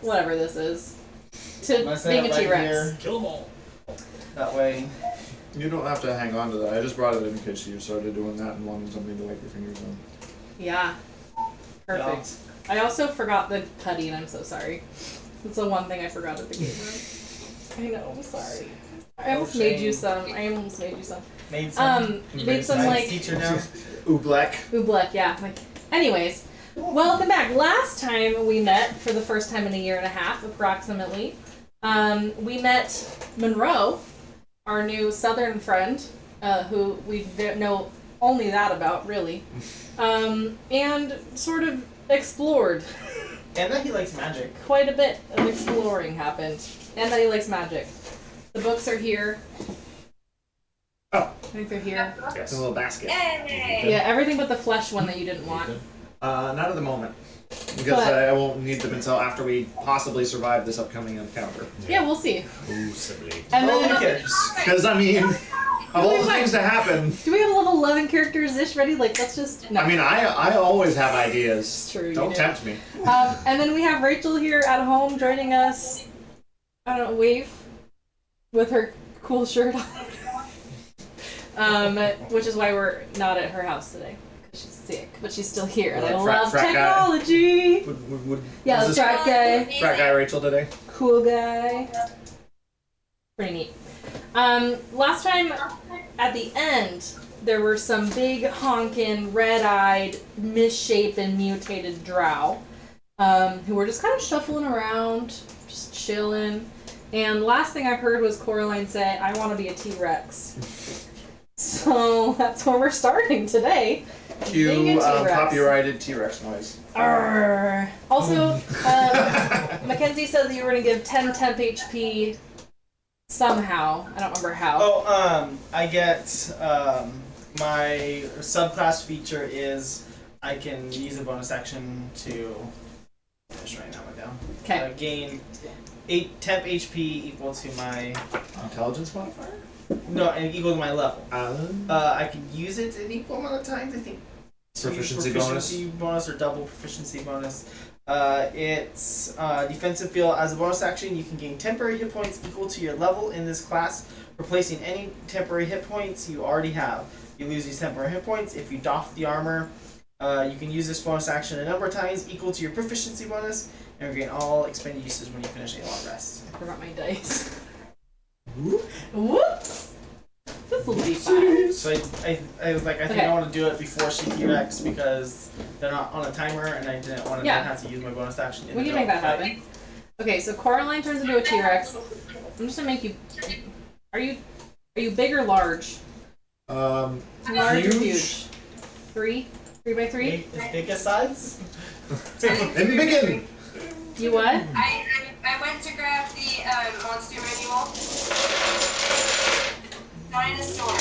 whatever this is. To being a T-Rex. Kill them all. That way. You don't have to hang on to that. I just brought it in case you started doing that and wanted something to wipe your fingers on. Yeah. Perfect. Yeah. I also forgot the putty, and I'm so sorry. That's the one thing I forgot at the game room. I know, I'm sorry. I almost made you some. Made some like teacher now. Oobleck, yeah. Like, anyways, welcome back. Last time we met for the first time in a year and a half, approximately. We met Monroe, our new Southern friend, who we didn't know only that about, really, and sort of explored. And that he likes magic. Quite a bit of exploring happened, and that he likes magic. The books are here. Oh. I think they're here. Yes. A little basket. Yay. Yeah, everything but the flesh one that you didn't want. Not at the moment. Because I won't need them until after we possibly survive this upcoming encounter. Yeah, we'll see. Ooh, silly. And then, because, I mean, of all the things to happen... Do we have level 11 characters-ish ready? Like, let's just... No. I mean, I always have ideas. It's true, Don't tempt me. And then we have Rachel here at home joining us. I don't know, wave. With her cool shirt on. Which is why we're not at her house today. Because she's sick. But she's still here. And I love technology. Yeah, the frat guy. Frat guy Rachel today. Cool guy. Pretty neat. Last time, at the end, there were some big, honking, red-eyed, misshapen, mutated drow, who were just kind of shuffling around, just chilling. And last thing I heard was Coraline say, "I want to be a T-Rex." So that's where we're starting today. Cue copyrighted T-Rex noise. Arrgh. Also, Mackenzie said that you were going to give 10 temp HP somehow. I don't remember how. Oh, I get, my subclass feature is I can use a bonus action to, just writing that one down. Okay. Gain 8 temp HP equal to my... Intelligence modifier? No, equal to my level. I can use it an equal amount of times, I think. Proficiency bonus or double proficiency bonus. It's defensive field. As a bonus action, you can gain temporary hit points equal to your level in this class, replacing any temporary hit points you already have. You lose these temporary hit points if you doff the armor. You can use this bonus action a number of times equal to your proficiency bonus, and regain all expended uses when you finish a long rest. I forgot my dice. Whoops! This will be fun. So I was like, I think I want to do it before she T-Rex because they're not on a timer, and I didn't want to then have to use my bonus action. We can make that happen. Okay, so Coraline turns into a T-Rex. I'm just gonna make you. Are you big or large? Large or huge? 3 by 3. As big as size. In the beginning. You what? I went to grab the monster manual. Dinosaur.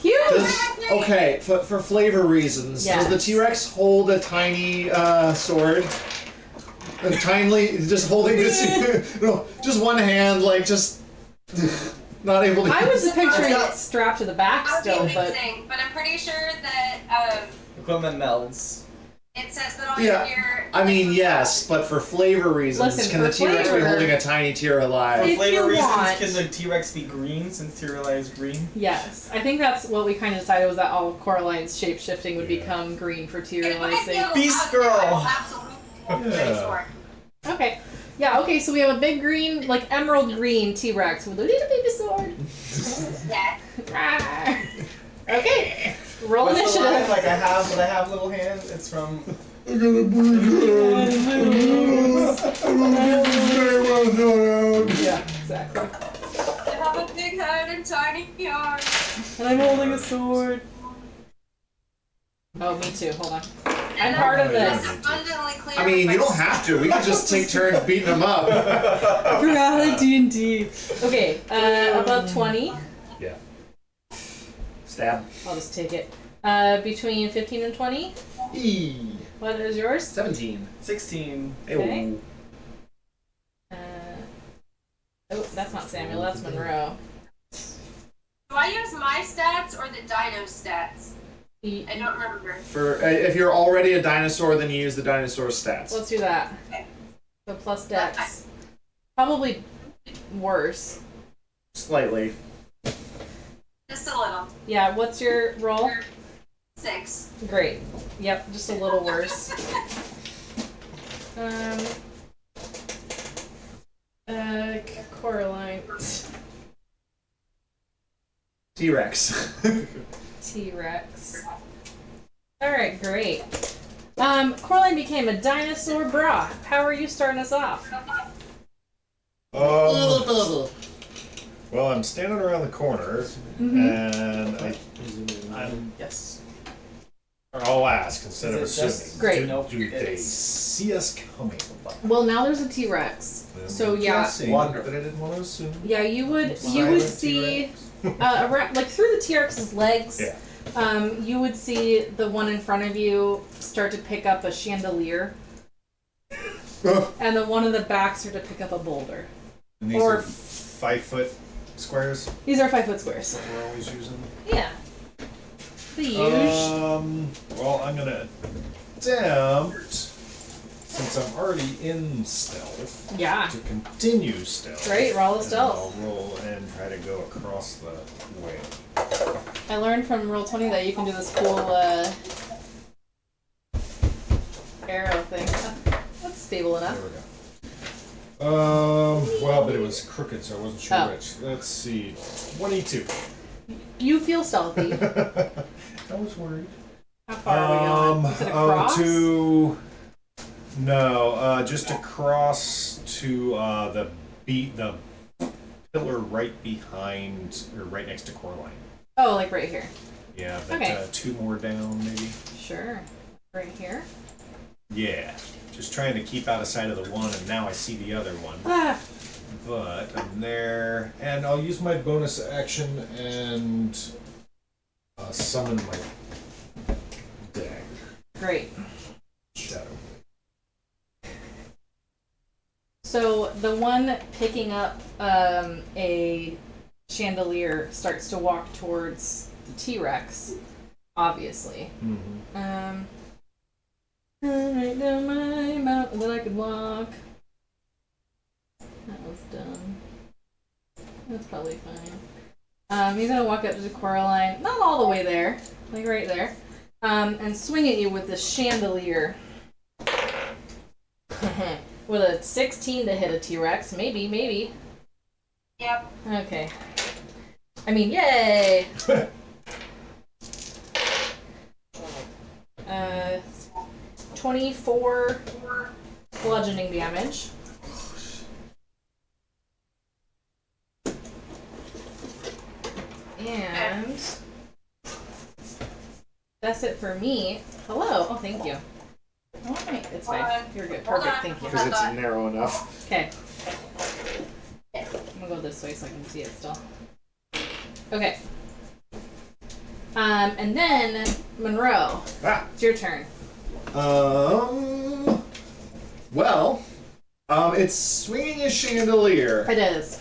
Huge. Okay, for flavor reasons, does the T-Rex hold a tiny sword? Just holding this, just one hand, like just not able to. I was picturing it strapped to the back still, but I'm pretty sure that equipment melds. It says that all your. I mean, yes, but for flavor reasons, can the T-Rex be holding a tiny tear alive? For flavor reasons, can the T-Rex be green since T-Rex is green? Yes, I think that's what we kind of decided was that all Coraline's shape shifting would become green for T-Rex. Beast girl. Absolutely. Okay. Yeah, okay, so we have a big green, like emerald green T-Rex with a little baby sword. Yeah. Okay. Roll initiative. Like I have little hands. It's from. I'm gonna break it. Yeah, exactly. I have a big head and tiny arms. And I'm holding a sword. Oh, me too. Hold on. I'm part of this. I mean, you don't have to. We can just take turns beating them up. We're out of D&D. Okay, above 20. Yeah. Stab. I'll just take it. Between 15 and 20. What is yours? 17. 16. Okay. Oh, that's not Samuel. That's Monroe. Do I use my stats or the dino stats? I don't remember. For if you're already a dinosaur, then you use the dinosaur stats. Let's do that. Okay. The plus dex. Probably worse. Slightly. Just a little. Yeah, what's your roll? 6. Great. Yep, just a little worse. Coraline. T-Rex. T-Rex. Alright, great. Coraline became a dinosaur bra. How are you starting us off? Well, I'm standing around the corner, and Yes. I'll ask instead of Is it assuming. just- Great. Do they see us coming? Well, now there's a T-Rex. So yeah, Guessing, Wonderful. but I didn't want to assume. yeah, you would Silent see around, like through the T-Rex's legs. Yeah. You would see the one in front of you start to pick up a chandelier, and the one in the back start to pick up a boulder. And these Or- are 5-foot squares These are 5-foot squares. that we're always using. Yeah. The huge. Well, I'm gonna attempt, since I'm already in stealth, Yeah. to continue stealth. Great, roll a And stealth. I'll roll and try to go across the way. I learned from Roll20 that you can do this cool arrow thing. That's stable There enough. we go. Well, but it was crooked, so I wasn't sure Oh. which. Let's see, 22. You feel stealthy. I was worried. How far are we going? Is it across? Just across to the pillar right behind, or right next to Coraline. Oh, like right here. Yeah, but Okay. 2 more down, maybe. Sure. Right here. Yeah, just trying to keep out of sight of the one, and now I see the other one. Ah. But I'm there, and I'll use my bonus action and summon my dagger. Great. Shadow. So the one picking up a chandelier starts to walk towards the T-Rex, obviously. Mm-hmm. Right down my mountain that I could walk. That was dumb. That's probably fine. He's gonna walk up to Coraline, not all the way there, like right there, and swing at you with the chandelier. With a 16 to hit a T-Rex, maybe. Yep. Okay. I mean, yay! 24 bludgeoning damage. And that's it for me. Hello. Oh, thank you. Oh, wait, it's fine. You're good. Hold Perfect. on. Thank you. Because it's narrow enough. Okay. I'm gonna go this way so I can see it still. Okay. And then Monroe, it's your turn. It's swinging a chandelier. It is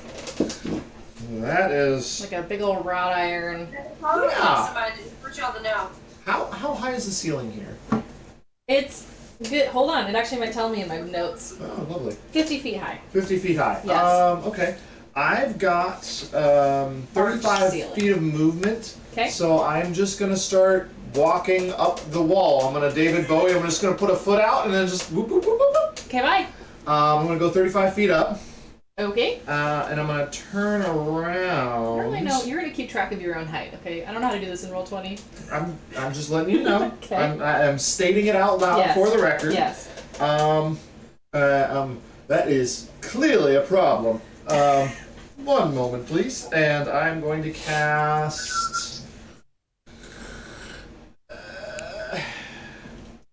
That is. like a big old wrought iron. Probably Yeah. somebody for y'all to know. How high is the ceiling here? It's good. Hold on, it actually might tell me in my notes. Oh, lovely. 50 feet high. 50 feet high. Yes. Okay. I've got 35 ceiling. feet of movement. Okay. So I'm just gonna start walking up the wall. I'm gonna David Bowie. I'm just gonna put a foot out and then just whoop whoop whoop whoop whoop. Okay, bye. I'm gonna go 35 feet up. Okay. And I'm gonna turn I around. don't really know. You're gonna keep track of your own height. Okay. I don't know how to do this in Roll20. I'm just letting you know. Okay. I'm stating it out loud Yes. for the record. Yes. That is clearly a problem. One moment, please. And I'm going to cast.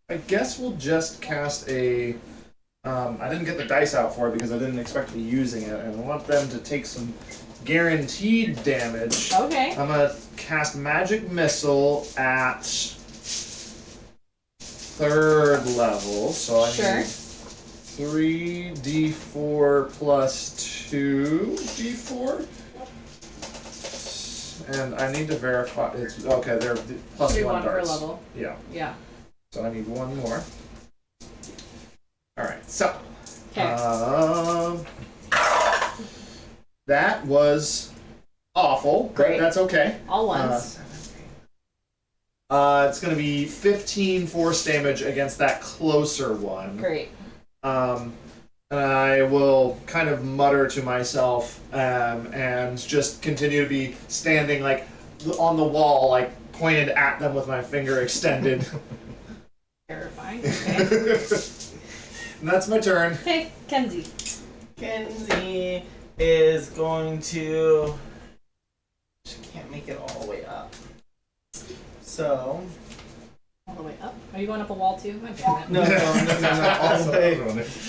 I guess we'll just cast a. I didn't get the dice out for it because I didn't expect to be using it, and I want them to take some guaranteed damage. Okay. I'm gonna cast Magic Missile at 3rd level, so I Sure. need 3d4 plus 2d4. and I need to verify. It's okay. They're plus Should be 1 one per darts. level. Yeah. Yeah. So I need 1 more. All right. So. Okay. That was awful. But Great. that's okay. All ones. It's going to be 15 force damage against that closer one. Great. And I will kind of mutter to myself and just continue to be standing like on the wall, like pointed at them with my finger extended. Terrifying. Okay. And that's my turn. Okay, Kenzie. Kenzie is going to. She can't make it all the way up. So. All the way up. Are you going up a wall too? God damn it. No,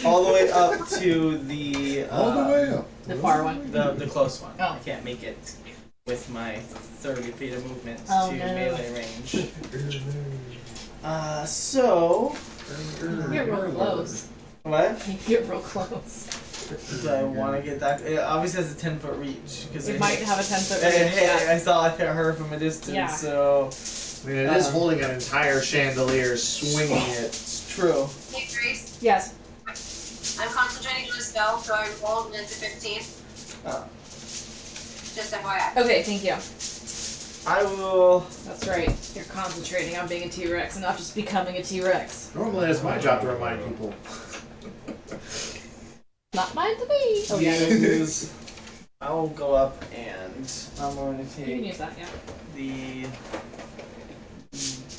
all the way up to the. All the way up. The far one. The close one. Oh. I can't make it with my 30 feet of movement Oh, to no. melee range. So. You get real close. What? You get real close. Do I want to get that? It obviously has a 10-foot reach because It might have a 10-foot Hey, range. hey, Yeah. I saw it hit her from a distance, Yeah. so I mean, it is holding an entire chandelier, swinging it. it's true. Hey, Grace. Yes. I'm concentrating on a spell, so I rolled and it's a 15. Uh, Just FYI. Okay, thank you. I will. That's right. You're concentrating on being a T-Rex and not just becoming a T-Rex. Normally, it's my job to remind people. Not mine to be. Oh yeah. Use. I will go up and I'm going to You can take use that, yeah. the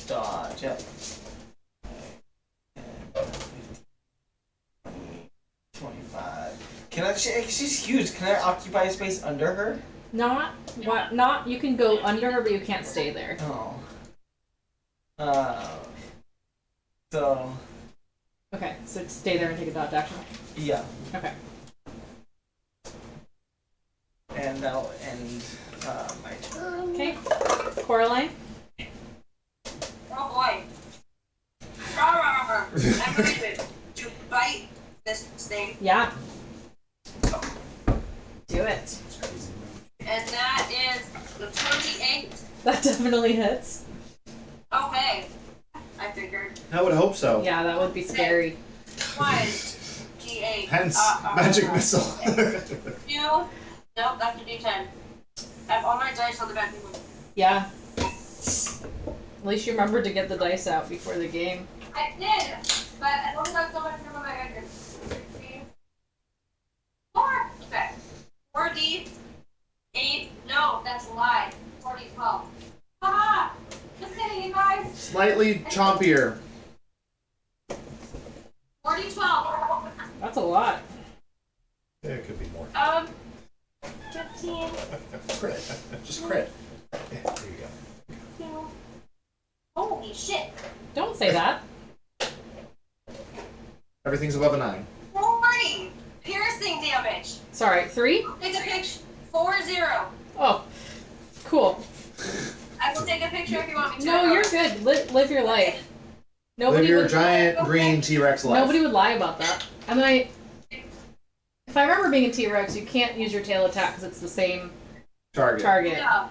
dodge. Yep. 25. Can I? She's huge. Can I occupy a space under her? Not what? Not you can go under her, but you can't stay there. Oh. So. Okay, so stay there and take a dodge action. Yeah. Okay. And that'll end my turn. Okay. Coraline. Oh boy. I'm going to bite this thing. Yeah. Do it. And that is the 28. That definitely hits. Okay. I figured. I would hope so. Yeah, that would be scary. 1, D8. Hence, magic missile. 2. Nope, that's a D10. I have all my dice on the back of the Yeah. At least you remembered to get the dice out before the game. I did, but I don't have so much room on my head. 16. 4. Okay. 4D. 8. No, that's a lie. 4D12. Haha! Just kidding, you guys. Slightly chompier. 4D12. That's a lot. Yeah, it could be more. 15. Crit. Just crit. Yeah, there you go. 2. Holy shit. Don't say that. Everything's above a 9. 40. Piercing damage. Sorry, 3? Take a picture. 40. Oh, cool. I will take a picture if you want me to. No, you're good. Live your life. Live Nobody your would. giant green T-Rex life. Nobody would lie about that. And then if I remember being a T-Rex, you can't use your tail attack because it's the same Target. target. Yeah,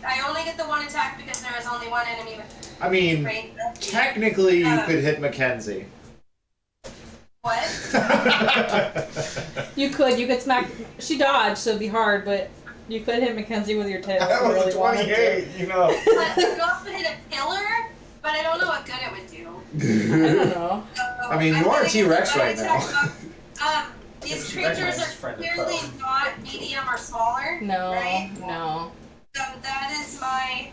I only get the one attack because there is only one enemy with I mean, range. technically you could hit Mackenzie. What? You could smack. She dodged, so it'd be hard, but you could hit Mackenzie with your tail if That you was really wanted to. 28, you know. I could also hit a pillar, but I don't know what good it would do. I don't know. So I mean, you I'm are a gonna T-Rex get right now. These She recognizes creatures are friend of clearly foe. not medium or smaller. No, Right? no. So that is my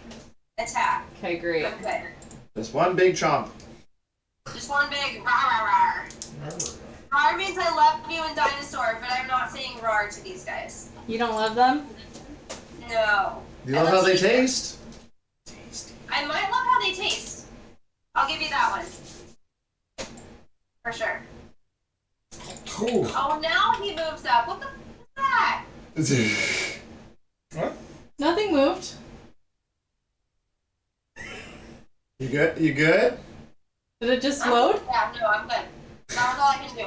attack. Okay, great. I'm good. Just one big chomp. Just one big rar rar rar. Rar means I love you in dinosaur, but I'm not saying rar to these guys. You don't love them? No. You love how they taste? I might love how they taste. I'll give you that one. For sure. Cool. Oh, now he moves up. What the f is that? What? Nothing moved. You good? You good? Did it just load? Yeah, no, I'm good. That was all I can do.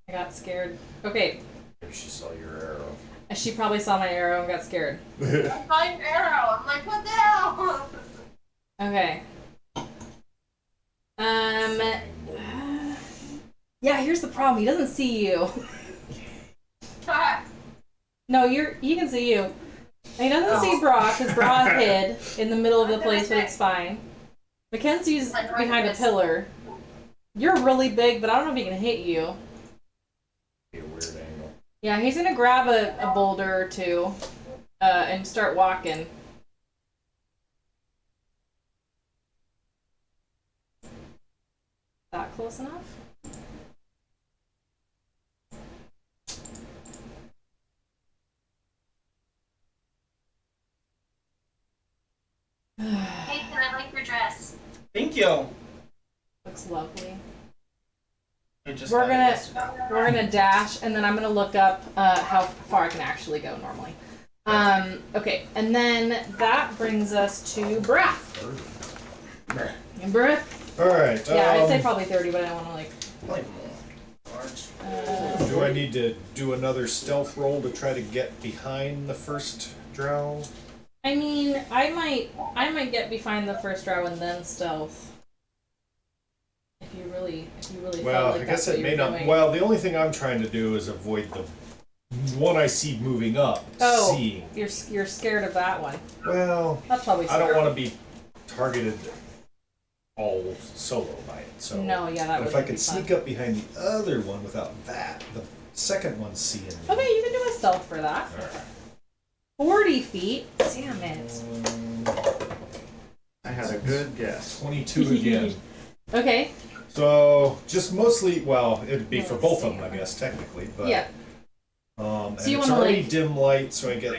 I got scared. Okay, Maybe she saw your arrow. She probably saw my arrow and got scared. I saw your arrow. I'm like, what the hell? Okay. Yeah, here's the problem. He doesn't see you. No, you can see you. He doesn't see Brock because Brock hid in the middle of the place, but it's fine. Mackenzie's behind a pillar. You're really big, but I don't know if he can hit you. Be a weird angle. Yeah, he's gonna grab a boulder or two and start walking. That close enough? Hey, can I like your dress? Thank you. Looks lovely. I just We're got it gonna yesterday. we're gonna dash, and then I'm gonna look up how far I can actually go normally. Okay, and then that brings us to breath. And breath. All right. Yeah, I'd say probably 30, but I don't want to like. Probably more. Large. Do I need to do another stealth roll to try to get behind the first drow? I mean, I might get behind the first row and then stealth. If you really Well, felt like I that's guess what it may you're not. doing. Well, the only thing I'm trying to do is avoid the one I see moving up. Oh, Seeing. you're scared of that one. Well, That's probably. I don't smart. want to be targeted all solo by it. So. No, yeah, that But would. if I be could fun. sneak up behind the other one without that, the second one's seeing me. Okay, you can do a stealth for that. Alright. 40 feet. Damn it. I had a good guess. 22 again. Okay. So just mostly, well, it'd be for Let's both see. of them, I guess, technically. But Yeah. and you it's wanna, already like- dim light, so I get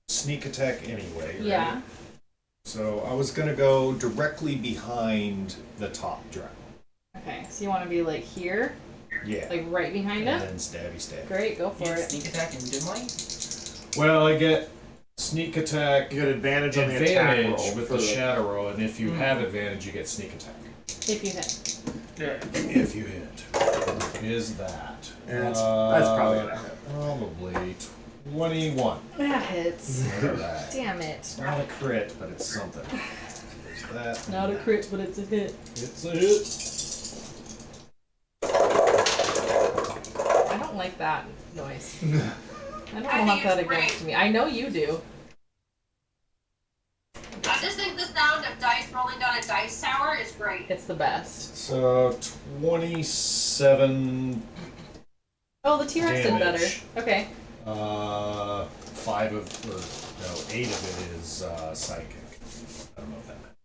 sneak attack anyway. Right? Yeah. So I was gonna go directly behind the top drow. Okay. So you want to be like here, Yeah. like right behind and him. then stabby stab. Great, go You for have it. sneak attack and dim light? Well, I get sneak attack You get advantage on the attack advantage roll with for the shadow roll, and if you Hmm. have advantage, you get sneak attack. If you hit. Yeah. If you hit, is that? And that's probably gonna hit. Probably 21. That hits. Alright. Damn it. It's not a crit, but it's something. There's that. Not a crit, but it's a hit. It's a hit. I don't like that noise. I don't I want think that it's against great. me. I know you do. I just think the sound of dice rolling down a dice tower is great. It's the best. So 27. Oh, the T-Rex did better. Damage. Okay. 5 of, or no, 8 of it is psychic. I don't know what that meant.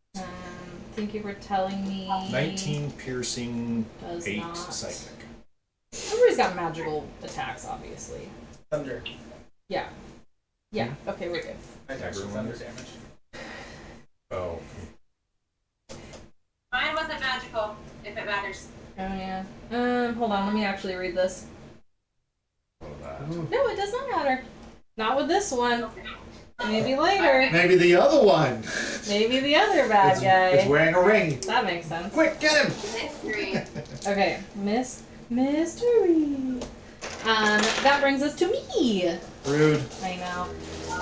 Thank you for telling me. 19 piercing, Does 8 not. psychic. Everybody's got magical attacks, obviously. Thunder. Yeah. Yeah. Okay, we're good. I touched the thunder damage. Oh, Mine wasn't magical, if it matters. Oh yeah. Hold on. Let me actually read this. what of that? No, it does not matter. Not with this one. Maybe later. Maybe the other one. Maybe the other bad guy. It's wearing a ring. That makes sense. Quick, get him! Mystery. Okay, mystery. That brings us to me. Rude. I know.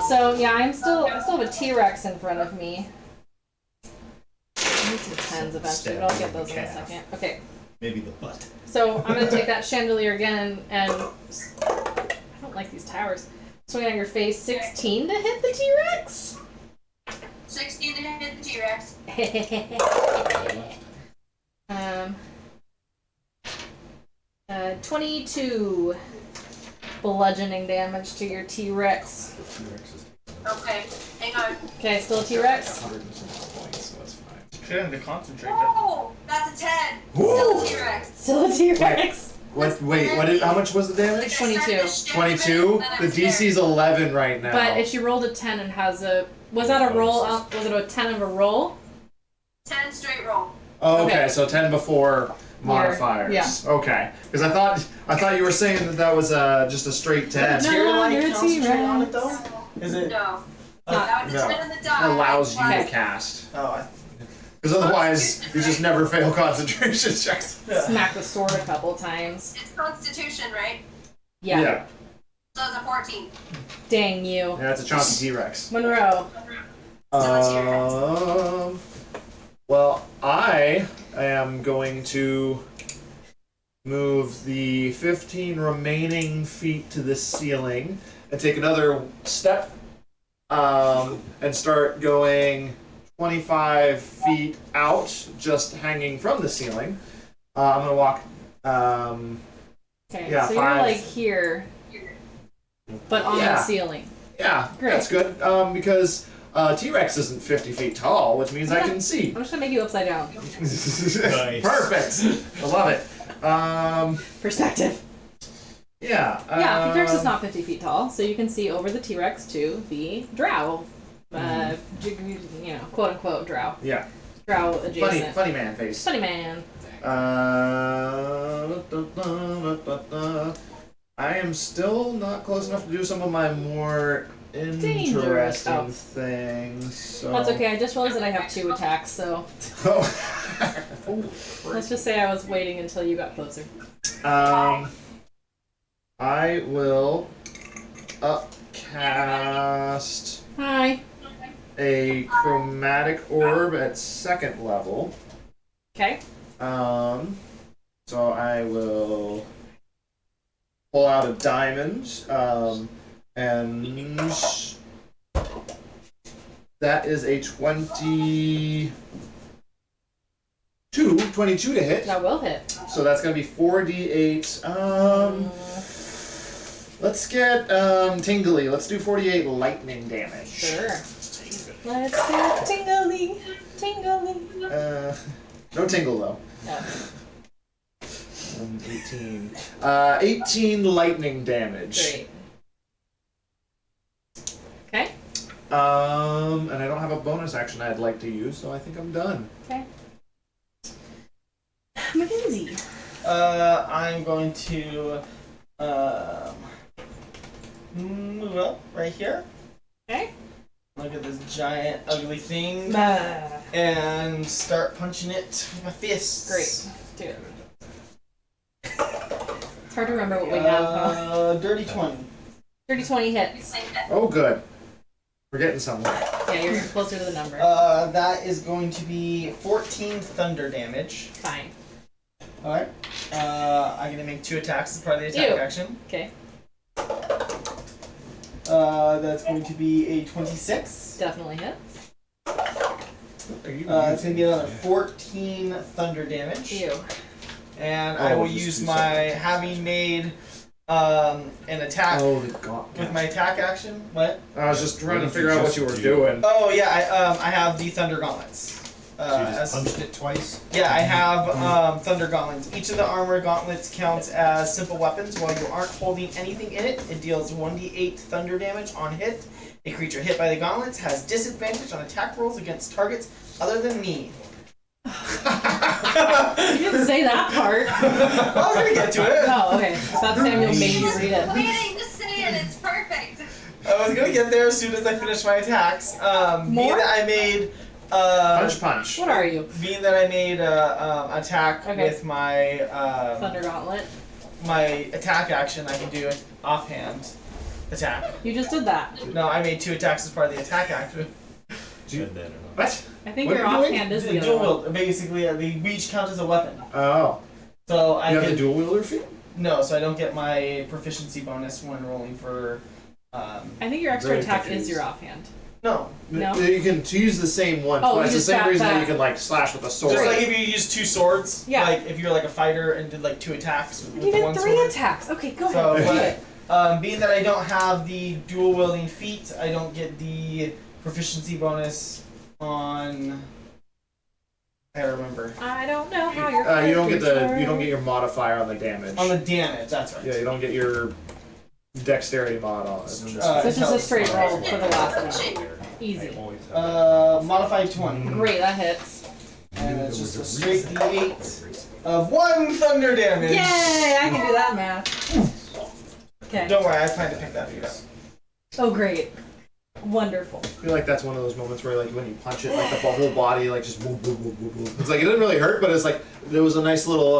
So yeah, I still have a T-Rex in front of me. I need some tens eventually, but I'll get those in a second. Okay, Maybe the butt. so I'm gonna take that chandelier again, and I don't like these towers. Swing at your face, 16 to hit the T-Rex. 16 to hit the T-Rex. 22 bludgeoning damage to your T-Rex. Okay, hang on. Okay, still a T-Rex. 100 and some points, so that's fine. Should have to concentrate. Oh, that's a 10. Whoa. Still a T-Rex. Still a T-Rex. Wait, how much was the damage? 22. 22? The DC's 11 right now. But if she rolled a 10 and has a... Was that a roll? Was it a 10 of a roll? 10 straight roll. Oh, okay, Okay. so 10 before modifiers. Yeah. Okay. Because I thought you were saying that was just a straight 10. No, Tier light you're a concentrate on it T-Rex. though? Is it? No. Not- That was a no. 10 on the die. Allows you to Okay. cast. Oh, Because otherwise, you just never fail concentration checks. yeah. Smack the sword a couple times. It's Constitution, right? Yeah. So it's a 14. Dang you. Yeah, that's a chunky T-Rex. Monroe. Well, I am going to move the 15 remaining feet to the ceiling and take another step and start going 25 feet out, just hanging from the ceiling. I'm going to walk. Okay, Yeah, so 5. you're like here, but on the ceiling. Yeah, Great. that's good because T-Rex isn't 50 feet tall, which means I can see. I'm just gonna make you upside down. Nice. Perfect. I love it. Perspective. Yeah. Yeah, the T-Rex is not 50 feet tall, so you can see over the T-Rex to the drow. Quote unquote drow. Yeah. Drow adjacent. Funny man face. Funny man. I am still not close enough to do some of my more Dangerous. interesting things. So. That's okay, I just realized that I have 2 attacks, so let's just say I was waiting until you got closer. I will upcast Hi. a chromatic orb at 2nd level. Okay. So I will pull out a diamond, and that is a 22 to hit. That will hit. So that's gonna be 4d8. Let's get tingly. Let's do 48 lightning damage. Sure. Let's get tingly. Tingly. No tingle though. No. 18. 18 lightning damage. Great. Okay. And I don't have a bonus action I'd like to use, so I think I'm done. Okay. Mackenzie. I'm going to move up right here. Okay. Look at this giant ugly thing Bah. and start punching it with my fists. Great. Do it. It's hard to remember what we have, huh? Dirty 20. 30-20 hits. Oh, good. We're getting somewhere. Yeah, you're closer to the number. That is going to be 14 thunder damage. Fine. Alright. I'm going to make 2 attacks as part of the attack Ew. action. Okay. That's going to be a 26. Definitely hits. It's going to be another 14 thunder damage. Ew. And I will just use 2 my, seconds. having made an attack Oh, the gauntlet. with my attack action. What? I was just trying to What did figure you out what just you were do? doing. Oh yeah, I have the thunder gauntlets. So you just punched it twice? Yeah, I have thunder gauntlets. Each of the armor gauntlets counts as simple weapons. While you aren't holding anything in it, it deals 1d8 thunder damage on hit. A creature hit by the gauntlets has disadvantage on attack rolls against targets other than me. You didn't say that part. I was gonna get to it. Oh, okay. I thought Samuel made you read it. Waiting to say it, it's perfect. I was gonna get there as soon as I finished my attacks. Being More? that I made Punch. What are you? being that I made attack Okay. with my Thunder Gauntlet. my attack action, I can do an offhand attack. You just did that. No, I made 2 attacks as part of the attack action. What? I think What your are you doing? offhand is the Dual other one. wield. Basically, they each count as a weapon. Oh. So I You have can the dual wielder feat? no, so I don't get my proficiency bonus when rolling for. I think your extra Very attack confused. is your offhand. No, No? You can use the same one Oh, twice. you The just same got reason that that. you can like slash with a sword. just like if you use 2 swords. Yeah. Like if you're like a fighter and did like 2 attacks with You did one 3 sword. attacks. Okay, go So, ahead. Do but- it. Being that I don't have the dual wielding feat, I don't get the proficiency bonus on. I remember I don't know how your You don't get characters the you don't work. get your modifier on the damage. on the damage. That's right. Yeah, you don't get your dexterity mod on it. So it's just a straight roll for the last one. Easy. Modified 20, Great, that hits. and it's just a straight d8 of 1 thunder damage. Yay! I can do that math. Okay. Don't worry, I plan to pick that feat up. Oh, great. Wonderful. I feel like that's one of those moments where like when you punch it, like the whole body like just boom, boom, boom, boom, boom. It's like it didn't really hurt, but it's like there was a nice little.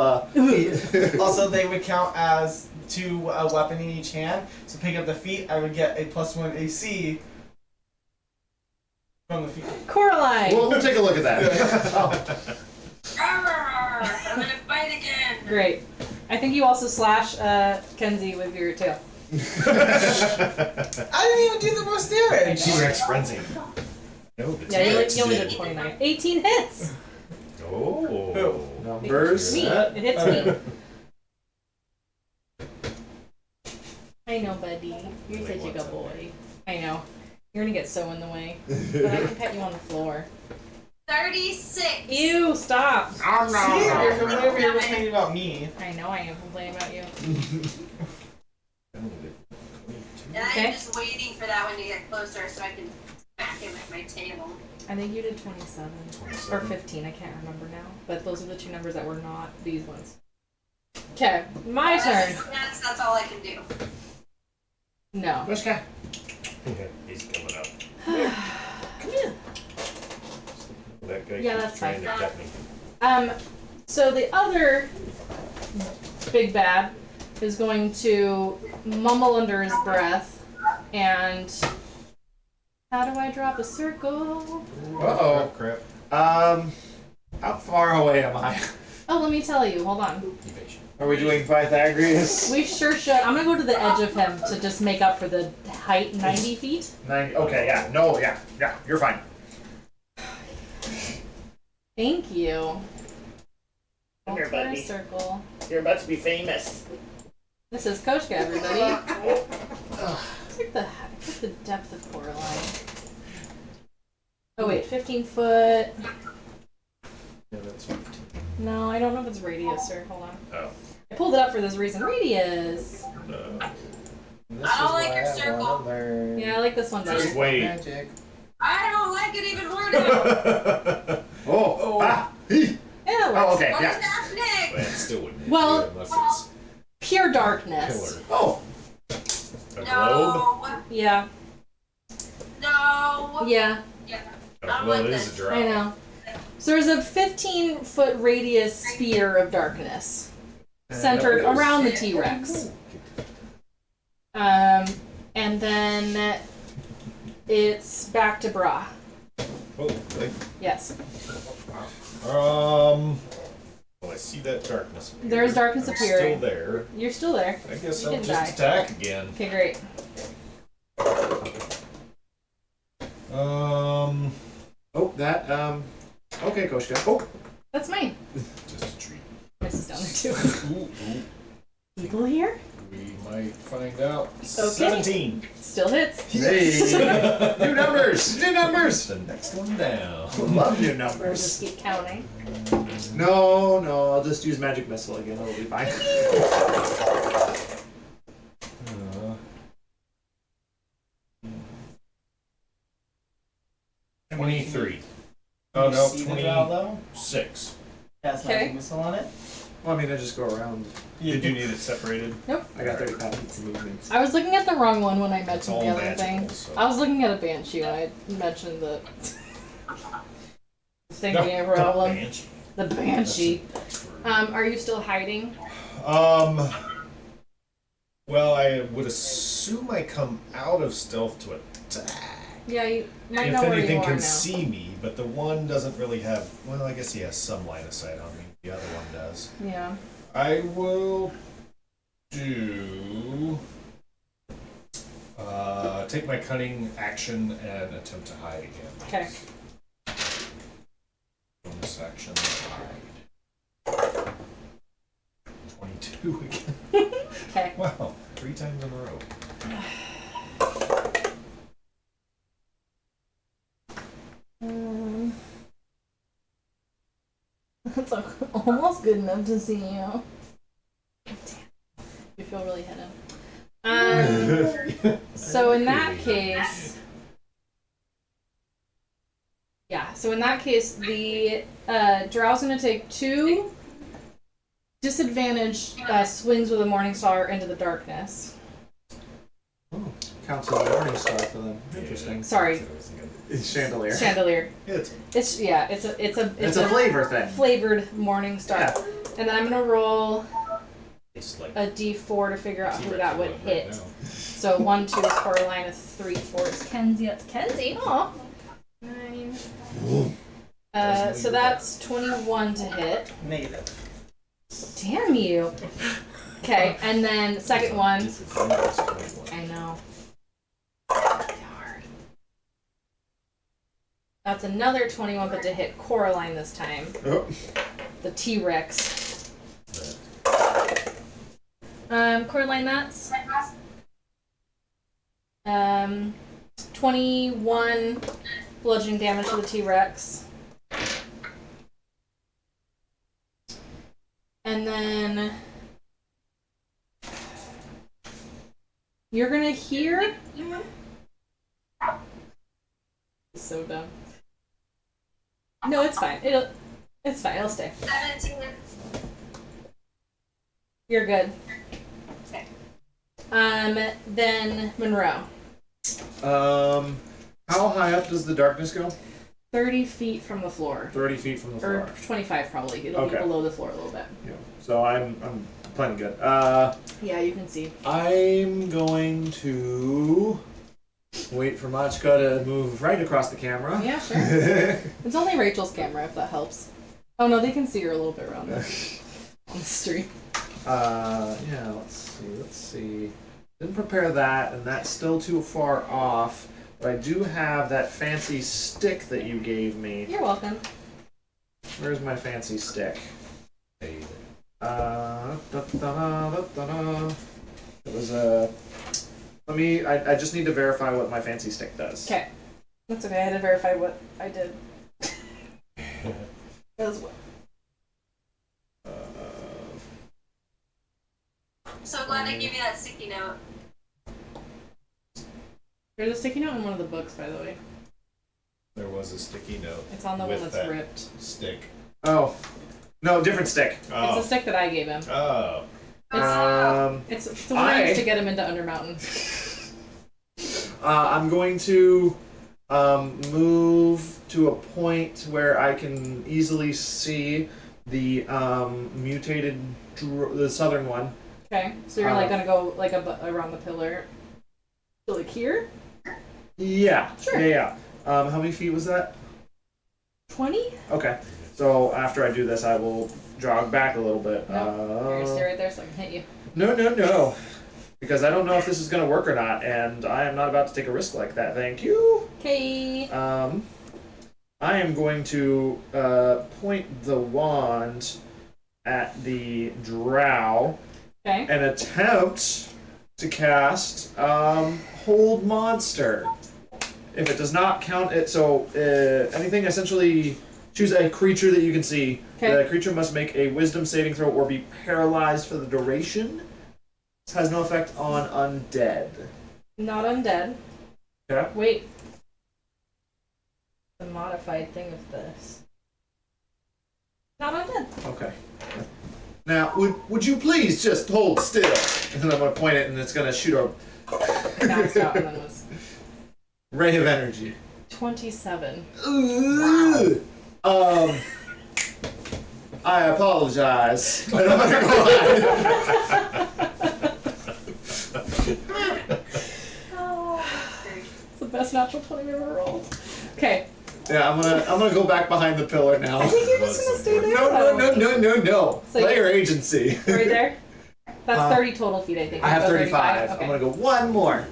Also, they would count as 2 weapon in each hand. So pick up the feet, I would get a +1 AC from the feet. Coraline. We'll take a look at that. I'm gonna fight again. Great. I think you also slash Kenzie with your tail. I didn't even do the most damage. T-Rex frenzy. No, the Yeah, T-Rex you only did. did 29. 18 hits. Oh. Numbers. Me. That- It hits me. I know, buddy. You're Really such a wants good it. boy. I know. You're gonna get so in the way. But I can pet you on the floor. 36. Ew, stop. See, you're coming over here complaining about me. I know I am complaining about you. And Okay. I'm just waiting for that one to get closer so I can smack him with my tail. I think you did 27. Or 15, I can't remember now. But those are the 2 numbers that were not these ones. Okay, my turn. That's all I can do. No. Bushka. He's coming up. Come here. That guy Yeah, keeps that's trying fine. to cut me. So the other big bad is going to mumble under his breath and how do I drop a circle? Uh-oh. Crap. How far away am I? Oh, let me tell you. Hold on. Evasion. Are we doing Pythagoras? We sure should. I'm gonna go to the edge of him to just make up for the height, 90 feet. 90. Okay, yeah. No, yeah. Yeah, you're fine. Thank you. Come here, Go for a buddy. circle. You're about to be famous. This is Koshka, everybody. It's like the depth of Coraline. Oh wait, 15 foot. Yeah, that's 15. No, I don't know if it's radius, sir. Hold on. Oh. I pulled it up for this reason. Radius. No. I don't like your circle. Yeah, I like this one better. Just wait. Magic. I don't like it even more now. Oh. Ah. Hee. Yeah, it Oh, works. okay. What is Yeah. happening? Well, it still wouldn't hit Well- you unless it's Pure darkness. pillar. Oh. A globe? No. Yeah. No. Yeah, Yeah. Oh, well, it is a drop. I know. So there's a 15-foot radius sphere of darkness centered that was- around the T-Rex. And then it's back to Bra. Oh, like, Yes. well, I see that darkness. appear. There's darkness I'm appearing. Still there. You're still there. I guess You I'll can just die. attack again. Okay, great. Oh, that, okay, Koshka. Oh. That's mine. Just a treat. This is down there too. Ooh, People here? we might find out. Okay. 17. Still hits. Hey. New numbers. New numbers. The next one down. Love new We'll numbers. just keep counting. No, I'll just use magic missile again. It'll be fine. 23. Can Oh you no, see the drow, though? 26. Has Okay. magic missile on it. Well, I mean, I just go around. Did you need it separated? I got 35 feet of movement. I was looking at the wrong one when I It's mentioned all the other magical, thing. so. I was looking at a banshee when I mentioned the thing No, being a problem. Banshee. The banshee. That's for- Are you still hiding? Well, I would assume I come out of stealth to attack. Yeah, you might If know where anything you are can now. see me, but the one doesn't really have. Well, I guess he has some line of sight on me. The other one does. Yeah. I will do. Take my cunning action and attempt to hide again. Okay. Bonus action, hide. 22 again. Okay. Wow, 3 times in a row. That's almost good enough to see you. Damn. You feel really hidden. So in that case, yeah. So in that case, the Drow's gonna take 2 disadvantaged swings with a morning star into the darkness. Counts as a warning star for them. Interesting. Sorry, Chandelier. chandelier. It's It's It's a flavor thing. flavored morning star. Yeah. And then I'm gonna roll least like a D4 to figure out who T-Rex that or would whatever hit. right now. So 1, 2 is Coraline, 3, 4 is Kenzie. That's Kenzie. Aw. 9. So that's 21 to hit. Negative. Damn you. Okay, and then second one. Disadvantage 21. I know. Hard. That's another 21, but to hit Coraline this time. Oh. The T-Rex. Coraline, that's 21 bludgeoning damage to the T-Rex. And then you're gonna hear. So dumb. No, it's fine. It's fine. It'll stay. 17. You're good. Okay. Then Monroe. How high up does the darkness go? 30 feet from the floor. 30 feet from the floor. Or 25 probably. It'll be Okay. below the floor a little bit. Yeah. So I'm plenty good. Yeah, you can see. I'm going to wait for Machka to move right across the camera. Yeah, sure. It's only Rachel's camera, if that helps. Oh no, they can see her a little bit around there on the street. Yeah, let's see. Didn't prepare that, and that's still too far off. But I do have that fancy stick that you gave me. You're welcome. Where's my fancy stick? Hey, It was a. I just need to verify what my fancy stick does. Okay. That's okay. I had to verify what I did. As well. So glad I gave you that sticky note. There's a sticky note in one of the books, by the way. there was a sticky note. It's on the one with that's that ripped. stick. Oh, no, different stick. It's Oh. the stick that I gave him. Oh. It's the one I used to get him into Undermountain. I'm going to move to a point where I can easily see the mutated, the southern one. Okay, so you're like gonna go like around the pillar. So like here? Yeah. Sure. Yeah. How many feet was that? 20? Okay. So after I do this, I will jog back a little bit. You're gonna stay right there so I can hit you. No. Because I don't know if this is going to work or not, and I am not about to take a risk like that. Thank you. Okay. I am going to point the wand at the drow Okay. and attempt to cast Hold Monster. If it does not count it, so anything essentially, choose a creature that you can see. Okay. The creature must make a wisdom saving throw or be paralyzed for the duration. This has no effect on undead. Not undead. Okay. Wait. The modified thing of this. Not undead. Okay. Now, would you please just hold still? And then I'm going to point it, and it's going to shoot a Bounced out and then was ray of energy. 27. Wow. I apologize. I don't want to go on. Oh, it's the best natural 20 I've ever rolled. Okay. Yeah, I'm gonna go back behind the pillar now. I think you're just gonna stay there. No. So Player agency. Right there? That's 30 total feet, I think. I have Go 35. Okay. I'm gonna go one more.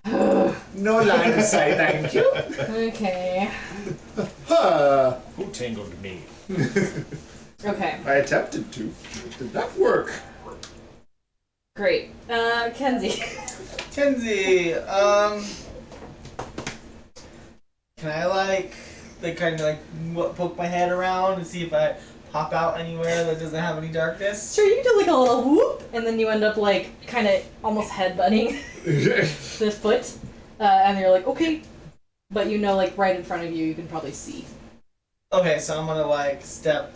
No line of sight, thank you. Okay. Who tangled me? Okay. I attempted to. Did not work. Great. Kenzie. Kenzie, can I kind of poke my head around and see if I pop out anywhere that doesn't have any darkness? Sure, you do like a little whoop, and then you end up like kind of almost headbutting this foot, and you're like, okay, but you know, like right in front of you, you can probably see. Okay, so I'm gonna step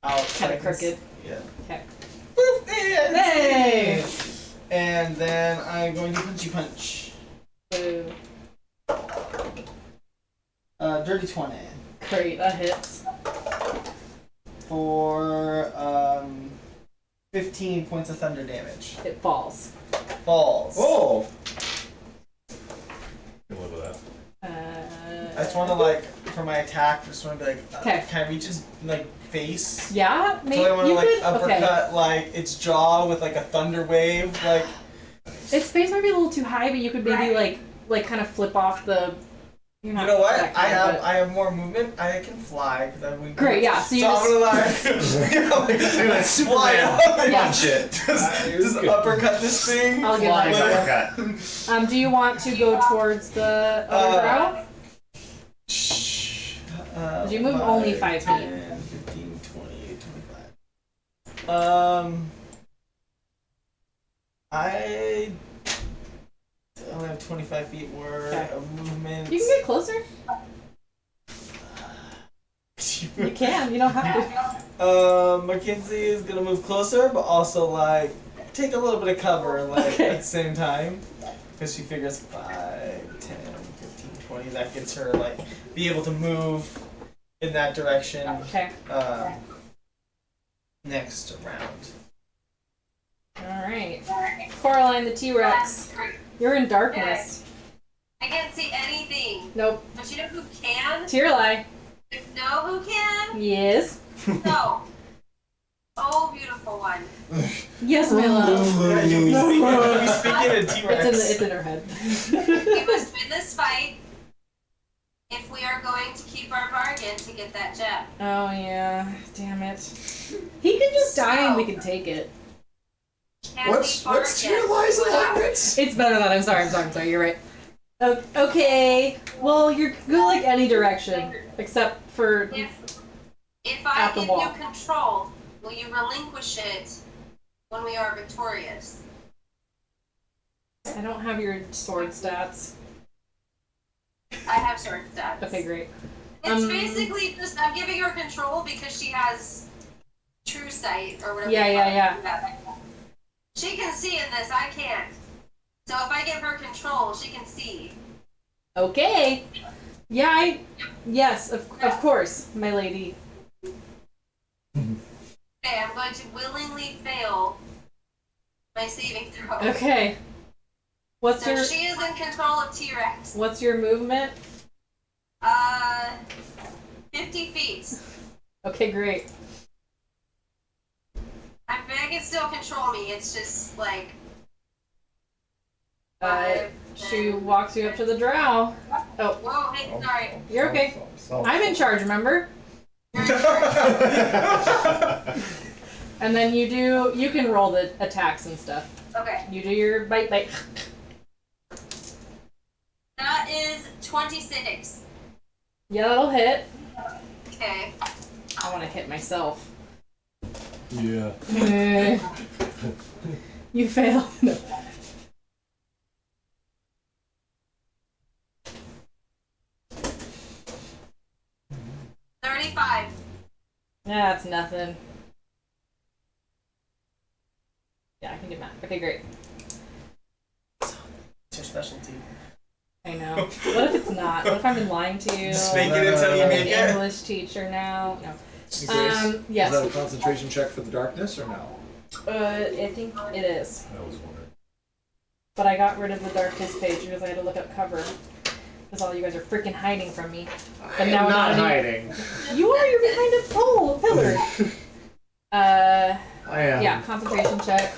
out. Kind of crooked. Yeah. Okay. Boop, and Hey! And then I'm going to punchy punch. Boo. Dirty 20 Great, that hits. for 15 points of thunder damage. It falls. Falls. Oh! Can live with that. I just want to like for my attack. Just want to be like, Okay. can I reach his like face? Yeah, maybe So I want to you like could. uppercut Okay. like its jaw with like a thunder wave. Like Its face might be a little too high, but you could maybe like kind of flip off the. you know what? I have more movement. I can fly because I'm weak. Great, yeah. So you I'm gonna like, Dude, that's fly Superman. up and Yeah. Punch it. just uppercut this thing. I'll give Flying that. uppercut. Do you want to go towards the other brow? Did You move only 5 feet. 10, 15, 20, 25. I only have 25 feet more Okay. of movement. You can get closer. You can. You don't have to. Mackenzie is gonna move closer, but also like take a little bit of cover, like Okay. at the same time, because she figures 5, 10, 15, 20. That gets her like be able to move in that direction. Okay. Next round. All right. Coraline, the T-Rex. You're in darkness. I can't see anything. Nope. But you know who can? Tierlai. You know who can? Yes. No. Oh, beautiful one. Yes, my love. You speaking in T-Rex. It's in her head. We must win this fight if we are going to keep our bargain to get that gem. Oh yeah. Damn it. He can just die and we can take it. Can What's we bargain? Tierlai's alignment? It's better than I'm sorry. You're right. Okay. Well, you're good like any direction except for. If I At the give wall. you control, will you relinquish it when we are victorious? I don't have your sword stats. I have sword stats. Okay, great. It's basically just I'm giving her control because she has true sight or whatever. Yeah. She can see in this, I can't. So if I give her control, she can see. Okay. Yeah. Yes. Of course, my lady. Okay, I'm going to willingly fail my saving throw. Okay. What's So your she is in control of T-Rex. What's your movement? 50 feet. Okay, great. I can still control me. It's just like. She walks you up to the drow. Oh, Whoa! Hey, sorry. you're okay. I'm in charge, remember? And then you can roll the attacks and stuff. Okay. You do your bite. That is 26. Yeah, that'll hit. Okay. I want to hit myself. Yeah. You fail. No. $35. That's nothing. Yeah, I can do math. Okay, great. It's your specialty. I know. What if it's not? What if I've been lying to you? Just make it until you I'm make an it. English teacher now. No. Grace, Yes. Is that a concentration check for the darkness or no? I think it is. I was wondering. But I got rid of the darkness page because I had to look up cover. Because all you guys are freaking hiding from me. I'm now not I'm not hiding. You are. You're behind a pole, pillar. I am. Yeah. Concentration check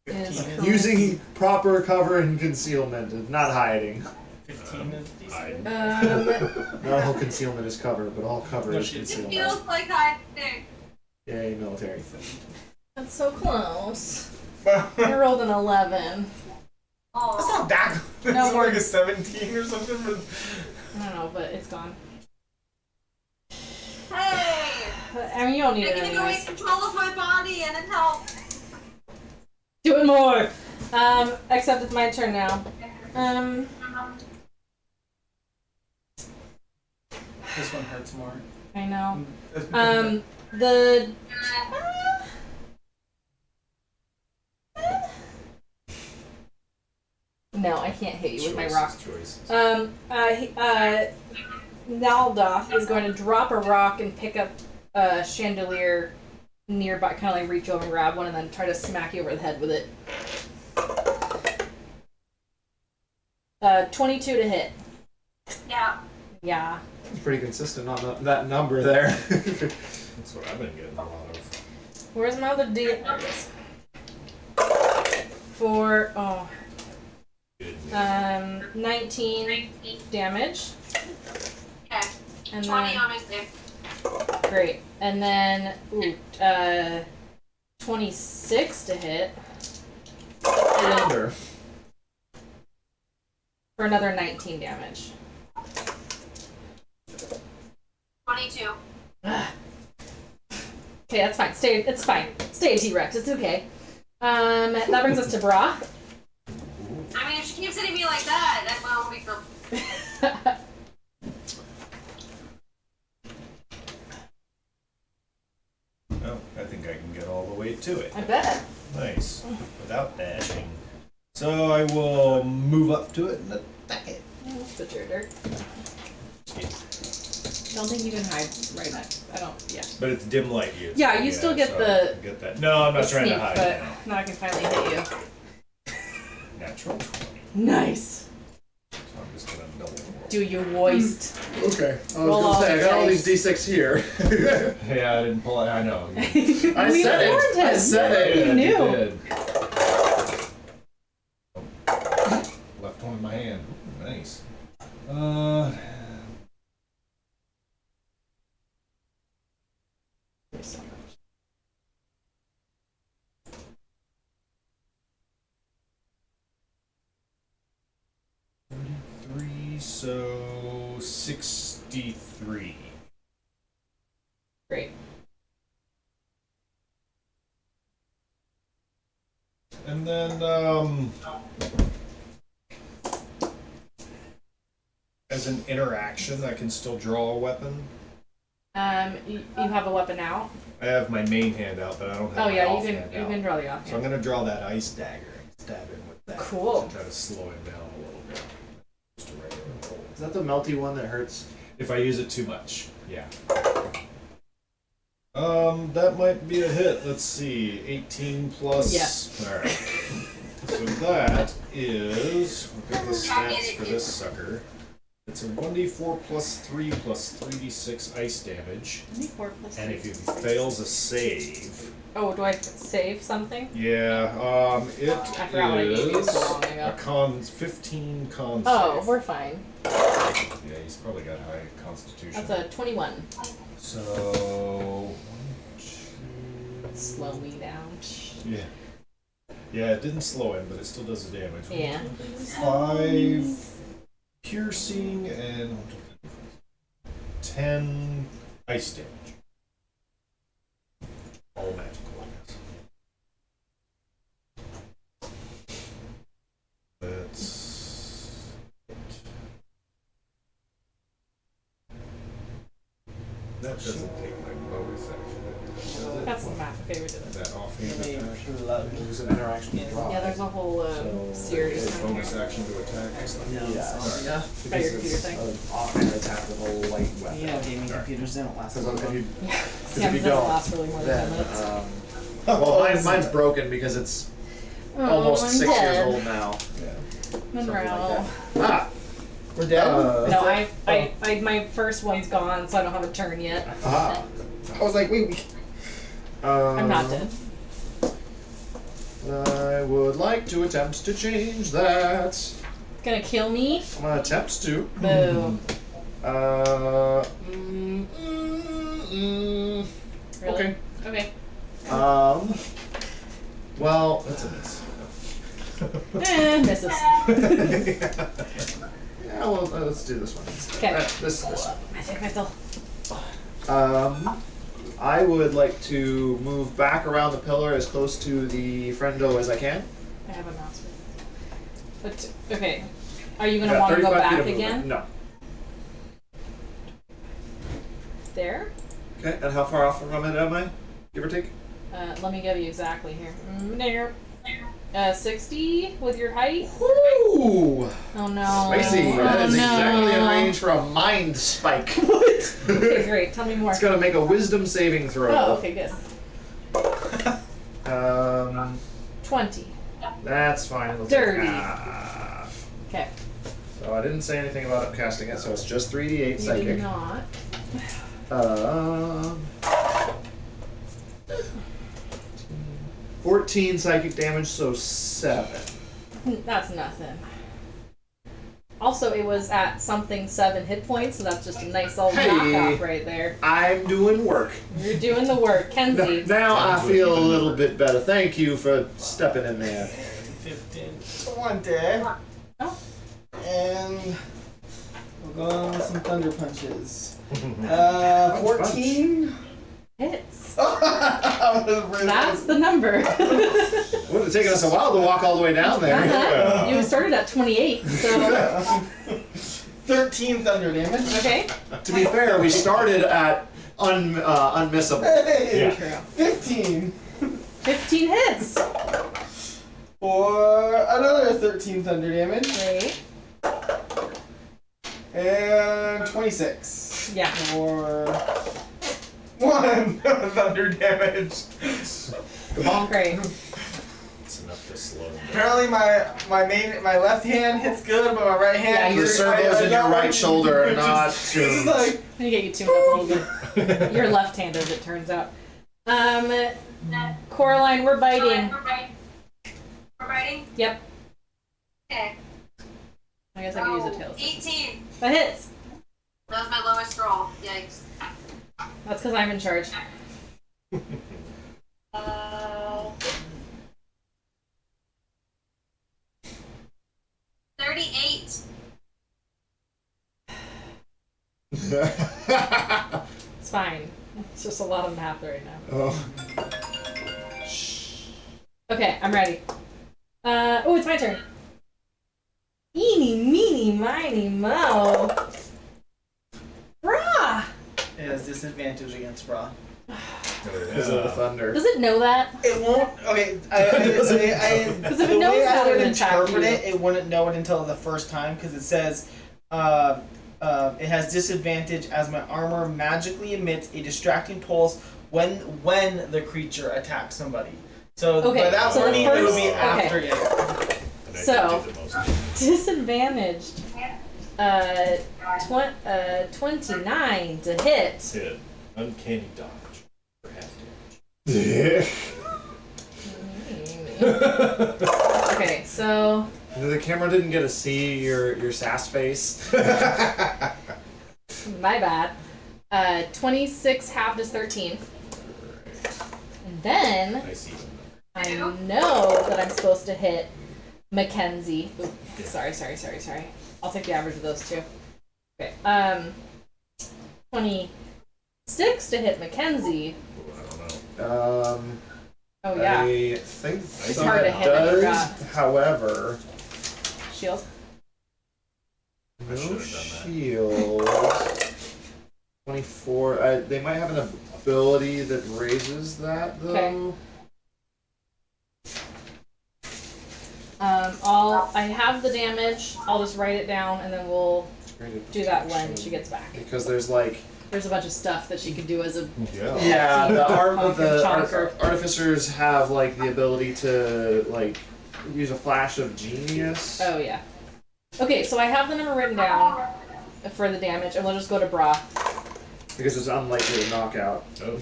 is 15. Using proper cover and concealment, and not hiding. 15 is decent. Not all concealment is cover, but all cover No is shit. It concealment. feels like hiding. Yay, military thing. That's so close. That's I rolled an 11. Oh. not that good. No It's more. like a 17 or something. I don't know, but it's gone. Hey! I mean, you don't need You're it gonna go in anyways. control of my body and it helps. Do it more. Except it's my turn now. This one hurts more. I know. The. No, I can't hit you with my rock. Choices. Naldoth is going to drop a rock and pick up a chandelier nearby, kind of like reach over and grab one and then try to smack you over the head with it. 22 to hit. Yeah. Yeah. It's pretty consistent on that number there. That's what I've been getting a lot of. Where's my other D? There it is. For 19 damage. Okay. And 20 then on my save. great. And then 26 to hit. Under. For another 19 damage. 22. Okay, that's fine. It's fine. Stay a T-Rex. It's okay. That brings us to Bra. I mean, if she keeps hitting me like that, that will become. Oh, I think I can get all the way to it. I bet. Nice. Without dashing. So I will move up to it and attack it. Put your dirt. Don't think you can hide right now. I don't. Yeah. But it's dim light. Yeah, you still get so the- Get that. No, I'm not trying Sneak, to hide. but No. now I can finally hit you. Natural 20. Nice. So I'm just gonna double roll. Do your waist. Okay. I was Roll gonna say, I got all dice. these D6 here. Yeah, I didn't pull it. I know. I said it. I said it. You knew. Did. Left one in my hand. Ooh, nice. 33, so 63. Great. And then, as an interaction, I can still draw a weapon. You have a weapon out. I have my main hand out, but I don't have Oh my yeah, you offhand can out. draw the offhand. So I'm gonna draw that ice dagger and stab him with that. Cool. To try to slow him down a little bit. Just a regular roll. Is that the melty one that hurts? If I use it too much, yeah. That might be a hit. Let's see, 18 plus. Yeah. All right. So that is. Look at the stats for this sucker. It's a 1d4 plus 3 plus 3d6 ice damage, 24 plus and if 3. he fails a save, Oh, do I save something? yeah, it I forgot what I gave you is so long ago. a 15 con Oh, save. we're fine. Yeah, he's probably got high constitution. That's a 21. So 1, 2. Slow me down. Yeah. Yeah, it didn't slow him, but it still does the damage. Yeah. 5 piercing and 10 ice damage. All magical, I guess. That's it. That doesn't take my bonus action, does it? That's the math. Okay, we did Is it. that offhand attack? It was an interaction with draw. Yeah, there's a whole series. Is on here. bonus action to attack? Yeah. By your computer thing. An offhand attack with a light weapon. You know, gaming computers didn't last Because long. if you, Yeah. if Sam's you doesn't don't, last really more than 10 then, minutes. well, mine's broken because it's almost I'm 6 dead. years old now. Monroe. Ah! We're dead? No, I my first one's gone, so I don't have a turn yet. Ah! I was like, wait. I'm not dead. I would like to attempt to change that. Gonna kill me? I'm gonna attempt to. Boo. Really? Okay. Okay. Well, That's a miss. Misses. yeah, well, let's do this one. Okay. This one. I think I still. I would like to move back around the pillar as close to the friendo as I can. I have a mouse. But okay. Are you gonna Yeah, want to go 35 feet back of movement. again? No. There? Okay, and how far off from it am I? Give or take? Let me give you exactly here. There. 60 with your height? Woo! Oh no. Spicy! Oh, That is no. exactly in range for a mind spike. Okay, great. Tell me more. It's gonna make a wisdom saving throw. Oh, okay, good. 20. That's fine. It'll Dirty. take half. Okay. So I didn't say anything about upcasting it, so it's just 3d8 You psychic. do not. 14 psychic damage, so 7. That's nothing. Also, it was at something 7 hit points, so that's just a nice old Hey. knockoff right there. I'm doing work. You're doing the work, Kenzie. Now I feel a little bit better. Thank you for stepping in there. 15, 20. Oh. And we'll go on with some thunder punches. 14. Hits. That's That's the number. It would have taken us a while to walk all the way down there. Uh-huh. You started at 28, so 13 thunder damage. okay. To be fair, we started at unmissable. Hey, Yeah. True. 15 15 hits. for another 13 thunder damage. Great. And 26 Yeah. for 1 thunder damage. Great. It's enough to slow him down. Apparently my left hand hits good, but my right hand. Yeah, The circles in your right shoulder are not It's tuned. just like I'm gonna get you tuned up a little bit. You're left-handed, it turns out. Coraline, we're biting. We're biting? Yep. Okay. I guess I could use a tail. 18. That hits. That was my lowest roll. Yikes. That's because I'm in charge. 38. It's fine. It's just a lot of math right now. Oh. Okay, I'm ready. Oh, it's my turn. Eeny, meeny, miny, mo. Brah! it has disadvantage against Bra. Because of the thunder. Does it know that? It won't. Okay, Because if it the knows way that, I it would would attack interpret you. it, it wouldn't know it until the first time because it says it has disadvantage as my armor magically emits a distracting pulse when the creature attacks somebody. So Okay, by that so the wording, it would be first- after it. And I So- did the most. Disadvantaged. 29 to hit. Hit. Uncanny dodge. For half damage. Okay, so The camera didn't get to see your sass face. my bad. 26 halved is 13. And then I see them. I know that I'm supposed to hit Mackenzie. Ooh, sorry. I'll take the average of those two. Okay. 26 to hit Mackenzie. Ooh, I don't know. Oh yeah. I think It's so hard to it hit when you does. got- However, Shield. no should've done that. shield. 24. They might have an ability that raises that though. Okay. I have the damage. I'll just write it down and then we'll do that when she gets back. Because there's like There's a bunch of stuff that she could do as a yeah, the Chonker. artificers have like the ability to like use a flash of genius. Oh yeah. Okay, so I have the number written down for the damage, and we'll just go to Bra. Because it's unlikely to knock out Oh,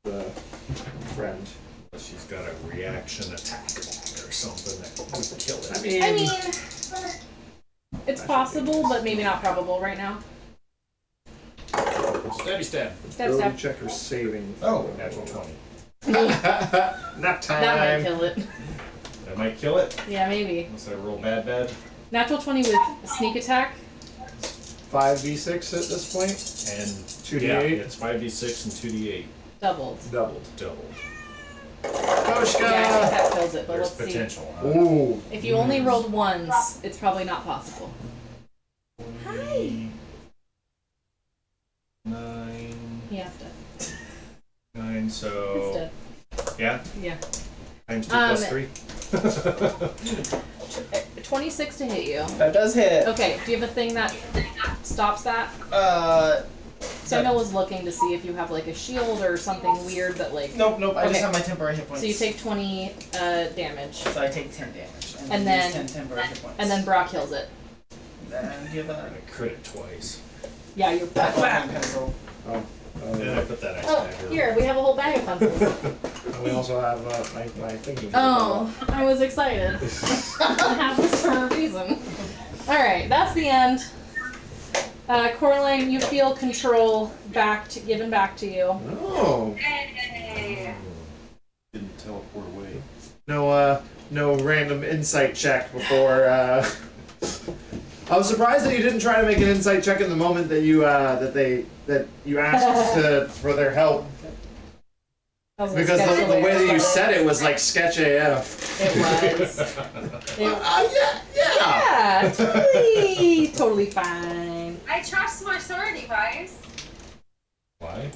the friend. unless she's got a reaction attack or something that would kill it. I mean, it's possible, but maybe not probable right now. Stabby stab. Stab, Ability stab. check or saving. Oh, natural 20. Nap time. That might kill it. That might kill it. Yeah, maybe. Unless I roll bad. Natural 20 with sneak attack. 5d6 at this point. And 2d8. yeah, it's 5d6 and 2d8. Doubled. Doubled. Doubled. Yeah, I think Koshka! that kills it, but There's let's see. potential. Huh? Ooh. If you only rolled once, it's probably not possible. Hi. 9. He has to. 9, so. Instead. Yeah? Yeah. Times 2 plus 3. 26 to hit you. That does hit. Okay, do you have a thing that stops that? Uh, So Samuel was looking to see if you have like a shield or something weird that like. Nope. I just Okay. have my temporary hit points. So you take 20 damage, So I take 10 damage. And use then- 10 temporary hit points. and then Brock kills it. Then give a I crit it twice. Yeah, you're back. black pencil. And I put that ice Oh, dagger. here we have a whole bag of pencils. We also have my thinking. Oh, I was excited. I have this for a reason. All right, that's the end. Coraline, you feel control given back to you. Oh, Yay. Didn't teleport away. no random insight check before. I was surprised that you didn't try to make an insight check in the moment that you asked for their help, That was a because sketchy the way that you of said it was like sketch AF. It was. Yeah. Yeah, totally fine. I trust my sword, you guys. Why?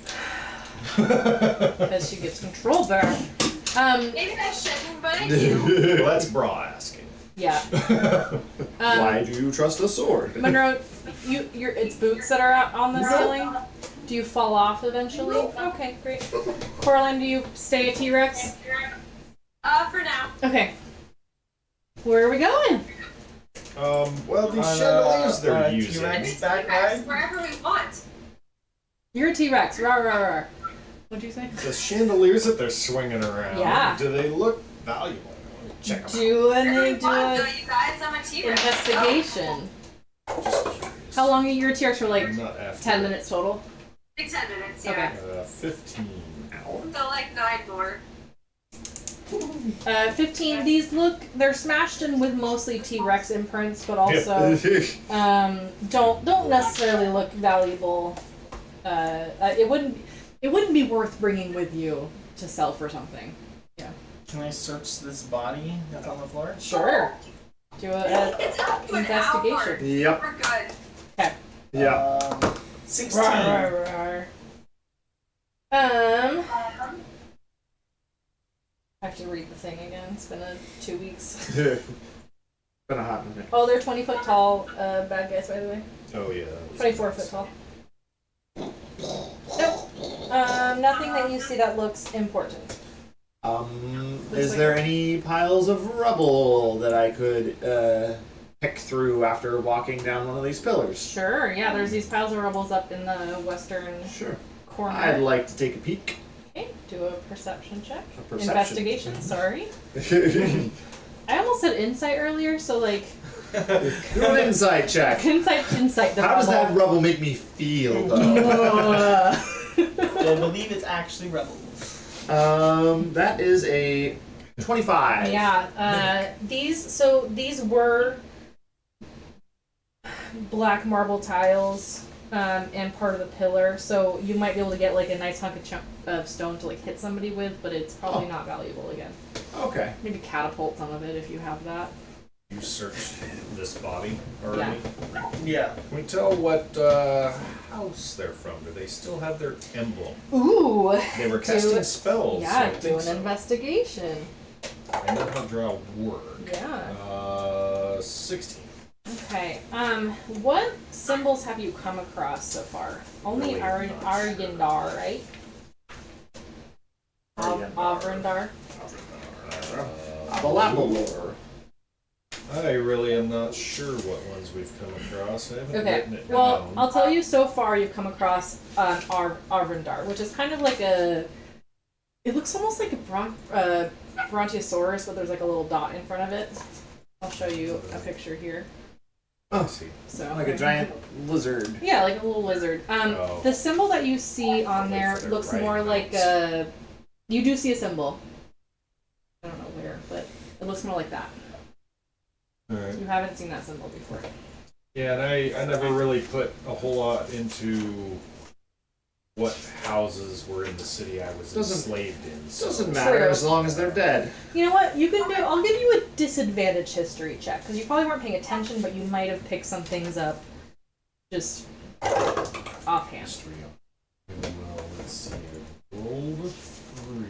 Because she gets control back. Maybe I shouldn't, but I do. Well, that's Bra asking. Yeah. Why do you trust a sword? Monroe, it's boots that are out on the ceiling. Do you fall off eventually? Okay, great. Coraline, do you stay a T-Rex? For now. Okay. Where are we going? Well, these On, chandeliers they're using. T-Rex back T-Rex, ride. wherever we want. You're a T-Rex. Rawr, rawr, rawr. What'd you say? The chandeliers that they're swinging around. Yeah. Do they look valuable? Check them Do Wherever an we want, though, do you guys. I'm a T-Rex. investigation. out. Just curious. How long are your T-Rex for? Like I'm not after 10 minutes total. Like 10 minutes, Okay. yeah. 15 hours. So like 9 more. 15. These they're smashed in with mostly T-Rex imprints, but also don't necessarily look valuable. It wouldn't be worth bringing with you to sell for something. Can I search this body that's on the floor? Sure. Do a It's up to an investigation. hour. Yep. We're good. Yeah. 16. Rawr. I have to read the thing again. It's been 2 weeks. Been a hot minute. Oh, they're 20 foot tall bad guys, by the way. Oh yeah. 24 foot tall. Nope. Nothing that you see that looks important. Is there any piles of rubble that I could pick through after walking down one of these pillars? Sure, yeah, there's these piles of rubbles up in the western Sure. corner. I'd like to take a peek. Okay, do a perception check. A perception. Investigation, sorry. I almost said insight earlier, so like Do an insight check. insight the How does that rubble. rubble make me feel, though? I believe it's actually rebels. That is a 25. Yeah, these were black marble tiles and part of the pillar, so you might be able to get like a nice hunk of stone to like hit somebody with, but it's probably not valuable again. Okay. Maybe catapult some of it if you have that. You searched this body already? Yeah. Can we tell what house they're from? Do they still have their emblem? Ooh! They were casting spells. so I Yeah, think do an so. investigation. I know how drow work. Yeah. 16. Okay. What symbols have you come across so far? Only Really not Aryandar, right? Avrindar. Abalapalor. I really am not sure what ones we've come across. I haven't Okay. written it Well, down. I'll tell you. So far, you've come across Avrindar, which is kind of like a. It looks almost like a Brontosaurus, but there's like a little dot in front of it. I'll show you a picture here. I see. So Like a giant lizard. Yeah, like a little lizard. Oh. The symbol that you see on there If they're looks writing more like notes. a. You do see a symbol. I don't know where, but it looks more like that. Alright. You haven't seen that symbol before. Yeah, and I never really put a whole lot into what houses were in the city I was Doesn't- enslaved in. So. Doesn't matter True. as long as they're dead. You know what? You can do. I'll give you a disadvantage history check because you probably weren't paying attention, but you might have picked some things up just offhand. History. Well, let's see. Rolled 3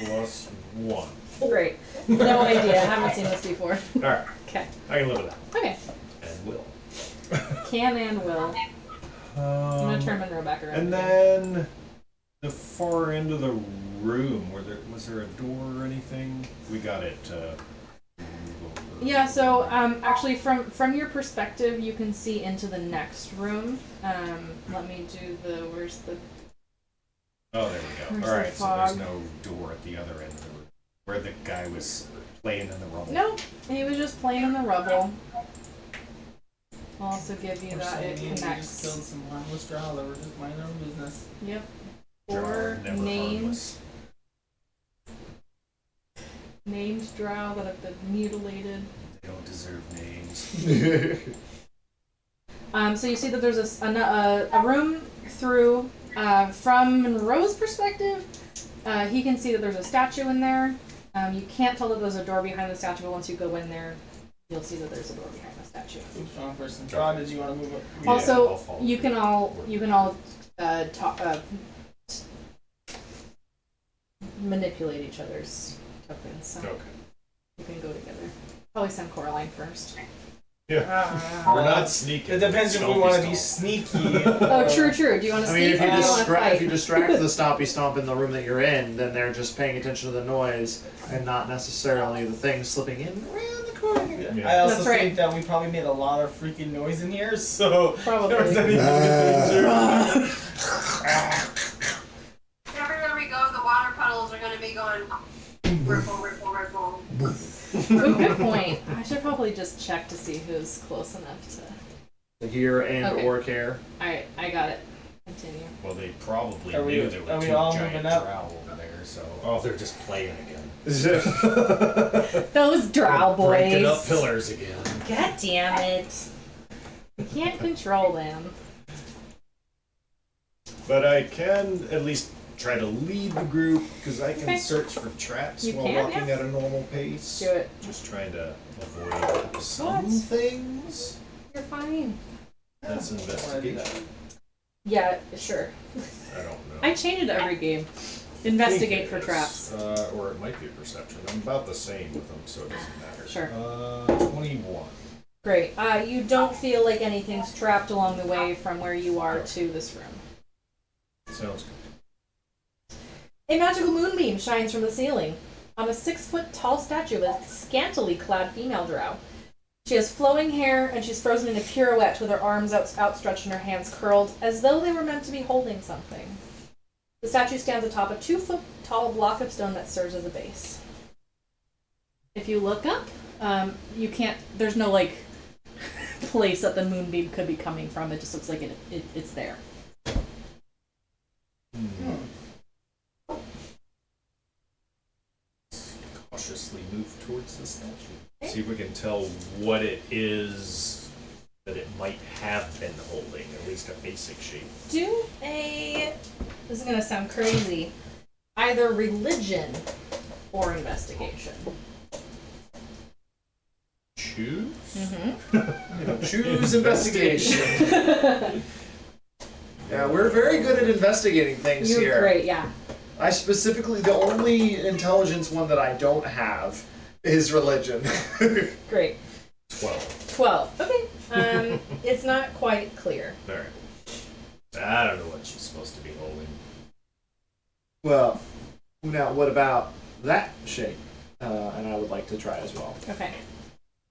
plus 1. Great. No idea. I haven't seen this before. Alright, Okay. I can live with that. Okay. And will. Can and will. I'm gonna turn Monroe back around. And then the far end of the room, was there a door or anything? We got it. Yeah, so actually from your perspective you can see into the next room. Let me do where's the Oh, there we go. Where's Alright, the so there's fog? no door at the other end of the room where the guy was playing in the rubble. No, he was just playing in the rubble. I'll also give you that it We just connects. killed some harmless drow that were just minding their own business. Yep. Drow are Or never named drow that have been mutilated. They don't deserve names. So you see that there's a room through. From Monroe's perspective, he can see that there's a statue in there. You can't tell that there's a door behind the statue, but once you go in there, you'll see that there's a door behind the statue. Who's strong person? Draw, did you want to move up? Yeah, I'll Also, follow you can all manipulate each other's tokens, so Okay. you can go together. Probably send Coraline first. Yeah. We're not sneaking. It depends if we Stompy want to be stomp. sneaky. Oh, true. Do you want to I mean, sneak or do you want to fight? if you distract the stompy stomp in the room that you're in, then they're just paying attention to the noise and not necessarily the thing slipping in around the corner. Yeah. I also That's right. think that we probably made a lot of freaking noise in here, so Probably. if there's anything in danger. Everywhere we go, the water puddles are gonna be going ripple, ripple, ripple. Ooh, good point. I should probably just check to see who's close enough to. To hear and Okay. or care. Alright, I got it. Continue. Well, they probably Are we- knew there are were we two all giant moving up? drow over there, so. Oh, they're just playing again. Those drow boys. Breaking up pillars again. God damn it. You can't control them. But I can at least try to lead the group because I can Okay. search for traps You while can, walking yeah. at a normal pace. Do it. Just trying to avoid some What? things. You're fine. That's investigation. Yeah, sure. I don't know. I change it to every game. Investigate for traps. Or it might be a perception. I'm about the same with them, so it doesn't matter. Sure. 21. Great. You don't feel like anything's trapped along the way from where you are to this room. Sounds good. A magical moonbeam shines from the ceiling on a 6-foot tall statue of a scantily clad female drow. She has flowing hair and she's frozen in a pirouette with her arms outstretched and her hands curled as though they were meant to be holding something. The statue stands atop a 2-foot tall block of stone that serves as a base. If you look up, you can't. There's no like place that the moonbeam could be coming from. It just looks like it's there. Cautiously move towards the statue. See if we can tell what it is that it might have been holding, at least a basic shape. Do a. This is gonna sound crazy. Either religion or investigation. Choose? Mm-hmm. Choose investigation. Yeah, we're very good at investigating things You're here. great, yeah. I specifically, the only intelligence one that I don't have is religion. Great. 12. 12. Okay. It's not quite clear. Alright. I don't know what she's supposed to be holding. Well, now what about that shape? And I would like to try as well. Okay.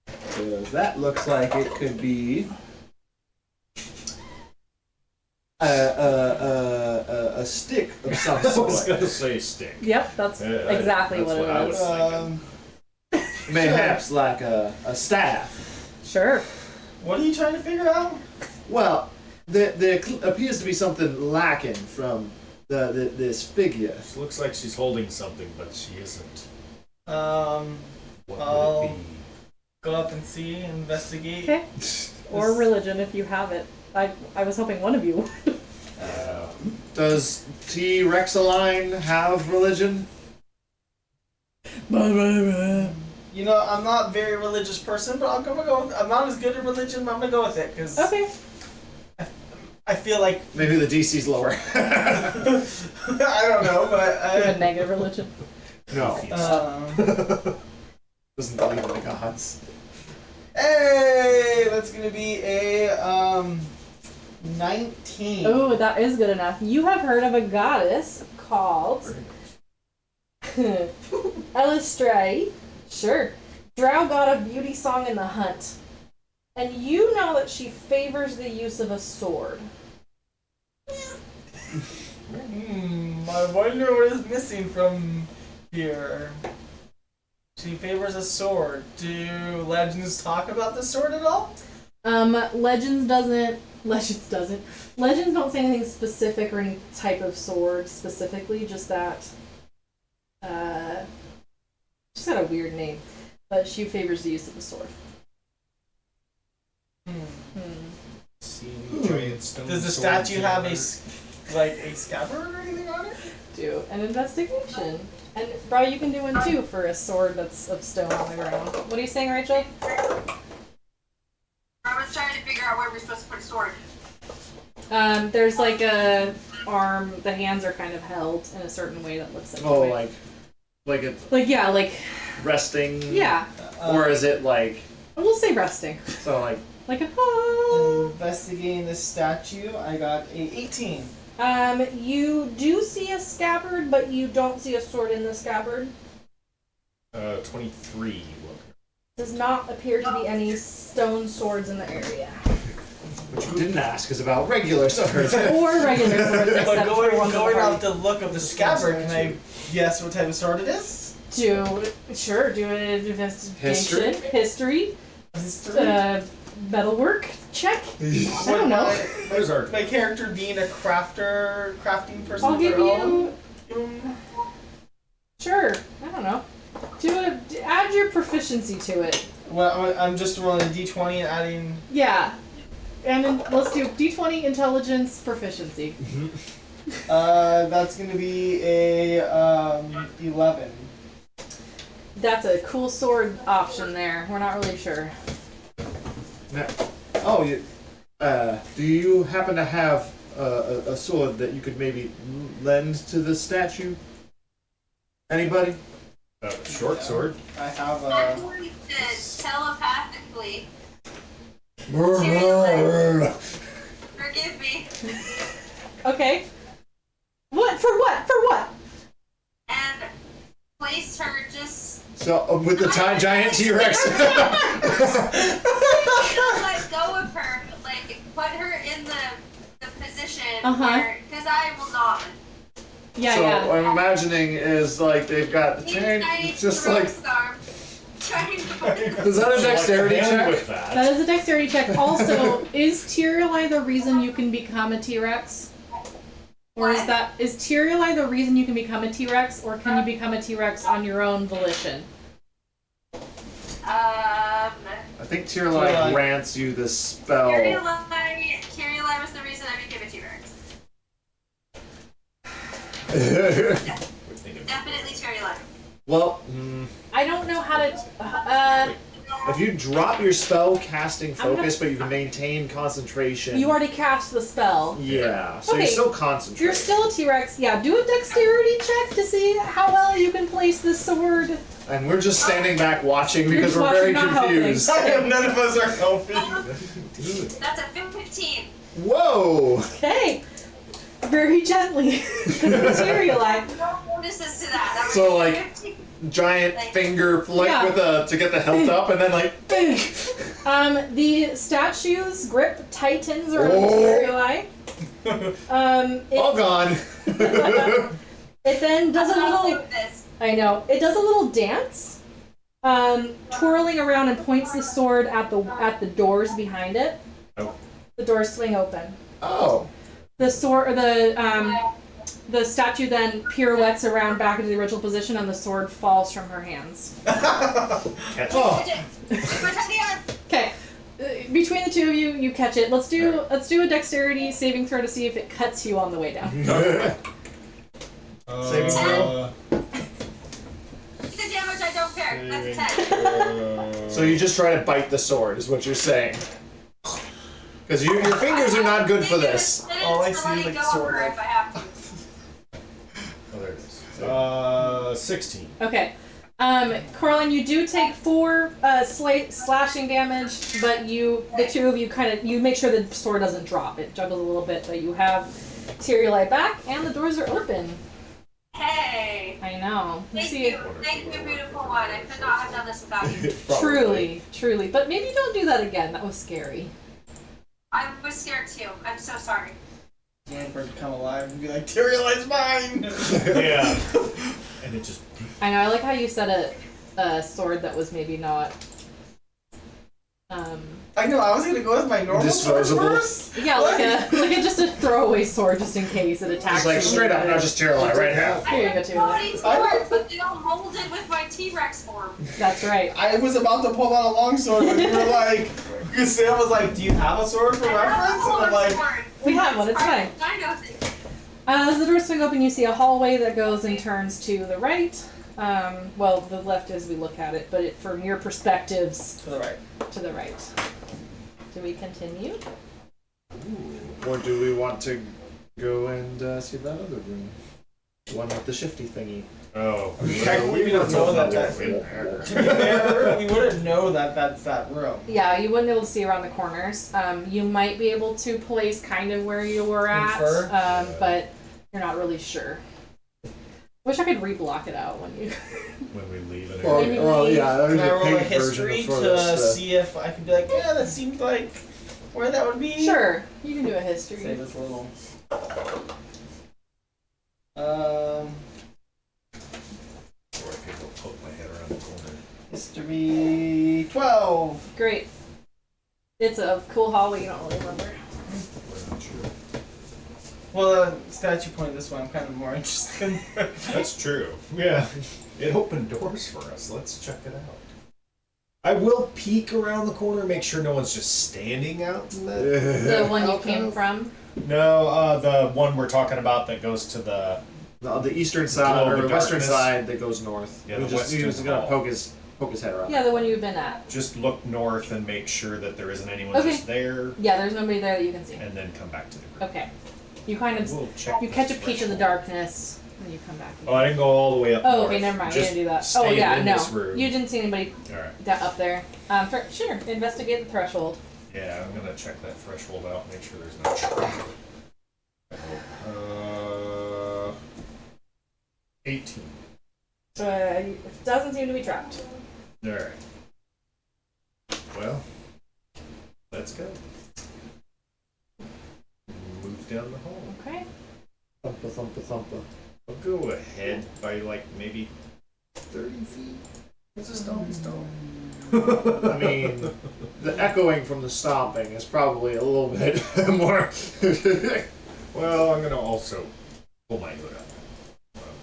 Because that looks like it could be a stick of some I was sort. gonna say stick. Yep, that's Yeah, exactly that's what what I it was is. thinking. Mayhaps like a staff. Sure. What are you trying to figure out? Well, there appears to be something lacking from this figure. She looks like she's holding something, but she isn't. What What I'll- would it be? Go up and see, investigate. Okay. Or religion if you have it. I was hoping one of you would. Does T. Rexaline have religion? You know, I'm not a very religious person, but I'm gonna go with. I'm not as good at religion, but I'm gonna go with it because Okay. I feel like Maybe the DC's lower. I don't know, but You have a negative religion. No. Doesn't believe in the gods. hey, that's gonna be a 19. Oh, that is good enough. You have heard of a goddess called Elistray. Sure. Drow god of beauty, song, and the hunt. And you know that she favors the use of a sword. I wonder what is missing from here. She favors a sword. Do legends talk about the sword at all? Legends don't say anything specific or any type of sword specifically, just that she's got a weird name, but she favors the use of the sword. Seen giant stone Does the swords statue have in a scabbard or anything on it? Do an investigation. And bro, you can do one too for a sword that's of stone on the ground. What are you saying, Rachel? I was trying to figure out where we're supposed to put a sword. There's like a arm. The hands are kind of held in a certain way that looks like. Oh, the way- like it's like yeah, like resting. yeah. Or is it like We'll say resting. so like? Like a oh. Investigating this statue, I got a 18. You do see a scabbard, but you don't see a sword in the scabbard. 23. Does not appear to be any stone swords in the area. Which you didn't ask is about regular swords. Or regular swords, But except for one going of off the look of the scabbard, can I guess what type of sword it is? do an investigation. History. Metalwork check. I don't know. There's our. My character being a crafting person. I'll of give their own. you. Sure. I don't know. Add your proficiency to it. Well, I'm just rolling a d20 and adding. Yeah. And then let's do D20 intelligence proficiency. That's gonna be a 11. That's a cool sword option there. We're not really sure. Now, do you happen to have a sword that you could maybe lend to the statue? Anybody? Short sword. I have I'm a. going to telepathically. Forgive me. Okay. What? For what? For what? And place her just. So with the giant T-Rex. Let go of her. Like, put her in the position where. Because I will not. Yeah, so yeah. what I'm imagining is like they've got He's chain, trying just to like. star. Trying to. Is that a dexterity check? With that. That is a dexterity check. Also, is Tyrioli the reason you can become a T-Rex? Or is Tyrioli the reason you can become a T-Rex, or can you become a T-Rex on your own volition? I think Tyrioli grants you the spell. Tyrioli was the reason I became a T-Rex. Definitely Tyrioli. Well, I don't know how to. if you drop your spell casting focus, but you can maintain concentration. You already cast the spell. Yeah, so Okay, you're still concentrating. You're still a T-Rex. Yeah, do a dexterity check to see how well you can place the sword. And we're just standing back watching because You're we're just very watching, not confused. None of us are helping. That's a 15. Whoa! Okay. Very gently. Materialize. No bonuses to that. That So, was like, 15. Giant finger flick Yeah. with to get the hilt up, and then like. The statue's grip tightens around Oh. Tyrioli. All gone. It then does a I'm okay little. with this. I know. It does a little dance, twirling around and points the sword at the doors behind it. Oh. The doors swing open. Oh. The statue then pirouettes around back into the original position, and the sword falls from her hands. Catch Oh. Protect the arm. Okay, between the two of you, you catch it. Let's do a dexterity saving throw to see if it cuts you on the way down. Saving throw. The damage, I don't care. That's a 10. So you just try to bite the sword, is what you're saying. Because your fingers are not good for this. All I see is, like, sword, like- If I have to. Oh, there it is. 16. Okay. Coraline, you do take 4 slashing damage, but the two of you you make sure the sword doesn't drop. It juggles a little bit, but you have Tyrielite back, and the doors are open. Hey! I know. Thank you, beautiful one. I could not have done this without you. Truly. But maybe don't do that again. That was scary. I was scared too. I'm so sorry. Waiting for it to come alive and be like, Tyrielite's mine! Yeah. And it just. I know. I like how you said a sword that was maybe not. I know, I was gonna go with my normal sword Disposable. first. Yeah, like a just a throwaway sword, just in case it attacks. Just like you. straight up, not just Tyrielite right now. Here you go, Tyrielite. I have swords, but they all molded with my T-Rex form. That's right. I was about to pull out a long sword, but you were like, because Sam was like, do you have a sword for reference? And I'm like, We have one. It's fine. I know things. As the doors swing open, you see a hallway that goes and turns to the right. Well, the left as we look at it, but from your perspectives, to the right. to the right. Do we continue? Or do we want to go and see that other room? The one with the shifty thingy. Oh. We don't know that that's in there. To be fair, we wouldn't know that that's that room. Yeah, you wouldn't be able to see around the corners. You might be able to place kind of where you were at, but you're not really sure. Wish I could reblock it out when you. When we leave it. When you Well, leave. yeah, there's Can I a roll a paid version history for to this. see if I can be like, yeah, that seems like where that would be? Sure, you can do a history. Save us a little. Or I could go poke my head around the corner. History 12. Great. It's a cool hallway. You don't really remember. We're not sure. Well, statue point this one, I'm kind of more interested in. That's true. Yeah. It opened doors for us. Let's check it out. I will peek around the corner, make sure no one's just standing out in The one you alcove. came from. No, the one we're talking about that goes to the. The eastern side Glow or of the western darkness. side that goes north. Yeah, he the he was western gonna wall. poke his head around. Yeah, the one you've been at. Just look north and make sure that there isn't anyone Okay. just there, Yeah, there's nobody there that you can see. and then come back to the group. Okay. You kind of We'll check. you the catch a peek of the threshold. darkness when you come back. Oh, I didn't go all the way up. Oh, north. okay, never mind. Just You didn't do that. stayed Oh, yeah, in no. this room. You didn't see anybody All right. up there. Sure. Investigate the threshold. Yeah, I'm gonna check that threshold out, make sure there's no trap. 18. It doesn't seem to be trapped. All right. Well, let's go. Move down the hall. Okay. Thumpa, thumpa, thumpa. I'll go ahead by like maybe 30 feet. It's a stompy stomp. I mean, the echoing from the stomping is probably a little bit more. Well, I'm gonna also pull my hood up.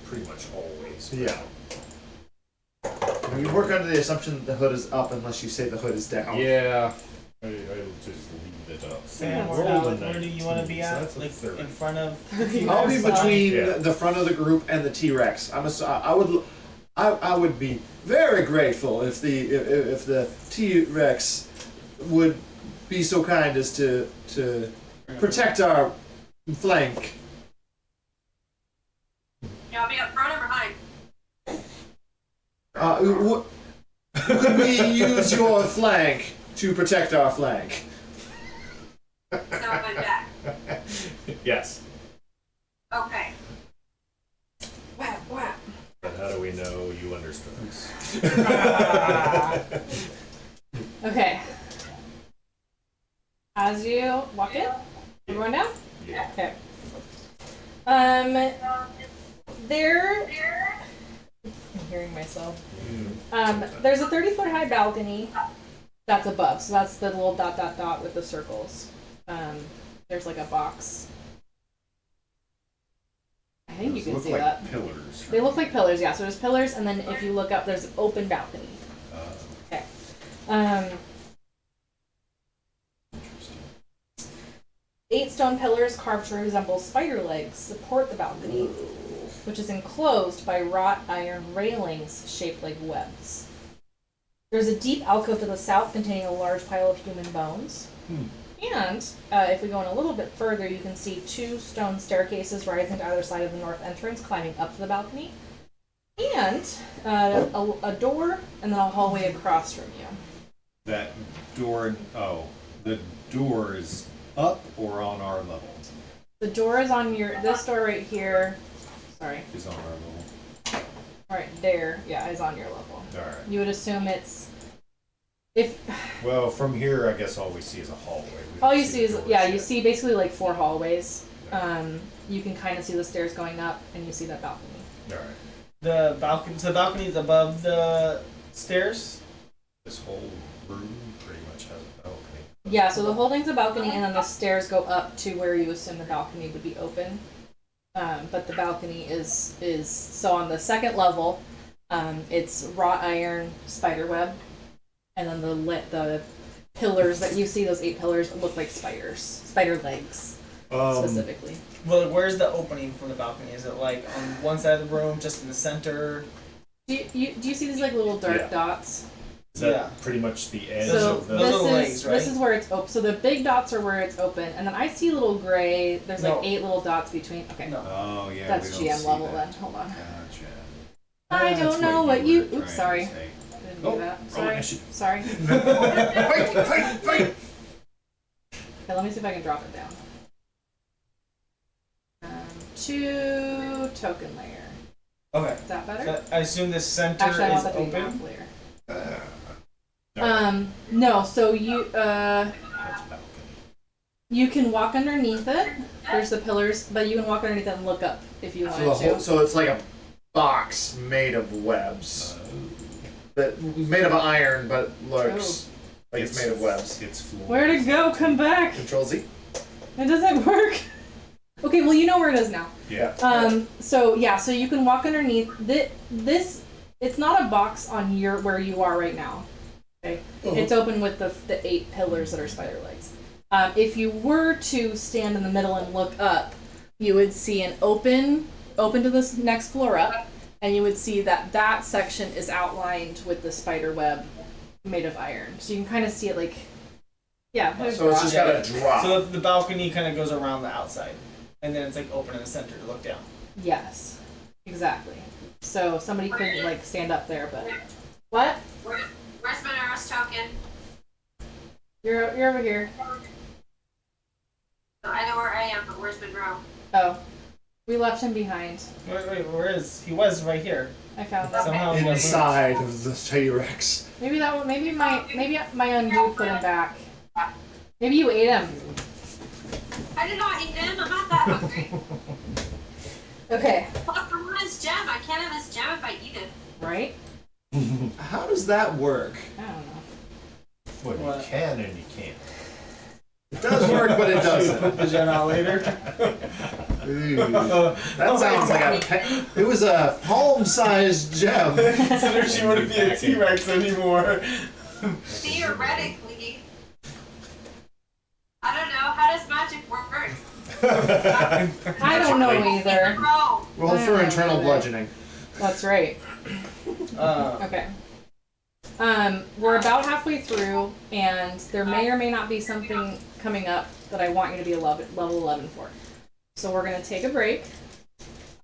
Pretty much always. Yeah. We work under the assumption that the hood is up unless you say the hood is down. Yeah. I'll just leave it up. Sam, That's where valid. do you want to be So at? that's a Like third. in front of. I'll be between Yeah. the front of the group and the T-Rex. I would be very grateful if the T-Rex would be so kind as to protect our flank. You want me up front or behind? Could we use your flank to protect our flank? So my back. Yes. Okay. Whap, whap. But how do we know you understood us? Okay. As you walk in, you going down? Yeah. Okay. There. I'm hearing myself. There's a 30-foot high balcony that's above, so that's the little dot dot dot with the circles. There's like a box. I think you Those can look see like that. pillars. They look like pillars, yeah. So there's pillars, and then if you look up, there's an open balcony. Okay. Interesting. 8 stone pillars carved to resemble spider legs support the balcony, which is enclosed by wrought iron railings shaped like webs. There's a deep alcove to the south containing a large pile of human bones. And if we go in a little bit further, you can see 2 stone staircases rising to either side of the north entrance, climbing up to the balcony. And a door, and then a hallway across from you. That door. Oh, the door is up or on our level? The door is on this door right here. Sorry. Is on our level. Right there. Yeah, is on your level. All right. You would assume it's. If. Well, from here, I guess all we see is a hallway. We All don't you see is, the doors yeah, yet. you see basically like 4 hallways. You can kind of see the stairs going up, and you see that balcony. All right. The balcony. So the balcony is above the stairs. This whole room pretty much has a balcony. Yeah, so the whole thing's a balcony, and then the stairs go up to where you assume the balcony would be open. But the balcony is so on the second level, it's wrought iron spider web, and then the pillars that you see, those 8 pillars, look like spider legs specifically. Well, where's the opening from the balcony? Is it like on one side of the room, just in the center? Do you see these like little dark Yeah. dots? Is that Yeah. pretty much the edge So of the? Those are the legs, right? this is where it's open. So the big dots are where it's open, and then I see little gray. There's like No. 8 little dots between. Okay, No. Oh yeah, that's we don't GM see level that. then. Hold on. Gotcha. I That's don't know what were you. trying Oops, to sorry. say. I didn't do Oh, that. roll Sorry. initiative. Sorry. Fight! Okay, let me see if I can drop it down. 2 token layer. Okay. Is that better? So I assume the center Actually, I want is that to be open. map layer. Alright, No. So you that's balcony. you can walk underneath it. There's the pillars, but you can walk underneath it and look up if you wanted to. So it's like a box made of webs. That made of iron, but looks like it's made of webs. It's floor. Where'd it go? Come back. Control Z. It doesn't work. Okay, well you know where it is now. Yeah. So you can walk underneath this. It's not a box on where you are right now. Okay, it's open with the 8 pillars that are spider legs. If you were to stand in the middle and look up, you would see an open to this next floor up, and you would see that section is outlined with the spider web made of iron. So you can kind of see it like, yeah. there's So it's rock. just got a drop. So the balcony kind of goes around the outside, and then it's like open in the center to look down. Yes, exactly. So somebody couldn't like stand up there, but what? Where's Monroe's token? You're over here. I know where I am, but where's Monroe? Oh, we left him behind. Wait, where is he? Was right here. I found him. Somehow he got moved. Inside of the T-Rex. Maybe my undo put him back. Maybe you ate him. I did not eat him. I'm not that hungry. Okay. Well, I want his gem. I can't have his gem if I eat it. Right? How does that work? I don't know. Well, What? you can and you can't. It does work, but it Put doesn't. the gem out later. Ooh. That sounds like it was a palm-sized gem. Consider she wouldn't be a T-Rex anymore. Theoretically. I don't know. How does magic work? I don't know either. Monroe. Roll for internal bludgeoning. That's right. Okay. We're about halfway through, and there may or may not be something coming up that I want you to be a level 11 for. So we're going to take a break.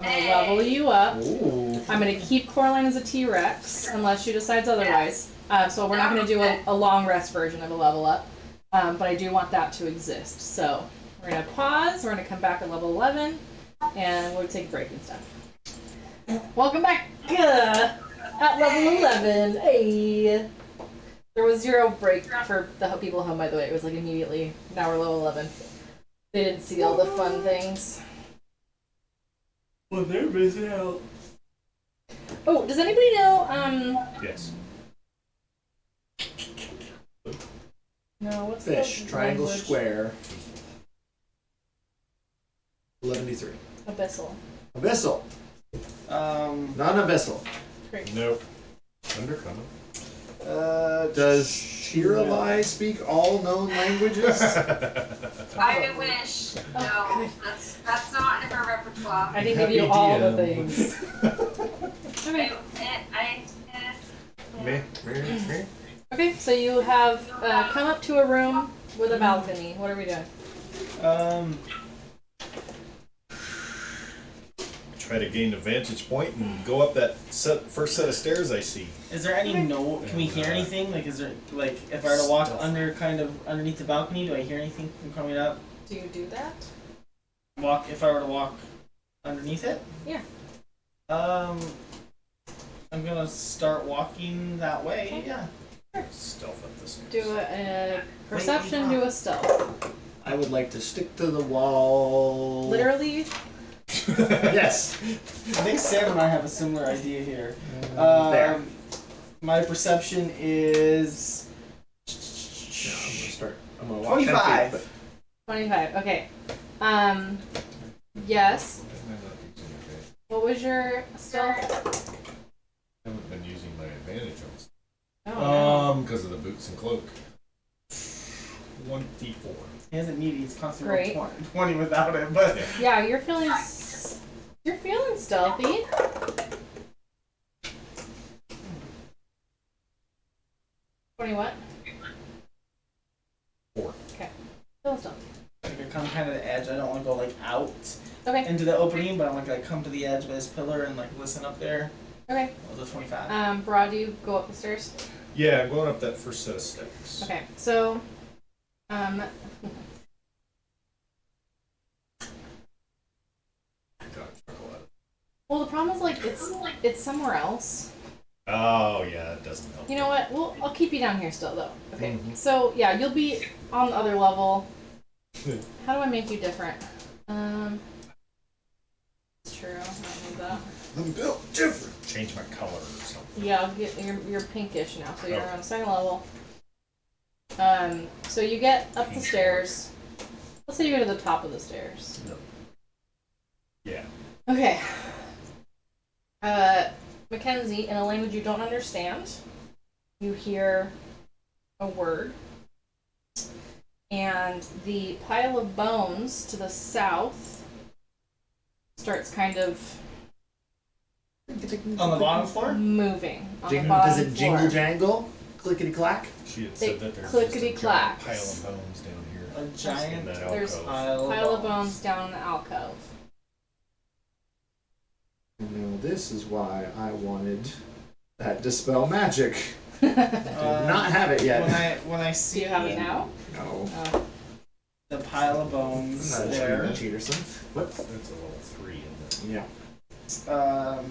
I'm going to level you up. Ooh. I'm going to keep Coraline as a T-Rex, unless she decides otherwise. So we're not going to do a long rest version of a level up, but I do want that to exist. So we're going to pause, we're going to come back at level 11, and we'll take a break and stuff. Welcome back at level 11. Hey. There was 0 break for the people at home, by the way. It was like immediately. Now we're level 11. They didn't see all the fun things. Well, they're missing out. Oh, does anybody know, Yes. no, what's Fish, the triangle, language? square. 11d3. Abyssal. Abyssal. Non-abyssal. Nope. Undercommon. Does Shiralai speak all known languages? I wish. No, that's not in her repertoire. I can give you all the DM. things. Okay. Me? Okay, so you have come up to a room with a balcony. What are we doing? Try try to gain a vantage point and go up that first set of stairs I see. Is there any Can we hear anything? Like, is there if I were to walk underneath the balcony, do I hear anything from coming up? Do you do that? If I were to walk underneath it? Yeah. I'm gonna start walking that way. Okay. Yeah. Stealth up the stairs. Do a perception, do a stealth. I would like to stick to the wall. Literally, Yes. I think Sam and I have a similar idea here. There. My perception is Yeah, I'm gonna walk 25. 10 feet, 25. Okay. Yes. What was your stealth? I haven't been using my advantage on Oh, because of the boots and cloak. 24. he hasn't needed. He's constantly Great. rolling 20 without it, but yeah, you're feeling stealthy. What? 4. Okay. Still stealthy. like I come kind of the edge. I don't want to go like out Okay. into the opening, but I want to like come to the edge of this pillar and like listen up there. Okay. That was a 25. Brad, do you go up the stairs? Yeah, I'm going up that first set of steps. Okay. So, God, chuckle at it. well, the problem is like it's somewhere else. Oh, yeah, it doesn't help. You know what? Well, I'll keep you down here still, though. Okay. Mhm. So yeah, you'll be on the other level. How do I make you different? It's true. I don't need that. I'm built different. Change my color or something. Yeah, I'll get you're pinkish now, so you're Oh. on the second level. So you get up the stairs. Let's say you go to the top of the stairs. Yeah. Okay. Mackenzie, in a language you don't understand, you hear a word. And the pile of bones to the south starts kind of On the bottom floor? moving on the Does bottom it jingle floor. jangle? Clickety clack? She had They said that there's clickety just a giant clacks. pile of bones down here. A In giant that There's alcove. Pile of bones down in the alcove. No, this is why I wanted that dispel magic. Did not have it yet. When I Do see you have it now? No. Oh. the pile of I'm bones not a there, Cheaterson. What? That's a level 3 in there. Yeah.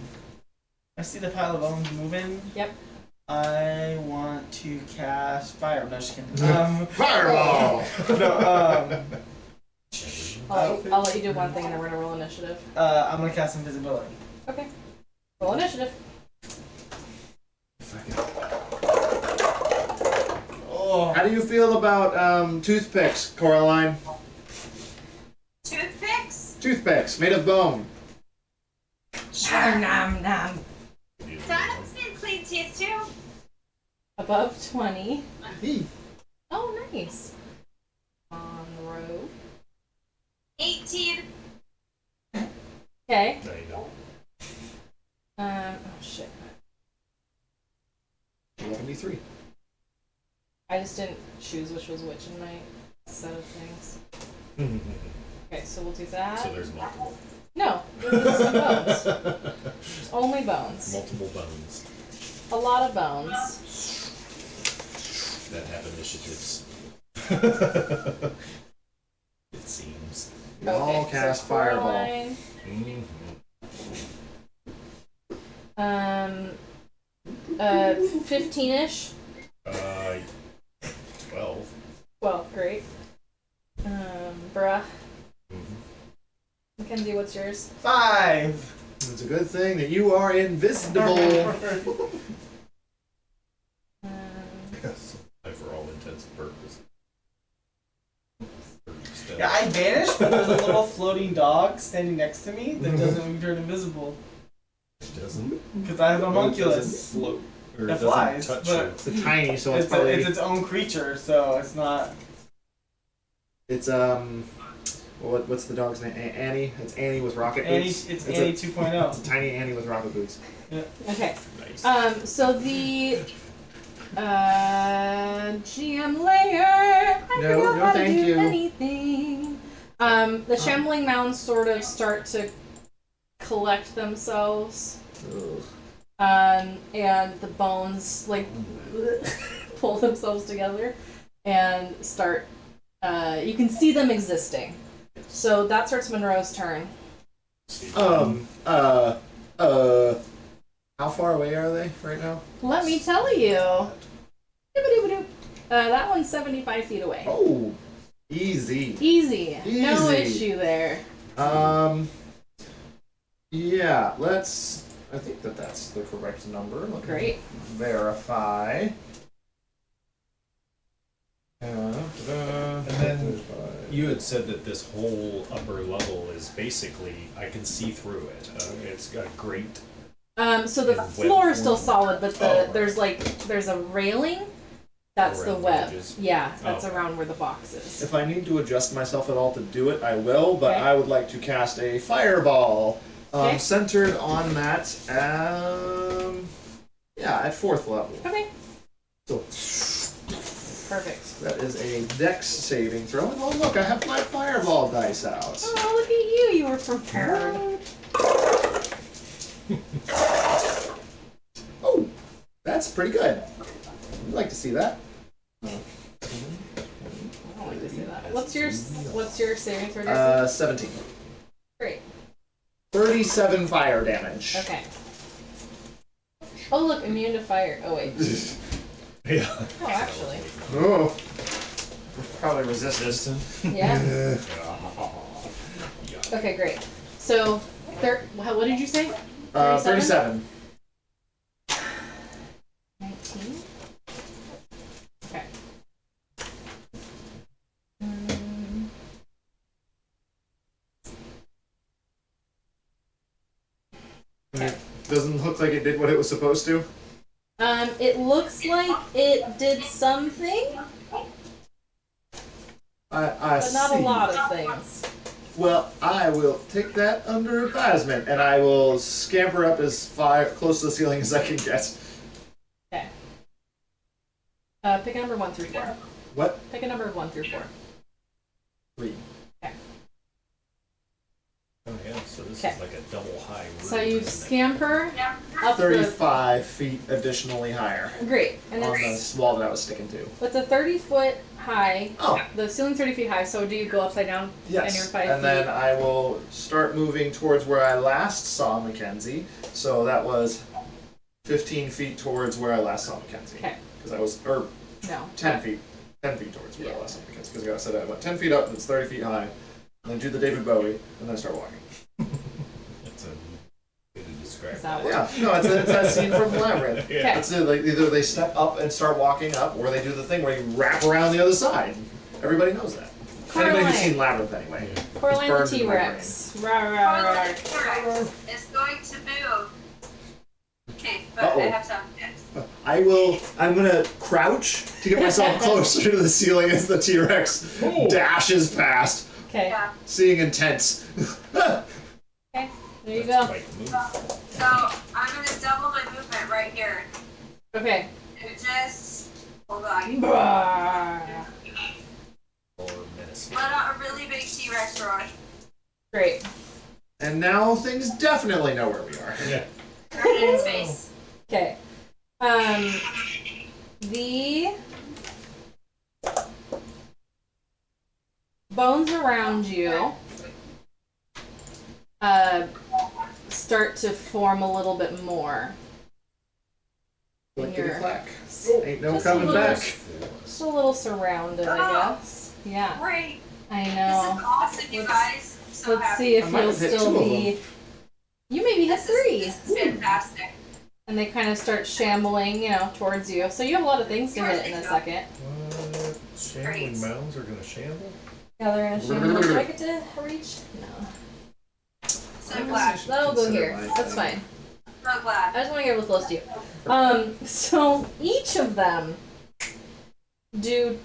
I see the pile of bones moving. Yep. I want to cast fire. No, just kidding. Fireball! No, I'll let you do one thing and then we're gonna roll initiative. I'm gonna cast invisibility. Okay. Roll initiative. Oh, How do you feel about toothpicks, Coraline? Toothpicks? Toothpicks made of bone. Nom nom. So I understand clean teeth too. Above 20. Hey. Oh, nice. On the road. 18. Okay. There you go. Oh shit. 73. I just didn't choose which was which in my set of things. Okay, so we'll do that. So there's multiple. No, there's some bones. There's only bones. Multiple bones A lot of bones. that have initiatives. It seems. We all Okay, cast so fireball. Coraline, Mm-hmm. 15-ish. 12. Well, great. Bruh. Mm-hmm. Mackenzie, what's yours? 5. It's a good thing that you are invisible. Yes. For all intents and purposes. Yeah, I vanished, but there's a little floating dog standing next to me that doesn't turn invisible It doesn't. because I have a It homunculus. doesn't float. Or It it doesn't flies, touch but- you. It's tiny, so it's It's probably it's its own creature, so it's not. it's what's the dog's name? Annie. It's Annie with rocket Annie, boots. it's a, Annie It's 2.0. a tiny Annie with rocket boots. Okay. Nice. So the GM layer. I No, forgot no, how to thank do you. anything. The shambling mounds sort of start to collect themselves. Ugh. And the bones like pull themselves together and start. You can see them existing. So that starts Monroe's turn. How far away are they right now? Let me tell you. That one's 75 feet away. Oh, easy. Easy. No Easy. issue there. Yeah, I think that's the correct number. Let me Great. verify. And then you had said that this whole upper level is basically, I can see through it. It's got great. So the And floor web is still form. solid, but Right. there's a railing. That's the Around the web. edges. Yeah, that's Okay. around where the box is. If I need to adjust myself at all to do it, I will, but Okay. I would like to cast a fireball. Okay. Centered on that, at 4th level. Okay. So Perfect. that is a dex saving throw. And oh look, I have my fireball dice out. Oh, look at you! You were prepared. Oh, that's pretty good. I'd like to see that. I don't like to see that. What's your saving throw, Jason? 17. Great. 37 fire damage. Okay. Oh look, immune to fire. Oh wait. Yeah. Oh, actually. Oh. Probably resistant. Yeah. Okay, great. So, what did you say? 37. 19. Okay. It doesn't look like it did what it was supposed to. It looks like it did something, I but not a see. lot of things. Well, I will take that under advisement, and I will scamper up as far close to the ceiling as I can get. Okay. Pick a number 1 through 4. What? Pick a number of 1 through 4. 3. Oh yeah, so this Okay. is like a double high room. So you isn't it? scamper up 35 feet additionally higher Great, and on it's the wall that I was sticking to. it's a 30-foot high. Oh, The ceiling's 30 feet high. So do you go upside down? yes. And you're 5 And feet. then I will start moving towards where I last saw Mackenzie. So that was 15 feet towards where I last saw Mackenzie. Okay. Because I was, 10 feet. 10 feet towards where I last saw Mackenzie. Because I said I went 10 feet up, it's 30 feet high. And then do the David Bowie, and then start walking. That's a way to describe Is that that. Yeah, no, it's that scene from Labyrinth. Yeah. It's like either they step up and start walking up, or they do the thing where you wrap around the other side. Everybody knows that. Anybody who's Coraline. seen Labyrinth anyway. Coraline the Burned in my T-Rex. Rah, rah, rah. T-Rex is going to move. Okay, but Uh-oh. I have some tips. I'm gonna crouch to get myself closer to the ceiling as the T-Rex dashes past, Okay. Yeah. seeing intense. Okay. There you That's go. quite the move. So I'm gonna double my movement right here. Okay. And just hold on. Brah. Or menacing. Let out a really big T-Rex roar. Great. And now things definitely know where we are. Yeah. Right in his face. Okay. The bones around you start to form a little bit more. Lickety Here. clack. Ain't no Just a coming little- back. Just a little surrounded, I guess. Yeah, Great. I This know. is awesome, you guys. I'm so Let's happy. see if I might you'll have hit still 2 of be. You maybe hit 3. This is fantastic. And they kind of start shambling, towards you. So you have a lot of things to hit in a second. Shambling mounds are gonna shamble? Yeah, they're gonna shamble. Do I get to reach? No. So glad. That'll go Consider here. my That's thing. fine. So glad. I just want to get real close to you. So each of them do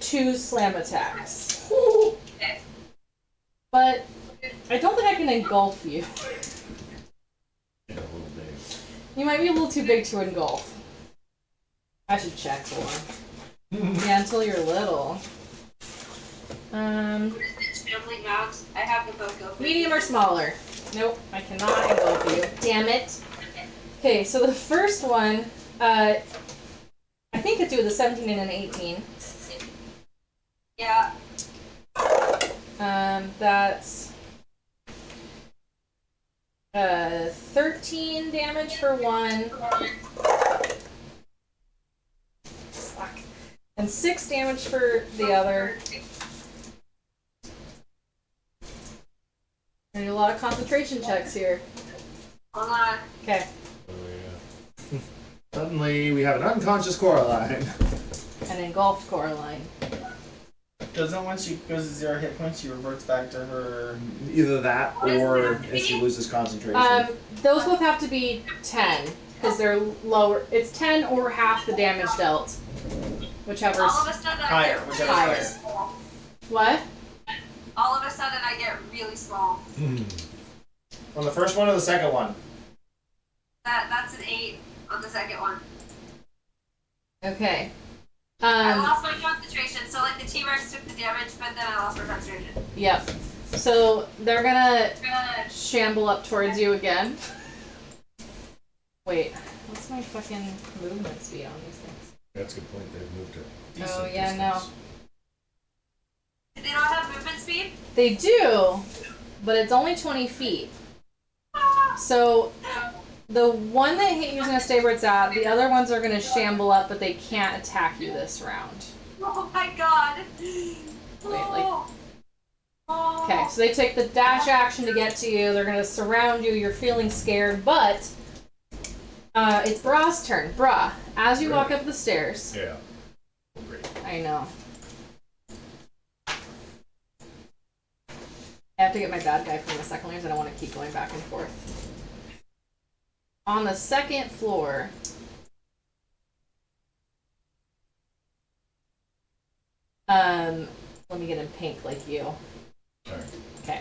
2 slam attacks. Okay. But I don't think I can engulf you. In a little bit. You might be a little too big to engulf. I should check for Yeah, until you're little. Shambling mounts. I have the book open. Medium or smaller? Nope, I cannot engulf you. Damn it. Okay, so the first one, I think it's with a 17 and an 18. Yeah. That's 13 damage for one. Fuck. And 6 damage for the other. I need a lot of concentration checks here. Hold on. Okay. Oh yeah. Suddenly, we have an unconscious Coraline. An engulfed Coraline. Doesn't once she goes to 0 hit points, she reverts back to her. Either that, or if she loses concentration. Those both have to be 10, because they're lower. It's 10 or half the damage dealt. Whichever's All of a sudden, I higher, get whichever really higher. small. What? All of a sudden, I get really small. On the first one or the second one? That's an 8 on the second one. Okay. I lost my concentration, so like the T-Rex took the damage, but then I lost my concentration. Yep. So they're gonna shamble up towards you again. Wait, what's my fucking movement speed on these things? That's a good point. They've moved it. Oh, yeah, no. Did they not have movement speed? They do, but it's only 20 feet. So the one that hit you is gonna stay where it's at. The other ones are gonna shamble up, but they can't attack you this round. Oh my god. Okay, so they take the dash action to get to you. They're gonna surround you. You're feeling scared, but it's Bra's turn. Bra, as you walk up the stairs. Yeah. Great. I know. I have to get my bad guy from the second lanes. I don't want to keep going back and forth. On the second floor, let me get in pink like you. Alright. Okay.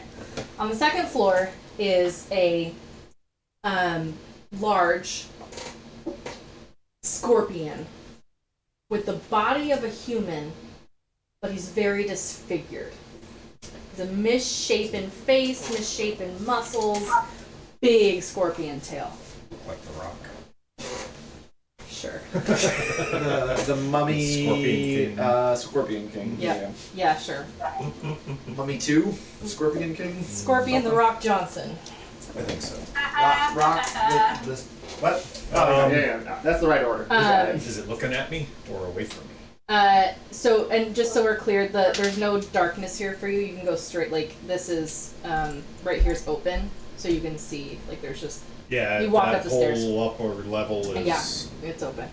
On the second floor is a large scorpion with the body of a human, but he's very disfigured. He's a misshapen face, misshapen muscles, big scorpion tail. Like the Rock. Sure. The mummy. Scorpion King. Scorpion King. Yep. Yeah, sure. Yeah. Mummy 2? Scorpion King? Scorpion the Rock Johnson. I think so. Rock. What? Oh, yeah. No, that's the right order. Is it looking at me or away from me? So, and just so we're clear, there's no darkness here for you. You can go straight, like, this is, right here's open, so you can see, like, there's just, Yeah. You walk that up the stairs. whole upper level is. yeah, it's open.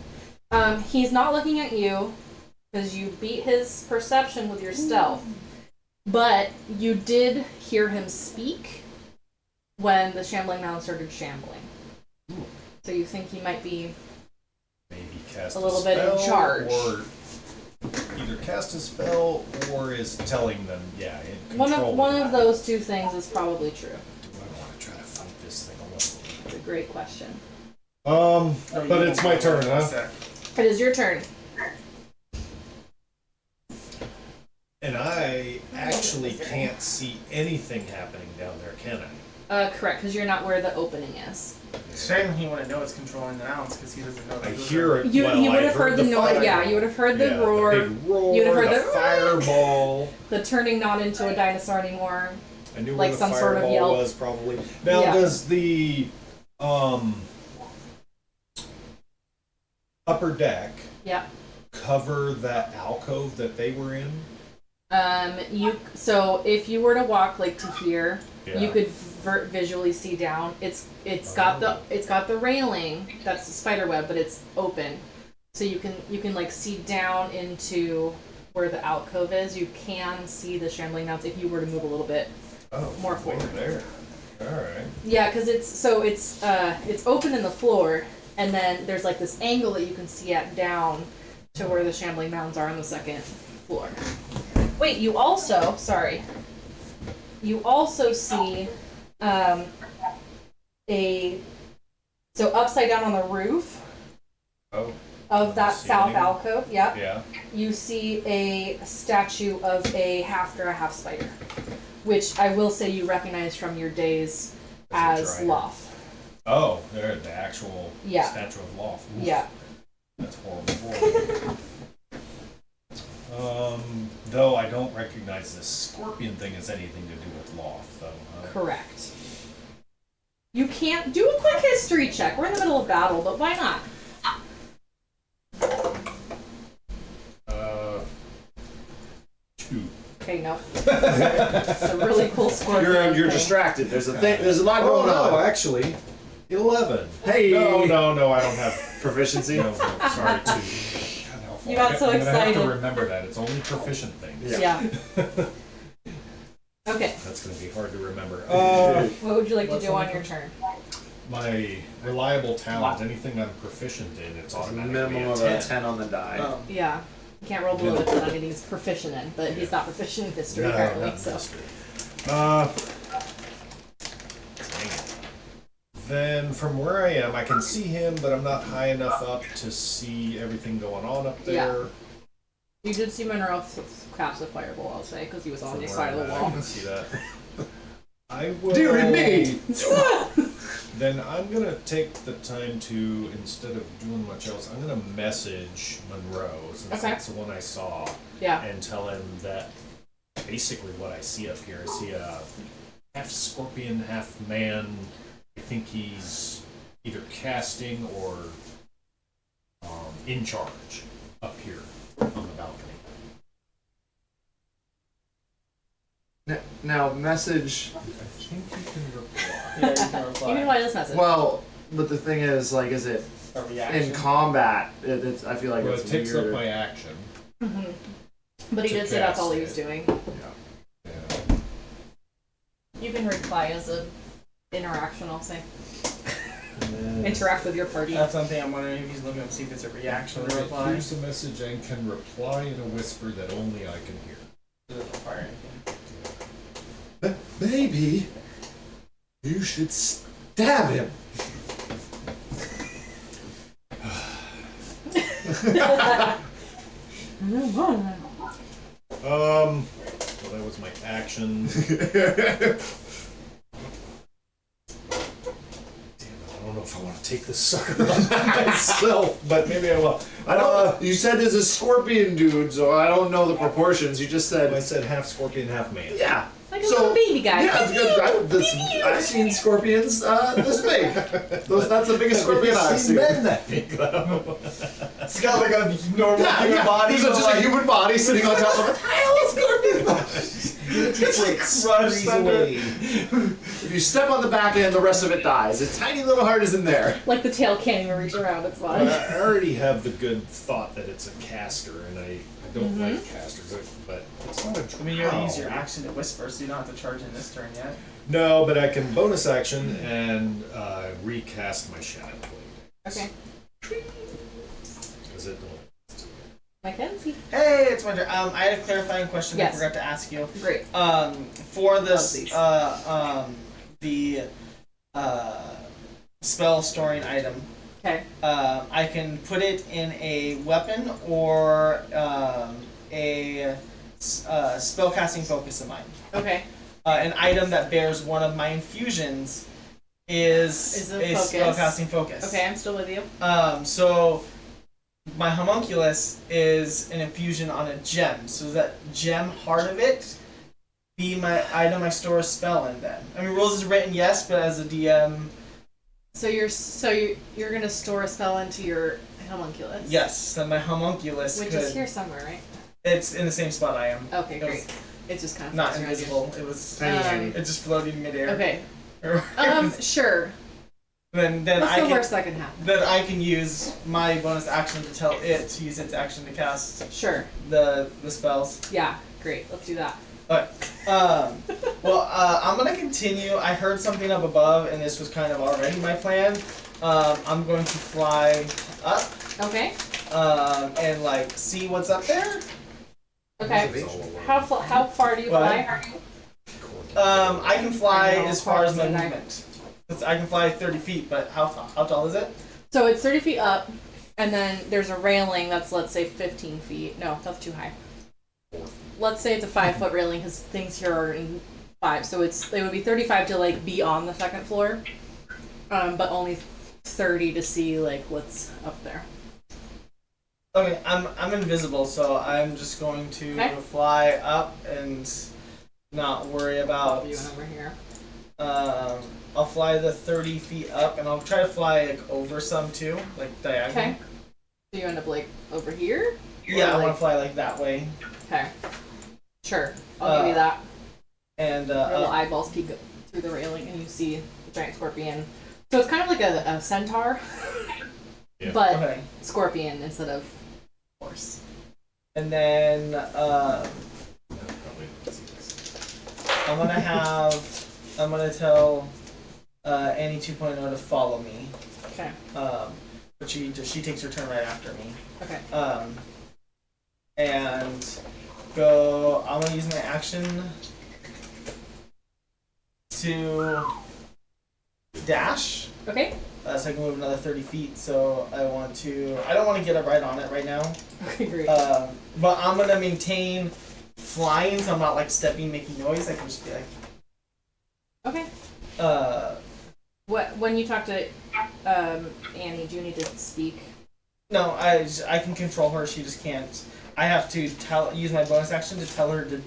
He's not looking at you, because you beat his perception with your stealth, but you did hear him speak when the shambling mound started shambling. So you think he might be Maybe cast a little bit in spell, charge. or either cast a spell or is telling them, yeah, in control. One of those two things is probably true. Do I want to try to fight this thing alone? It's a great question. But it's my turn, huh? It is your turn. And I actually can't see anything happening down there, can I? Correct, because you're not where the opening is. Shame he wouldn't know it's controlling the nouns because he doesn't know. I hear it. You well, would I have heard the noise. fire. Yeah, you would have heard the Yeah, roar. The big roar. You would have heard the fireball. The turning not into a dinosaur anymore. I knew like where the some sort of fireball yelp. was probably. Now, Yeah. does the upper deck Yeah. cover that alcove that they were in? So if you were to walk like to here, Yeah. you could visually see down. It's got the railing. That's the spider web, but it's open, so you can like see down into where the alcove is. You can see the shambling mounds if you were to move a little bit. Oh, More way forward. there. All right. Yeah, because it's open in the floor, and then there's like this angle that you can see at down to where the shambling mounds are on the second floor. Wait, you also see so upside down on the roof Oh. of that south Ceiling. alcove. Yep. Yeah. You see a statue of a half spider, which I will say you recognize from your days as dragon. Loth. Oh, they're the actual Yeah. statue of Loth. Oof, Yeah. That's horrible. Though I don't recognize this scorpion thing as anything to do with Loth, though. Correct. You can't do a quick history check. We're in the middle of battle, but why not? 2. Okay, no. It's a really cool scorpion. You're thing. distracted. There's a thing. There's a lot Oh going no, on. actually, 11. Hey. No, I don't have Proficiency. No, sorry, 2. You got so I'm gonna have excited. to remember that. It's only proficient things. Yeah. Okay. That's going to be hard to remember. What would you like to do on your turn? My reliable talent, anything I'm proficient in, it's A automatically minimum a of 10. a 10 on the die. Oh. Yeah. You can't roll below it on anything he's proficient in, but he's not proficient in history No, apparently. not So. history. Dang it. Then from where I am, I can see him, but I'm not high enough up to see everything going on up there. Yeah. You did see Monroe cast a fireball, I'll say, because he was on the side of the I wall. can see that. I will. Dear me! Then I'm gonna take the time to, instead of doing much else, I'm gonna message Monroe, since Okay. that's the one I saw, Yeah. and tell him that basically what I see up here. I see a half scorpion, half man. I think he's either casting or in charge up here on the balcony. Now, message. I think you can reply. Yeah, you can reply. You can write this message. Well, but the thing is, like, is it A reaction. in combat? It's. I feel like Well, it's it takes weird. up my action. Mhm. But he To did say that's all he cast was it. doing. Yeah. You can reply as a interaction, I'll say. Yeah. Interact with your party. That's something I'm wondering if he's looking to see if it's a reaction to reply. Here's the message and can reply in a whisper that only I can hear. Doesn't require anything. Maybe you should stab him. Well, that was my action. Damn it, I don't know if I want to take this sucker on myself, but maybe I will. I don't. You said there's a scorpion dude, so I don't know the proportions. You just I said. said half scorpion, half man. Yeah. Like a little baby guy. Yeah, it's good. I've seen scorpions this big. That's the biggest scorpion I've seen. men that big, though. It's got like a normal Yeah, human yeah. body. There's but just like, a human body sitting on top of a tiny scorpion. it's like crushed under. If you step on the back end, the rest of it dies. A tiny little heart is in there. Like the tail can't even reach around its body. I already have the good thought that it's a caster, and I don't like casters, but it's not a drow. I mean, you already used your action to whisper, so you don't have to charge in this turn yet. No, but I can bonus action and recast my Shadow Blade. Okay. Is it Mackenzie. Hey, it's my turn. I had a clarifying question I Yes. forgot to ask you. Great. For this, these. the spell storing item, Okay. I can put it in a weapon or a spellcasting focus of mine. Okay. An item that bears one of my infusions is a a focus. spellcasting focus. Okay, I'm still with you. So my homunculus is an infusion on a gem. So does that gem heart of it be my item I store a spell in then? I mean, rules is written yes, but as a DM, So you're gonna store a spell into your homunculus. yes. Then my homunculus Which could. is here somewhere, right? It's in the same spot I am. Okay, It was great. It just kind of Not floats around you. invisible. It was. Um, It just floated in midair. Okay. Or- Sure. then What's I the can. worst that can happen? Then I can use my bonus action to tell it to use its action to cast Sure. the spells. Yeah. Great. Let's do that. Okay. I'm gonna continue. I heard something up above, and this was kind of already my plan. I'm going to fly up, Okay. and like see what's up there. Okay. How far do you What? fly? I can fly I know, as far as my far as movement. I can fly 30 feet, but how tall is it? So it's 30 feet up, and then there's a railing that's, let's say, 15 feet. No, that's too high. Let's say it's a 5-foot railing because things here are in 5. So it would be 35 to like be on the second floor, but only 30 to see like what's up there. Okay, I'm invisible, so I'm just going to Okay. fly up and not worry about. You went over here. I'll fly the 30 feet up, and I'll try to fly like over some too, like diagonal. Okay. So you end up like over here? Yeah, Or, I want like- to fly like that way. Okay. Sure. I'll give you that. And Your little eyeballs peek through the railing and you see the giant scorpion. So it's kind of like a centaur, Yeah. but okay, scorpion instead of horse. and then Probably don't see this. I'm gonna tell Annie 2.0 to follow me. Okay. But she takes her turn right after me. Okay. And go. I'm gonna use my action to dash. Okay. So I can move another 30 feet. So I don't want to get up right on it right now. Okay, great. But I'm gonna maintain flying, so I'm not like stepping, making noise. I can just be like. Okay. When you talk to Annie, do you need to speak? No, I can control her. She just can't. I have to use my bonus action to tell her to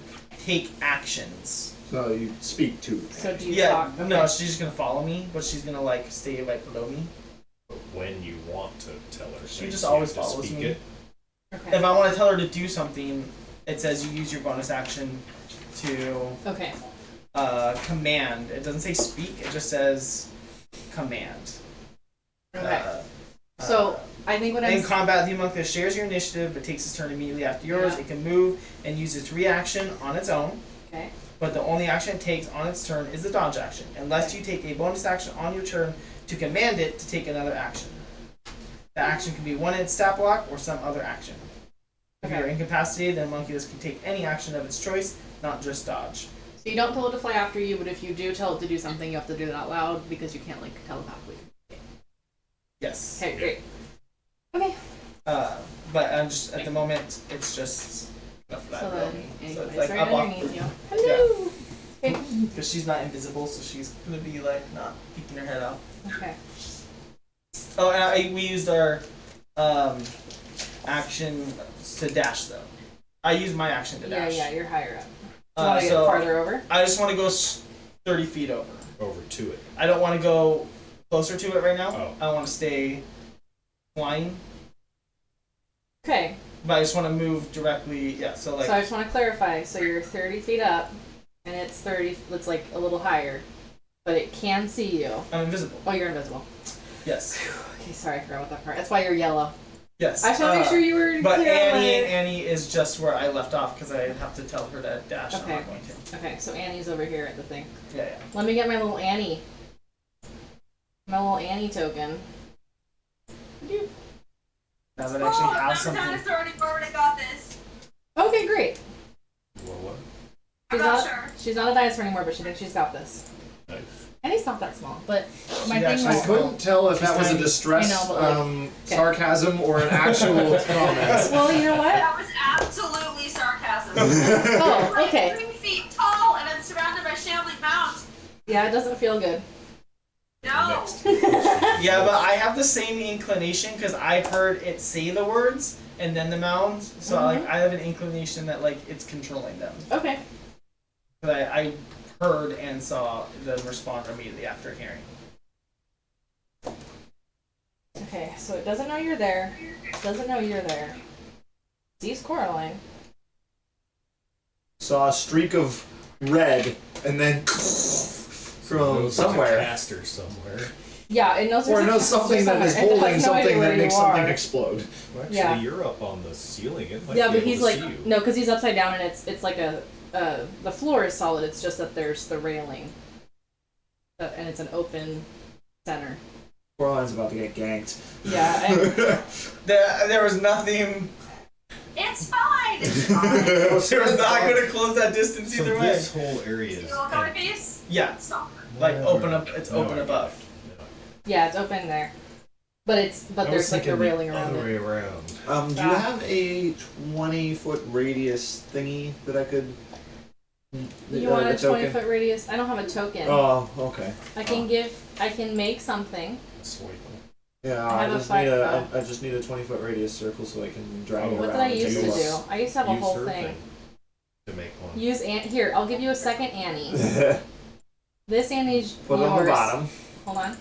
take actions. So you speak to me. So do you Yeah, talk? Okay. no, she's just gonna follow me, but she's gonna like stay right below me. But when you want to tell her, She things, just you always have to follows speak me. it. Okay. If I want to tell her to do something, it says you use your bonus action to Okay. command. It doesn't say speak. It just says command. Okay. So I think what In I'm combat, the Homunculus shares your initiative, but takes its turn immediately after yours. Yeah. It can move and use its reaction on its own, okay. but the only action it takes on its turn is the dodge action, unless you take a bonus action on your turn to command it to take another action. The action can be one-hit stat block or some other action. If Okay. you're incapacitated, then Homunculus can take any action of its choice, not just dodge. So you don't tell it to fly after you, but if you do tell it to do something, you have to do it out loud because you can't like telepathically. Yes. Okay, great. Okay. But I'm just at the moment, it's just enough that So below then me. Annie So it's flies like right up off underneath you. Hello. Okay. because she's not invisible, so she's gonna be like not peeking her head out. Okay. Oh, and we used our action to dash though. I used my action to Yeah, dash. yeah, you're higher up. Do you want to get So farther over? I just want to go 30 feet over. Over to it. I don't want to go closer to it right now. Oh. I want to stay flying, Okay. but I just want to move directly. Yeah, so like So I just want to clarify. So you're 30 feet up, and it's 30. It's like a little higher, but it can see you. I'm invisible. Oh, you're invisible. Yes. Okay, sorry, I forgot about that part. That's why you're yellow. Yes. I just want to make sure you were But clear on Annie is just where I left off because I have to tell her to dash. I'm Okay. not going to. Okay, so Annie's over here at the thing. Yeah, yeah. Let me get my little Annie. My little Annie token. Now that I actually have I'm something. dinosaur already got this. Okay, great. Well, what? I'm not sure. She's not a dinosaur anymore, but she thinks she's got this. Nice. Annie's not that small, but my She's thing actually was. I couldn't tell if that was a tiny. distress, I know, but, like, okay. sarcasm, or an actual comment. Well, you know what? That was absolutely sarcasm. Oh, okay. 3 feet tall and I'm surrounded by shambling mounds. Yeah, it doesn't feel good. No. Next. Yeah, but I have the same inclination because I heard it say the words and then the mounds. So like I have an inclination that like it's controlling them. Okay. But I heard and saw them respond immediately after hearing. Okay, so it doesn't know you're there. It doesn't know you're there. Sees Coraline. Saw a streak of red, and then from Knows there's a somewhere. caster somewhere. Yeah, it knows Or there's a knows caster something that is somewhere. It holding has no idea something where that you makes something are. explode. Well, actually, Yeah. you're up on the ceiling. It might Yeah, be but able he's to like see you. no, because he's upside down and it's like a the floor is solid. It's just that there's the railing, and it's an open center. Coraline's about to get ganked. Yeah, and There was nothing. It's fine. It's fine. There was not going to close that distance So either way. this whole area See is the look on my face? Yeah, It's not. like open up. It's No, open I above. get it. yeah, it's open there, but I was there's like the thinking railing the around other it. way around. Do you have a 20-foot radius thingy that I could You want a the token? 20-foot radius? I don't have a token. Oh, okay. I can make something. Sweet. Yeah, I I have a just need fire- I just need a 20-foot radius circle so I can drag it What around. did I used to use- do? I used to have a Use whole her thing. to make one. Use here. I'll give you a second Annie. This Annie's Put it on the yours. bottom. Hold on.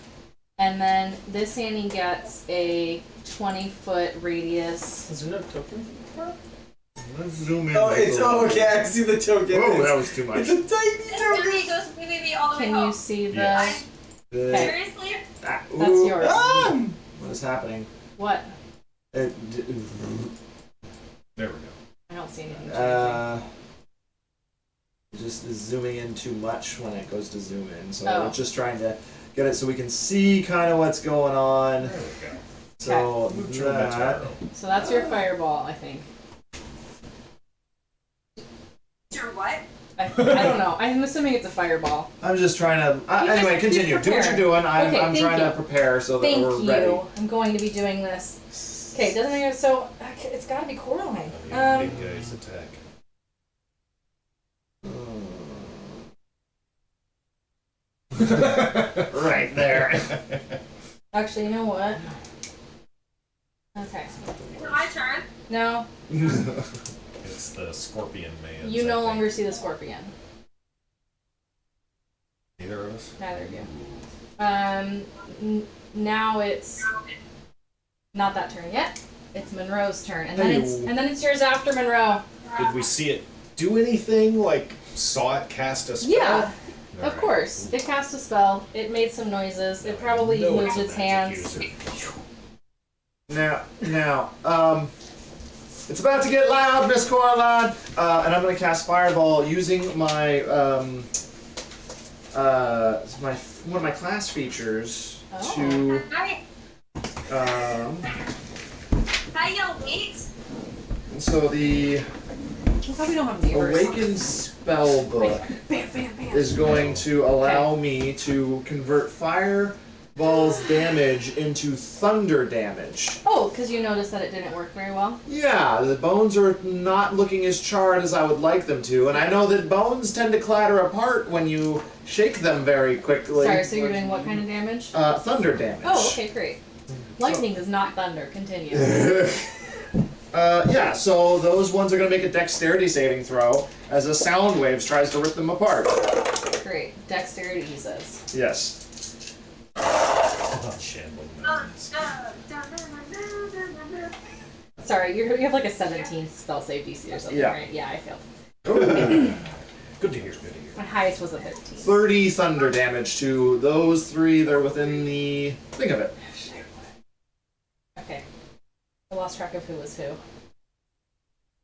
And then this Annie gets a 20-foot radius. Is there no token? Let's zoom in. Okay. I see the token. Oh, that was too much. It's a tiny This token. journey goes from PvP all the way Can home. you see the? Yes. Okay. Seriously? That's Ooh. yours. What is happening? What? There we go. I don't see anything. Just is zooming in too much when it goes to zoom in. So Oh. we're just trying to get it so we can see kind of what's going on. There we go. So Move to that. Metaro. So that's your fireball, I think. Your what? I don't know. I'm assuming it's a fireball. I'm just trying to. You Anyway, just continue. Do what prepare. you're doing. I'm Okay, thank trying you. to prepare so that Thank we're you. ready. I'm going to be doing this. Okay, doesn't matter. So okay, it's got to be Coraline. The big guys attack. Right there. Actually, you know what? Okay. Is it my turn? No, It's the scorpion man. you no longer see the scorpion. Neither of us. Neither of you. Now it's not that turn yet. It's Monroe's turn, and then it's yours after Monroe. Did we see it do anything? Like saw it cast a spell? Yeah, of Alright. course. It cast a spell. It made some noises. It probably No, moved it's its a magic hands. user. Now, it's about to get loud, Miss Coraline, and I'm gonna cast Fireball using my one of my class features to Hi, y'all wait. so the We probably don't have neighbors. Awakened Spell Book Bam, bam, bam. is going to allow me to convert Fireball's damage into thunder damage. Oh, because you noticed that it didn't work very well. Yeah, the bones are not looking as charred as I would like them to, and I know that bones tend to clatter apart when you shake them very quickly. Sorry, so you're doing what kind of damage? Thunder damage. Oh, okay, great. Lightning does not thunder. Continue. Yeah, so those ones are going to make a dexterity saving throw as a sound waves tries to rip them apart. Great. Dexterity, he says. Yes. Shambling Uh, mountains. Sorry, you have like a 17 spell save DC or something, Yeah. right? Yeah, I failed. Good to hear. Good to hear. My highest was a 15. 30 thunder damage to those three that are within the thing of it. Okay. I lost track of who was who.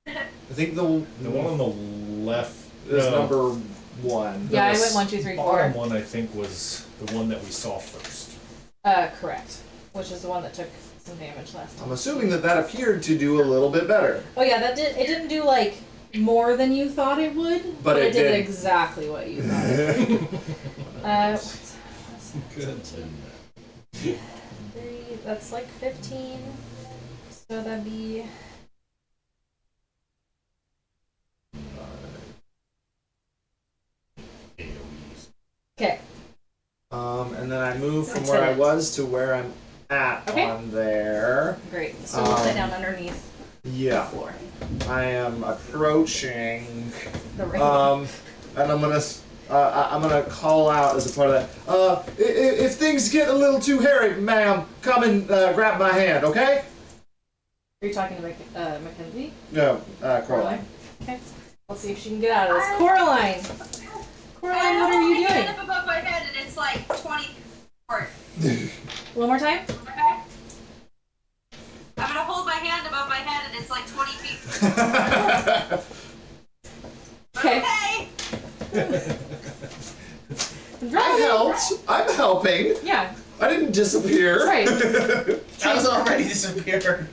I think the The one on the left is no, number one. Yeah, I the went 1, 2, 3, 4. bottom one I think was the one that we saw first. Correct. Which is the one that took some damage last time. I'm assuming that appeared to do a little bit better. Oh yeah, it didn't do like more than you thought it would, But it did did. exactly what you thought it would. What's Good to know. 3, that's like 15. So that'd be okay. And then I move from where I was to where I'm at Okay. on there. Great. So we'll sit down underneath the Yeah, floor. I am approaching. The ring. And I'm gonna call out as a part of that. If things get a little too hairy, ma'am, come and grab my hand, okay? Are you talking to Mackenzie? No, Coraline. Okay. Let's see if she can get out of this. Coraline! Coraline, what are you I doing? hold my hand up above my head and it's like 20 feet. One more time? Okay? I'm gonna hold my hand above my head and it's like 20 feet. Okay. I helped. I'm helping. Yeah, I didn't disappear. right. I was already disappeared.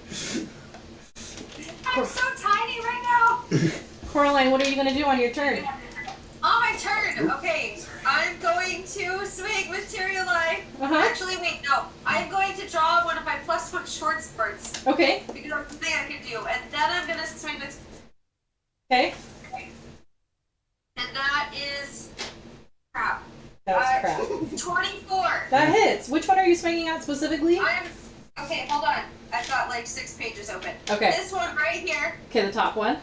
I'm so tiny right now. Coraline, what are you going to do on your turn? On my turn, okay, I'm going to swing Materialize. Uh-huh. Actually, wait, no. I'm going to draw one of my +1 short spurts Okay, because that's the thing I can do, and then I'm gonna swing with, okay. and then crap. 24. That hits. Which one are you swinging at specifically? Okay, hold on. I've got like 6 pages open. Okay. This one right here. Okay, the top one.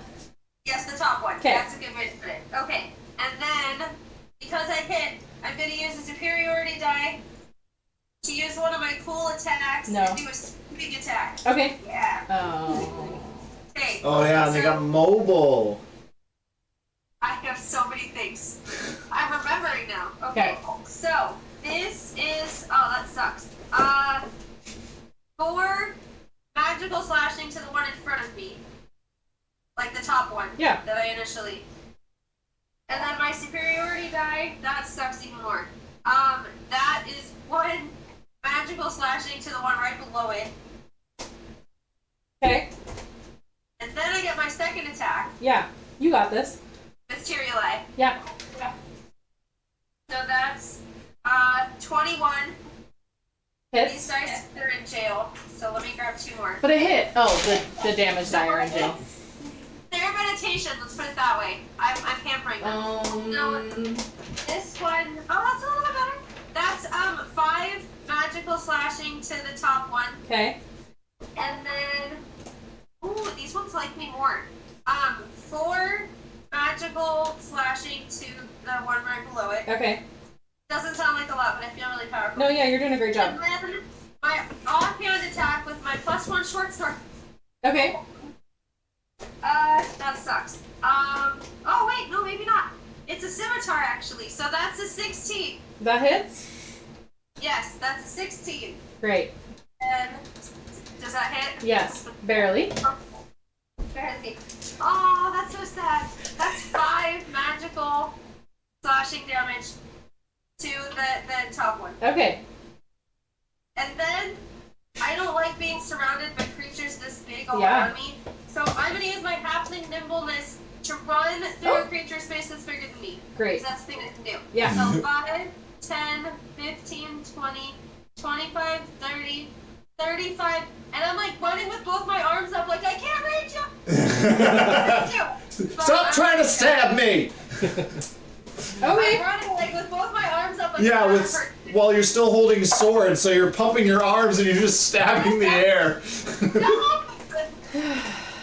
Yes, the top one. 'Kay. That's a good way to put it. Okay. And then, because I hit, I'm going to use a superiority die to use one of my cool attacks and do a sweeping attack. Okay. Yeah. Oh. Okay. Oh yeah, and they got mobile. I have so many things. I'm remembering now. Okay. So, this is, oh, that sucks. 4 magical slashing to the one in front of me. Like the top one. Yeah. That I initially. And then my superiority die, that sucks even more. That is 1 magical slashing to the one right below it. Okay. And then I get my second attack. Yeah. You got this. Materiali. Yeah. So that's 21. These Hits. dice are in jail, so let me grab 2 more. But it hit. Oh, the damage die are in jail. They're meditation, let's put it that way. I'm hampering them. No, this one, oh, that's a little bit better. That's 5 magical slashing to the top one. Okay. And then, ooh, these ones like me more. 4 magical slashing to the one right below it. Okay. Doesn't sound like a lot, but I feel really powerful. No, yeah, you're doing a great job. And then my offhand attack with my +1 short sword. Okay. That sucks. Oh wait, no, maybe not. It's a scimitar actually, so that's a 16. That hits? Yes, that's a 16. Great. And does that hit? Yes. Barely. Barely. Oh, that's so sad. That's 5 magical slashing damage to the top one. Okay. And then I don't like being surrounded by creatures this big all Yeah. around me. So I'm gonna use my halfling nimbleness to run through a creature space that's bigger than me. Great. Because that's the thing I can do. Yeah. So 5, 10, 15, 20, 25, 30, 35, and I'm like running with both my arms up like I can't reach you! Stop trying to stab me! Okay. I'm running like with both my arms up like Yeah, I'm while you're still holding sword, so you're pumping your arms and you're just stabbing the air. No!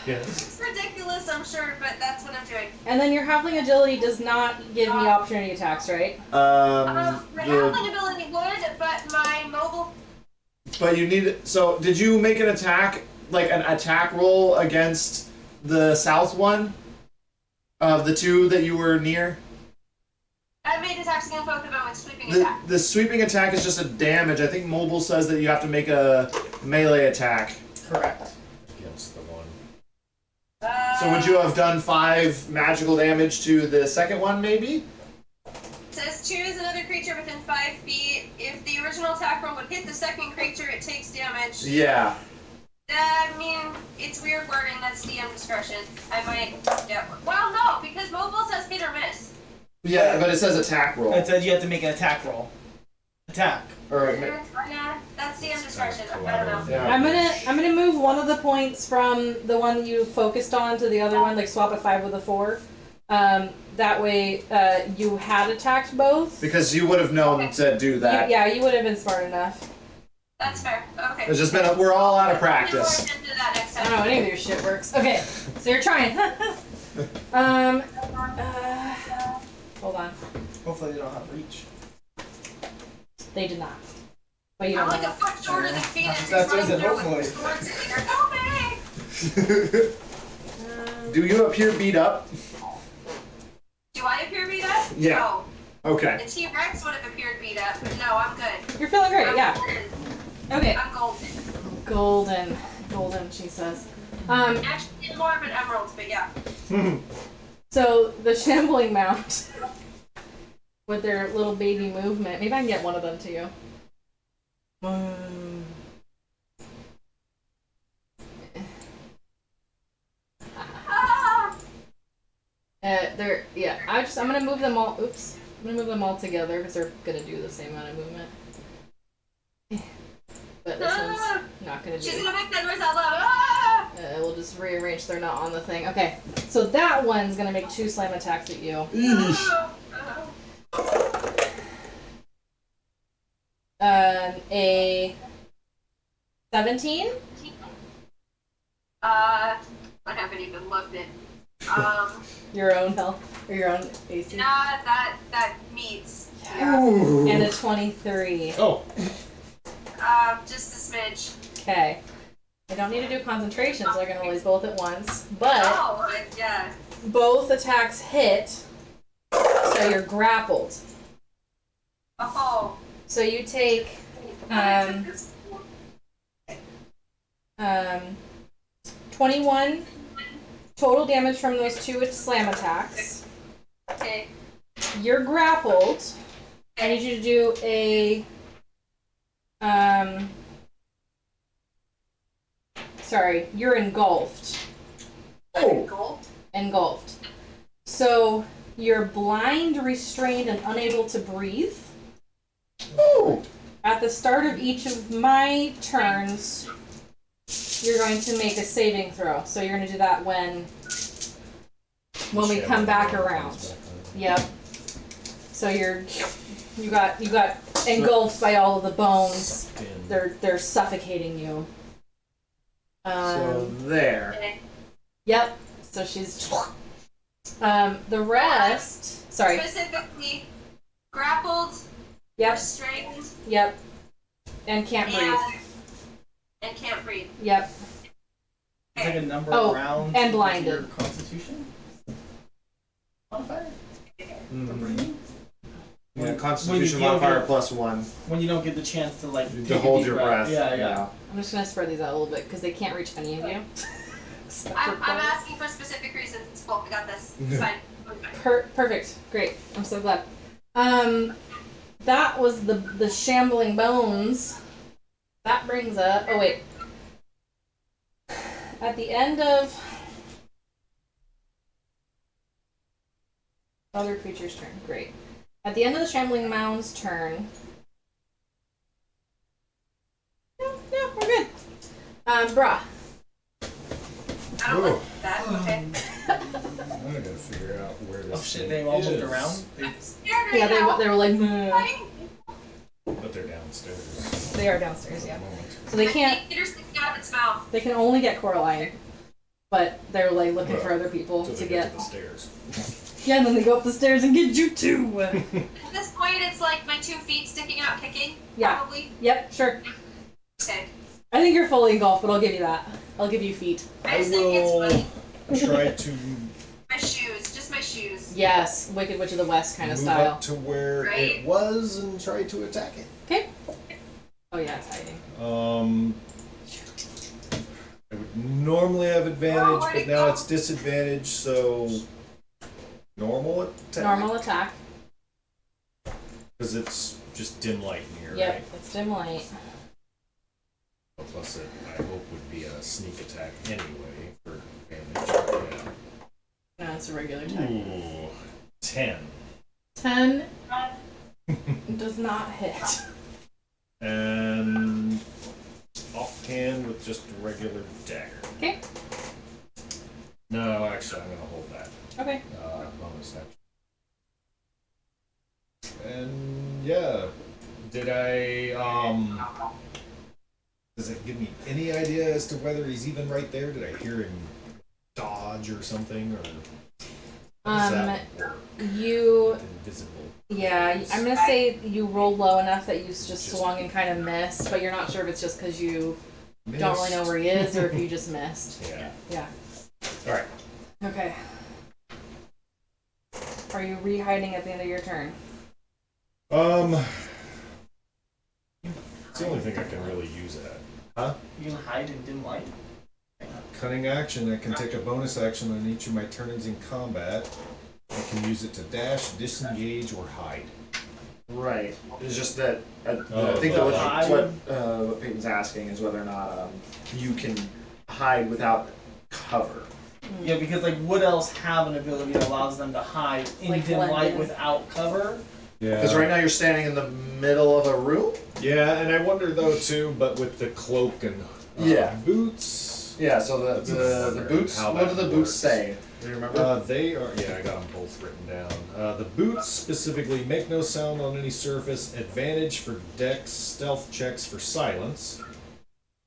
Yes. It's ridiculous, I'm sure, but that's what I'm doing. And then your halfling agility does not give me opportunity attacks, right? My halfling ability would, but my mobile. But you need. So, did you make an attack, like an attack roll against the south one? Of the 2 that you were near? I made attacks against both of them with sweeping attack. The sweeping attack is just a damage. I think mobile says that you have to make a melee attack. Correct. Against the one. So would you have done 5 magical damage to the second one, maybe? It says choose another creature within 5 feet. If the original attack roll would hit the second creature, it takes damage. Yeah. I mean, it's weird wording. That's DM discretion. I might. Yeah. Well, no, because mobile says hit or miss. Yeah, but it says attack roll. It said you have to make an attack roll. Attack. Or Nah, that's DM discretion. I don't know. yeah. I'm gonna move one of the points from the one you focused on to the other one, like swap a 5 with a 4. That way, you had attacked both. Because you would have known to do that. Yeah, you would have been smart enough. That's fair. Okay. It's just been we're all out of We'll practice. into that next I time. don't know any of your shit works. Okay, so you're trying. Hold on. Hopefully they don't have reach. They did not. But you I'm don't like a know. foot shorter than Phoenix. That's He's what I running said, through with hopefully. swords in the air. Go me! Do you appear beat up? Do I appear beat up? Yeah. No. Okay. The T-Rex would have appeared beat up, but no, I'm good. You're feeling great, I'm yeah. golden. Okay. I'm golden. Golden, she says. Actually, more of an emerald, but yeah. So the shambling mount with their little baby movement. Maybe I can get one of them to you. Ah! I'm gonna move them all. Oops. I'm gonna move them all together because they're gonna do the same amount of movement. But this one's not gonna do. She's gonna make that noise out loud. Ah! We'll just rearrange. They're not on the thing. Okay. So that one's gonna make 2 slam attacks at you. Ah! 17? I haven't even looked at. Your own health or your own AC? Nah, that meets. Ooh. And a 23. Oh, Just a smidge. Okay. I don't need to do concentration, so they're gonna release both at once. But Oh, yeah. both attacks hit, so you're grappled. Oh. So you take 21 total damage from those 2 slam attacks. Okay. You're grappled. I need you to do a sorry, you're engulfed. Oh. Engulfed. So you're blind, restrained, and unable to breathe. Oh. At the start of each of my turns, you're going to make a saving throw. So you're going to do that when we come back around. Yep. So you got engulfed by all of the bones. They're suffocating you. So there. Okay. Yep. So she's the rest. Sorry. Specifically, grappled, Yep. restrained, Yep. And can't breathe. and can't breathe. Yep. It's like a number Oh, of rounds. and into blinded. Your Constitution modifier. For breathing? Yeah, Constitution When you modifier get- +1 When you don't get the chance to like to take a hold deep your breath. Yeah. I'm just gonna spread these out a little bit because they can't reach any of you. Except for I'm Paul. asking for specific reasons. It's cool. I got this. It's fine. Perfect. Great. I'm so glad. That was the shambling bones. That brings up. Oh wait. At the end of other creature's turn. Great. At the end of the shambling mound's turn. No, we're good. Brah. I don't like that. Okay. I gotta figure out where this Oh shit! thing They all moved is. around. Yeah, they were like. "Meh." But they're downstairs. They are downstairs. at Yeah. the moment. So they can't. Peter sticking out of its mouth. They can only get Coraline, but they're like looking Well, for other people Till to they get. to the stairs. Yeah, and then they go up the stairs and get you too. At this point, it's like my 2 feet sticking out, kicking. Yeah. Probably. Yep, sure. Okay. I think you're fully engulfed, but I'll give you that. I'll give you feet. I I just think it's will funny. try to My shoes, just my shoes. Yes, Wicked Witch of the West kind of move style. up to where Right? it was and try to attack it. Okay. Oh yeah, it's hiding. I would normally have advantage, where'd but it now go? it's disadvantage, so normal attack. Normal attack. Because it's just dim light in here, Yep, right? it's dim light. Plus it, I hope, would be a sneak attack anyway for damage. No, it's a regular Yeah. attack. Ooh, 10. 10 does not hit. And offhand with just a regular dagger. Okay. No, actually, I'm gonna hold that. Okay. Bonus action. And yeah, did I does it give me any idea as to whether he's even right there? Did I hear him dodge or something, or how does that work? You. Invisible. Yeah, I'm gonna say you rolled low enough that you just swung and kind of missed, but you're not sure if it's just because you don't really know where he is or if you just missed. Yeah. Yeah. All right. Okay. Are you re-hiding at the end of your turn? It's the only thing I can really use it at. Huh? You can hide in dim light. Cunning action. I can take a bonus action on each of my turns in combat. I can use it to dash, disengage, or hide. Right. It's just that I Oh, think so that hide. what Peyton's asking is whether or not you can hide without cover. Yeah, because like what else have an ability that allows them to hide in Like dim blend light in. without cover? Yeah. Because right now you're standing in the middle of a room. Yeah, and I wonder though too, but with the cloak and Yeah. boots. Yeah. So the boots. How What do that the boots works. say? Do you remember? They are. Yeah, I got them both written down. The boots specifically make no sound on any surface. Advantage for dex stealth checks for silence.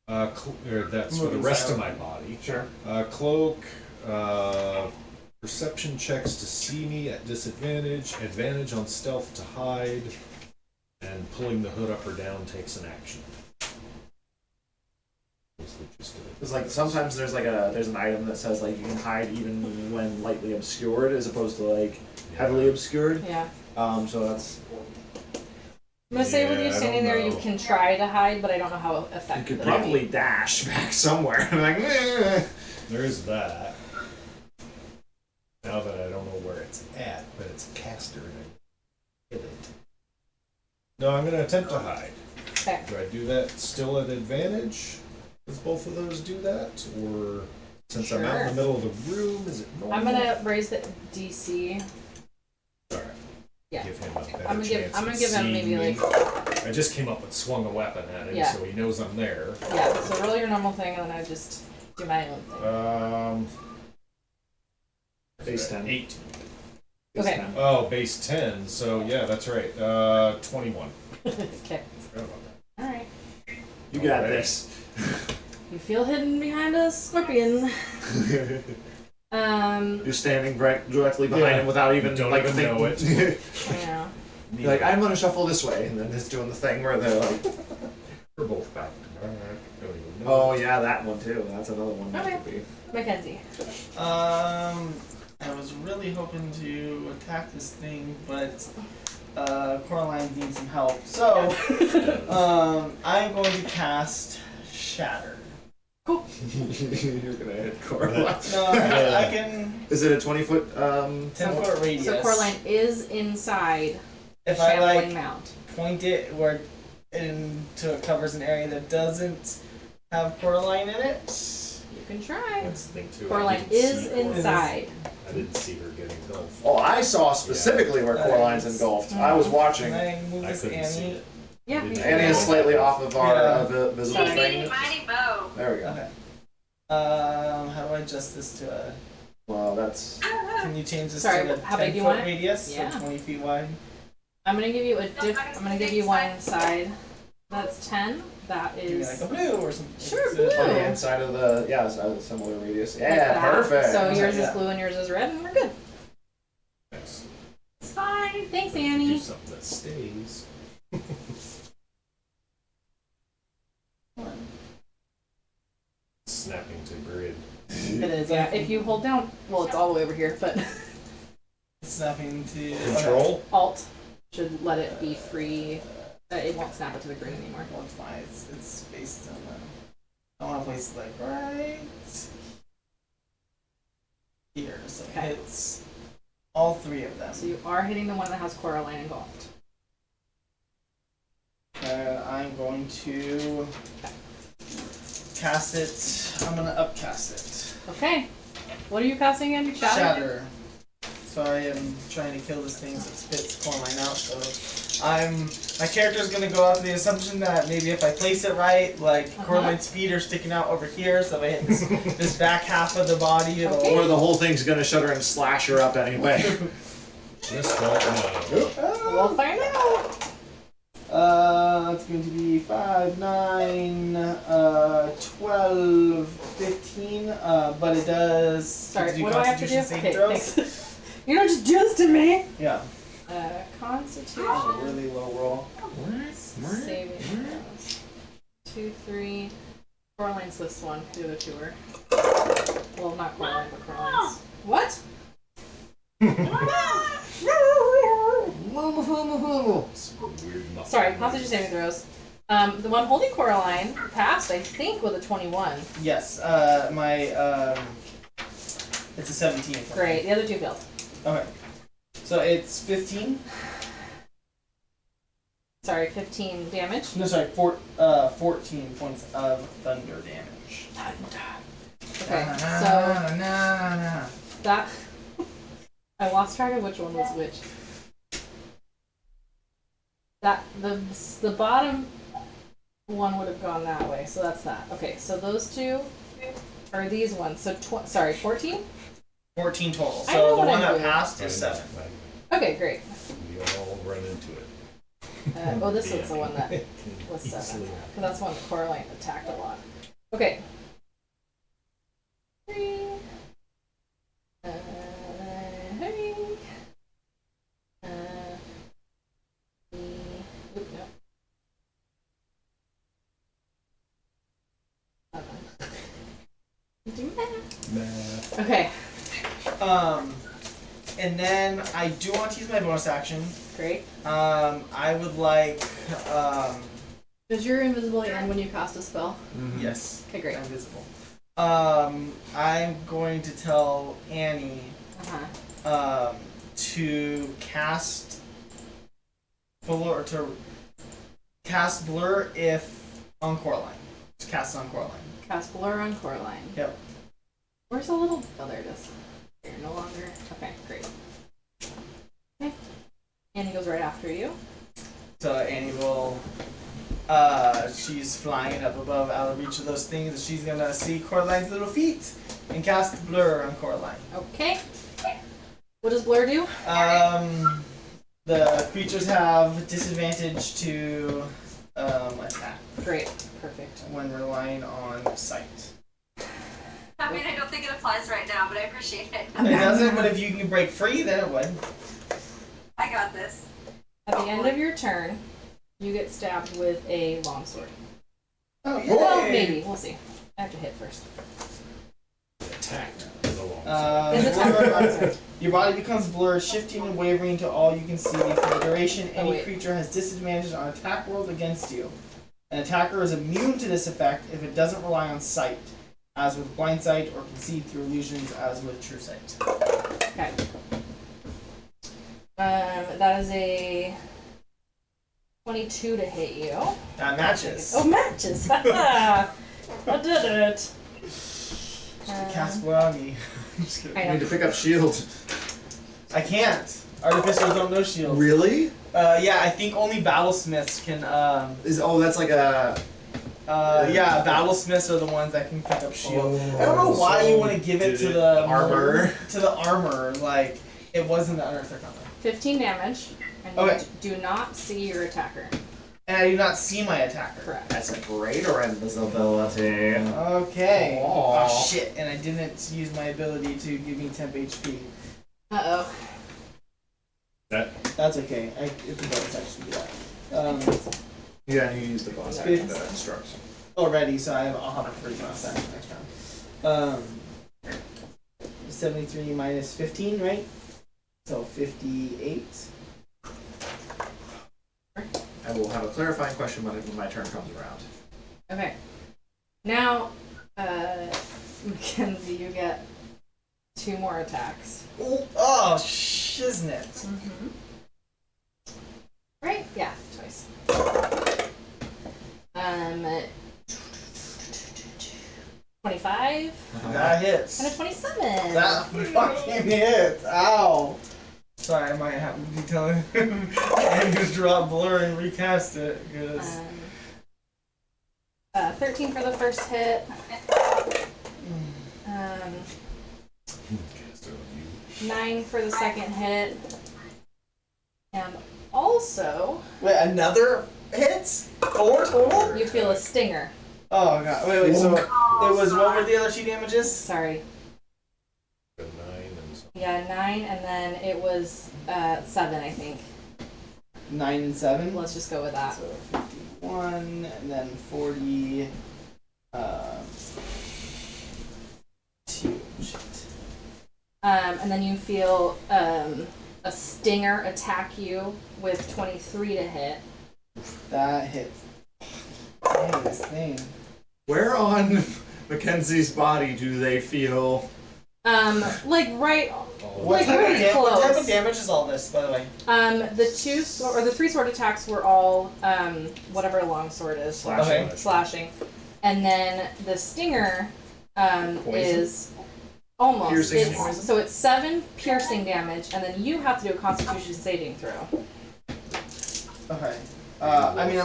That's for the rest of my body. Sure. Cloak, perception checks to see me at disadvantage, advantage on stealth to hide, and pulling the hood up or down takes an action. It's like sometimes there's an item that says like you can hide even when lightly obscured as opposed to like heavily obscured. Yeah. So that's I'm gonna say with Yeah, you I standing don't there, you know. can try to hide, but I don't know how you effective. could probably dash back somewhere. Like, There is that. Now that I don't know where it's at, but it's a caster and I hit it. No, I'm going to attempt to hide. Okay. Do I do that still at advantage? Does both of those do that? Or since I'm out in the Sure. middle of the room, is it normal? I'm gonna raise the DC. Alright. Yeah. Give him a better I'm gonna chance give at him maybe seeing me. like I just came up and swung a weapon at him, Yeah. so he knows I'm there. yeah. So roll your normal thing, and then I just do my own thing. Base 10. 8. Okay. Oh, base 10. So yeah, that's right. 21. Okay. Forgot about that. All right. You got Alright. this. You feel hidden behind a scorpion. You're standing right directly behind Yeah. him without even You don't like even think- know it. Yeah. You're like, I'm gonna shuffle this way, and then it's doing the thing where they're like, We're both back. Don't even know. oh yeah, that one too. That's another one that Okay. could be. Mackenzie. I was really hoping to attack this thing, but Coraline needs some help. So, I'm going to cast Shatter. You're gonna hit Coraline. No, I can Is it a 20-foot? 10-foot radius. So Coraline is inside if I Shambling like Mount. point it where into it covers an area that doesn't have Coraline in it. You can try. That's the thing too. I Coraline didn't is see Coraline. inside. I didn't see her get engulfed. Oh, I saw specifically where Coraline's engulfed. I was watching. Can I move I this couldn't see Annie? it. Yeah. Didn't you see Annie can. is slightly off of our Yeah. visible Sorry. thing. Mighty bow. There we go. Okay. How do I adjust this to a? Well, that's. Can you change this Sorry, to a how big do you 10-foot want it? radius? Yeah. So 20 feet wide. I'm gonna give you I'm gonna give you one inside. That's 10. That Give me like is a blue or something. Sure, Is blue. it- On the inside of the side of the similar radius. like Yeah, that. perfect. So yours Yeah. is blue and yours is red, and we're good. Nice. It's fine. Thanks, Do Annie. something that stays. Snapping to grid. It is. Yeah. If you hold down, well, it's all the way over here, but Snapping to Control? Alt should let it be free. It won't snap it to the grid anymore. Well, it's fine. It's based on I want to place it like right here, so it Okay. hits all three of them. So you are hitting the one that has Coraline engulfed. And I'm going to cast it. I'm gonna upcast it. Okay. What are you casting in? Shatter. So I am trying to kill this thing so it spits Coraline out. So my character's gonna go off the assumption that maybe if I place it right, like Coraline's feet are sticking out over here, so if I hit this back half of the body, it'll. Okay. Or the whole thing's gonna shut her and slash her up anyway. Just don't know. We'll find out. That's going to be 5, 9, 12, 15, but it does. Sorry, do what do I have to do? Constitution saving Okay, throws. thanks. You don't just do this to me. Yeah. Constitution. A really low roll. Saving throws. 2, 3. Coraline's this one. The other two are. Well, not Coraline, but Coraline's. What? Weird muffled Sorry, noise. Constitution saving throws. The one holding Coraline passed, I think, with a 21. Yes. It's a 17. for me. Great. The other two failed. Okay. So it's 15. Sorry, 15 damage. No, sorry, 14 points of thunder damage. Okay, so Nah. that I lost track of which one was which. That the bottom one would have gone that way, so that's that. Okay, so those two are these ones. So 14. 14 total. I know So the what one I'm that doing. passed is 7. Okay, great. We all run into it. Oh, this was the one that was 7. Easily Because that's one that Coraline attacked a lot. Okay. 3. Hey. Oop, no. 7. Do math. Okay. And then I do want to use my bonus action. Great. I would like, Does your invisibility end when you cast a spell? yes. Okay, great. I'm invisible. I'm going to tell Annie, to cast blur if on Coraline. Just cast it on Coraline. Cast blur on Coraline. Yep. Where's the little? Oh, there it is. You're no longer. Okay, great. Okay. Annie goes right after you. So Annie will, she's flying up above out of reach of those things, and she's gonna see Coraline's little feet and cast blur on Coraline. Okay. What does blur do? The creatures have disadvantage to attack Great. Perfect. when relying on sight. I mean, I don't think it applies right now, but I appreciate it. It doesn't, but if you can break free, then it would. I got this. At the end of your turn, you get stabbed with a longsword. Oh, yeah. Well, maybe. We'll see. I have to hit first. Attacked with a long Is attack with a longsword. Your body becomes blurred, shifting and wavering to all you can see. For the duration, any wait. creature has disadvantage on attack rolls against you. An attacker is immune to this effect if it doesn't rely on sight, as with blind sight, or can see through illusions, as with true sight. Okay. That is a 22 to hit you. That matches. Oh, matches! I did it. Cast blur on me. Just kidding. I I know. need to pick up shield. I can't. Artificers don't know shields. Really? Yeah, I think only battlesmiths can. That's like a. Yeah, battlesmiths are the ones that can pick up shield. Oh, I don't know why so you want to give it did to it the armor? To the armor, like it wasn't the unearthed armor. 15 damage, and Okay. you do not see your attacker. And I do not see my attacker. Correct. That's a greater invisibility. Okay. Aw. Oh shit! And I didn't use my ability to give me temp HP. Uh-oh. That's okay. It's a bonus action to do that. Yeah, and you use the bonus action to instruct. Already, so I'll have a free bonus action next round. 73 minus 15, right? So 58. I will have a clarifying question when my turn comes around. Okay. Now, Mackenzie, you get 2 more attacks. Oh, shiznit. Mm-hmm. Right? Yeah, twice. 25 That hits. and a 27. That fucking hits. Ow. Sorry, I might have to be telling him and just drop blur and recast it because. 13 for the first hit. Cast it on 9 for the second hit. And also, Wait, another hit? 4 total? you feel a stinger. Oh god. Wait. So it was what were the other 2 damages? Sorry. you. 9 and something. Yeah, 9, and then it was 7, I think. 9 and 7. Let's just go with that. So 51 and then 40. 2. Shit. And then you feel a stinger attack you with 23 to hit. That hits. Dang, this thing. Where on Mackenzie's body do they feel? Like right, What like type, really of what type close. of damage is all this, by the way? The 3 sword attacks were all whatever a longsword is, Slashing. Okay. slashing, and then the stinger Poison? is almost Piercing it's poison? so it's 7 piercing damage, and then you have to do a Constitution saving throw. Okay. I mean,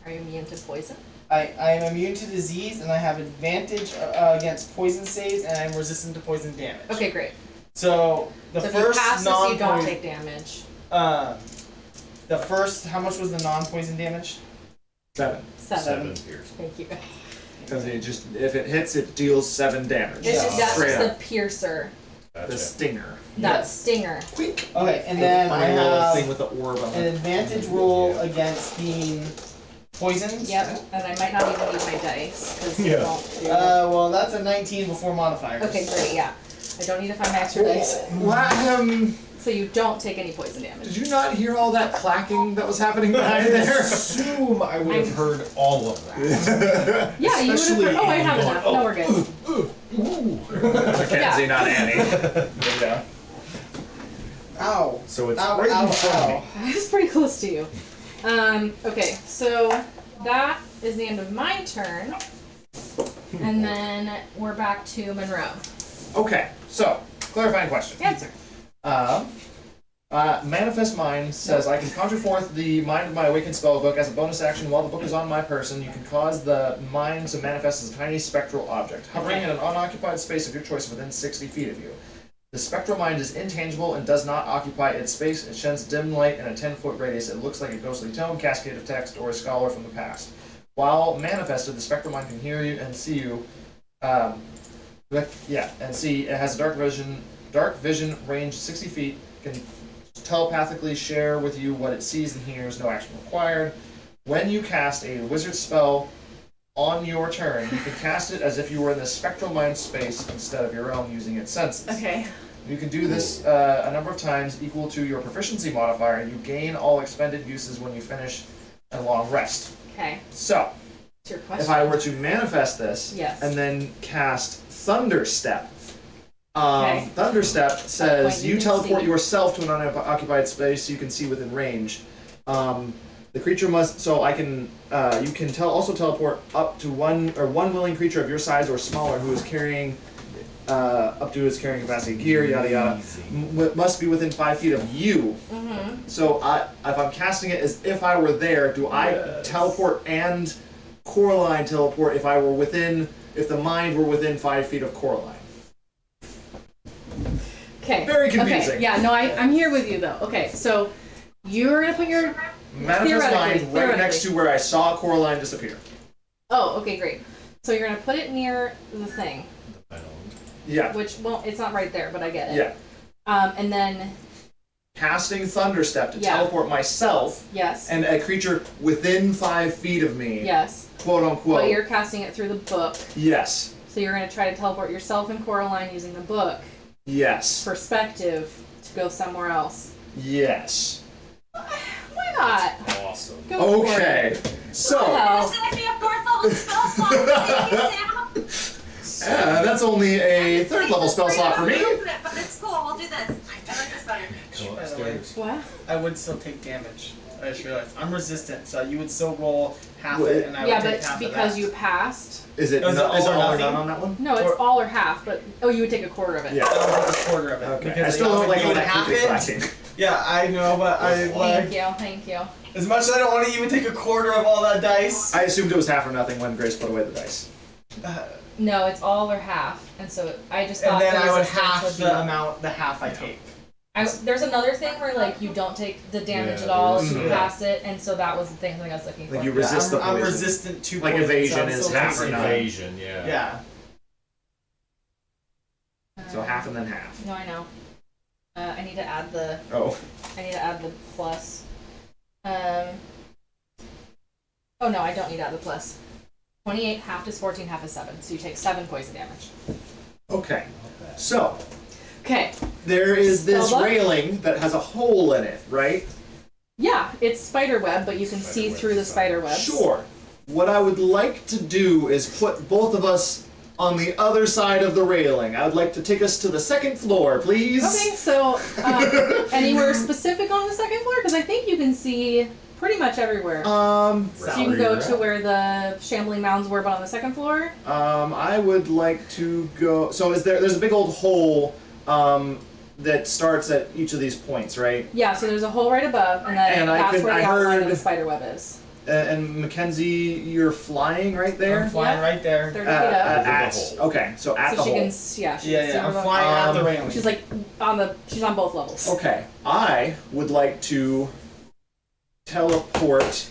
Are you immune to poison? I am immune to disease, and I have advantage against poison saves, and I'm resistant to poison damage. Okay, great. So the So if you first pass this, you don't non-poison. take damage. The first, how much was the non-poison damage? 7. 7. Pierce. Thank you. Because if it hits, it deals 7 damage. It's just, that's Straight just up. the piercer. Gotcha. The stinger. That stinger. Quick. Okay, and then I Funny little thing have with the orb on an it. advantage roll against being poisoned. Yep. And I might not even need my dice because Yeah. you won't do Well, that's a 19 before modifiers. Okay, great. Yeah. I don't need to find my extra dice, so you don't take any poison damage. Did you not hear all that clacking that was happening behind there? Assume I would have heard all of that. Yeah, you would have Especially heard. Oh, I in have going, enough. No, we're good. Mackenzie, not Annie. Yeah. Ow. So it's Ow, right ow, in front of me. ow. I was pretty close to you. Okay, so that is the end of my turn. And then we're back to Monroe. Okay, so, clarifying question. Answer. Manifest Mind says, I can conjure forth the mind of my awakened spellbook as a bonus action while the book is on my person. You can cause the mind to manifest as a tiny spectral object, hovering in an unoccupied space of your choice within 60 feet of you. The spectral mind is intangible and does not occupy its space. It sheds dim light in a 10-foot radius. It looks like a ghostly tome, cascade of text, or a scholar from the past. While manifested, the spectral mind can hear you and see you. And see. It has a dark vision range 60 feet. Can telepathically share with you what it sees and hears. No action required. When you cast a wizard spell on your turn, you can cast it as if you were in the spectral mind space instead of your own, using its senses. Okay. You can do this a number of times equal to your proficiency modifier. You gain all expended uses when you finish a long rest. Okay. So, That's your question. if I were to manifest this Yes. and then cast Thunderstep, Okay. Thunderstep says point you you can teleport see. yourself to an unoccupied space you can see within range. The creature must, so I can, you can also teleport up to one willing creature of your size or smaller who is carrying, up to his carrying capacity, gear, yada yada, Easy. must be within 5 feet of you. Mm-hmm. So if I'm casting it as if I were there, do I Yes. teleport and Coraline teleport if the mind were within 5 feet of Coraline? Okay. Very confusing. Okay. Yeah. No, I'm here with you though. Okay. So you're gonna put your. Manifest mind right Theoretically. next to where I saw Coraline disappear. Oh. Okay. Great. So you're gonna put it near the thing, Island. Yeah. which well, it's not right there, but I get it. Yeah. And then Casting Thunderstep to Yeah. teleport myself yes. and a creature within 5 feet of me, Yes. quote unquote. But you're casting it through the book, Yes. so you're gonna try to teleport yourself and Coraline using the book Yes. perspective to go somewhere else. Yes. Why not? Awesome. Go Okay. So, Well, This is gonna be a 4th level spell slot. Thank you, Sam. that's only a 3rd level spell slot for me. Open it, but it's cool. We'll do this. I like this better. Go By the way. upstairs. what? I would still take damage. I just realized I'm resistant, so you would still roll half Wait. it, and I Yeah, would take but half because of you passed. Is it Is it all or nothing? none on that one? No, it's Or- all or half, but you would take a quarter of it. Yeah. that. I would take a quarter of it. Okay. Because I still don't like you all would that half creepy it. clacking. Yeah, I know, but I Thank you, thank you. as much as I don't want to even take a quarter of all that dice. I assumed it was half or nothing when Grace put away the dice. No, it's all or half, and so I just thought And then the I would resistance half would be. the amount, the half I take. There's another thing where like you don't take the damage Yeah, at all there if is you that. pass it, and so that was the thing I was looking for. Like you Yeah, resist the I'm poison. resistant to Like poison, evasion so I'm is still half or taking- none. Evasion, yeah. Yeah. So half and then half. No, I know. I need to add the Oh. plus. Oh no, I don't need to add the plus. 28, half is 14, half is 7. So you take 7 poison damage. Okay. So Okay. there is this Spellbook? railing that has a hole in it, right? Yeah, it's spider web, but you can see Spider through the web. spider webs. Sure. What I would like to do is put both of us on the other side of the railing. I would like to take us to the 2nd floor, please. Okay, so anywhere specific on the 2nd floor? Because I think you can see pretty much everywhere. Um, So you can go to where the shambling mounds were, but on the 2nd floor. I would like to go. So there's a big old hole that starts at each of these points, right? Yeah, so there's a hole right above, and then And that's where the outline of heard- the spider web is. And Mackenzie, you're flying right there. I'm flying Yeah. right there. 30 feet up. Over the hole. Okay, so at So the she hole. can, she Yeah, can see yeah. I'm where flying at the railing. She's like she's on both levels. Okay, I would like to teleport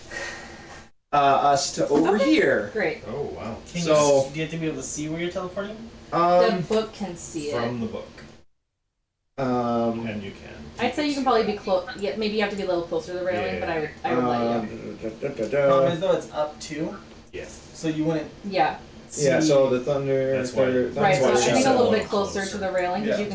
us to over here. Great. Oh wow. So- do you have to be able to see where you're teleporting? The book can see it. From the book, Um, and you can. I'd say you can probably be close. Yeah, maybe you have to be a little closer to the railing, Yeah. but I would let you. Problem is though, it's up to, Yeah. so you wouldn't Yeah. see. yeah, so the thunder. That's why- Right. So why I she think said a little one bit closer to the railing because Yeah.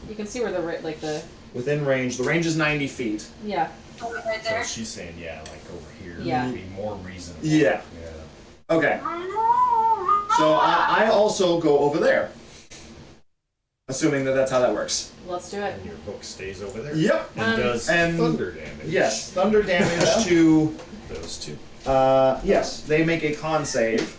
you can see where the within range. The range is 90 feet. yeah. Right So there. she's saying, yeah, like over here Yeah. would be more reasonable. Yeah. Yeah. Okay. So I also go over there. Assuming that that's how that works. Let's do it. And your book stays over there. Yep. And does and- thunder damage. Yes. Thunder damage to. Those two. Yes. They make a con save,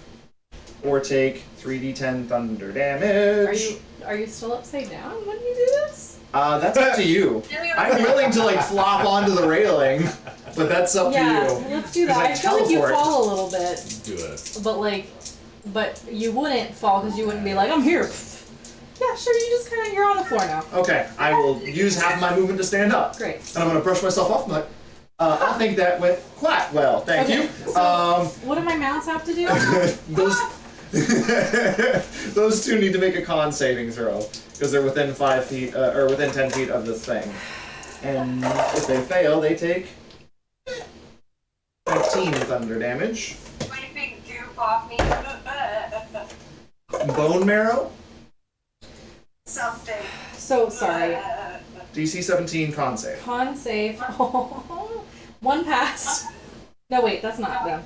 or take 3d10 thunder damage. Are you still upside down when you do this? That's up to you. I'm willing to like flop onto the railing, but that's up Yeah. to you. Let's do that. 'Cause I I feel like you teleport. fall a little bit, Do it. but you wouldn't fall because you wouldn't be like I'm here. Yeah, sure. You just you're on the floor now. Okay, I will use half my movement to stand up. Great. And I'm gonna brush myself off. I'm like, I think that went quite well. Thank Okay, you. so what do my mounts have to do? Those those two need to make a con saving throw because they're within 5 feet or within 10 feet of the thing. And if they fail, they take 15 thunder damage. What do you think, goop off me? Bone marrow, Something. So sorry. DC 17 con save. Con save. One pass. No, wait, that's not them.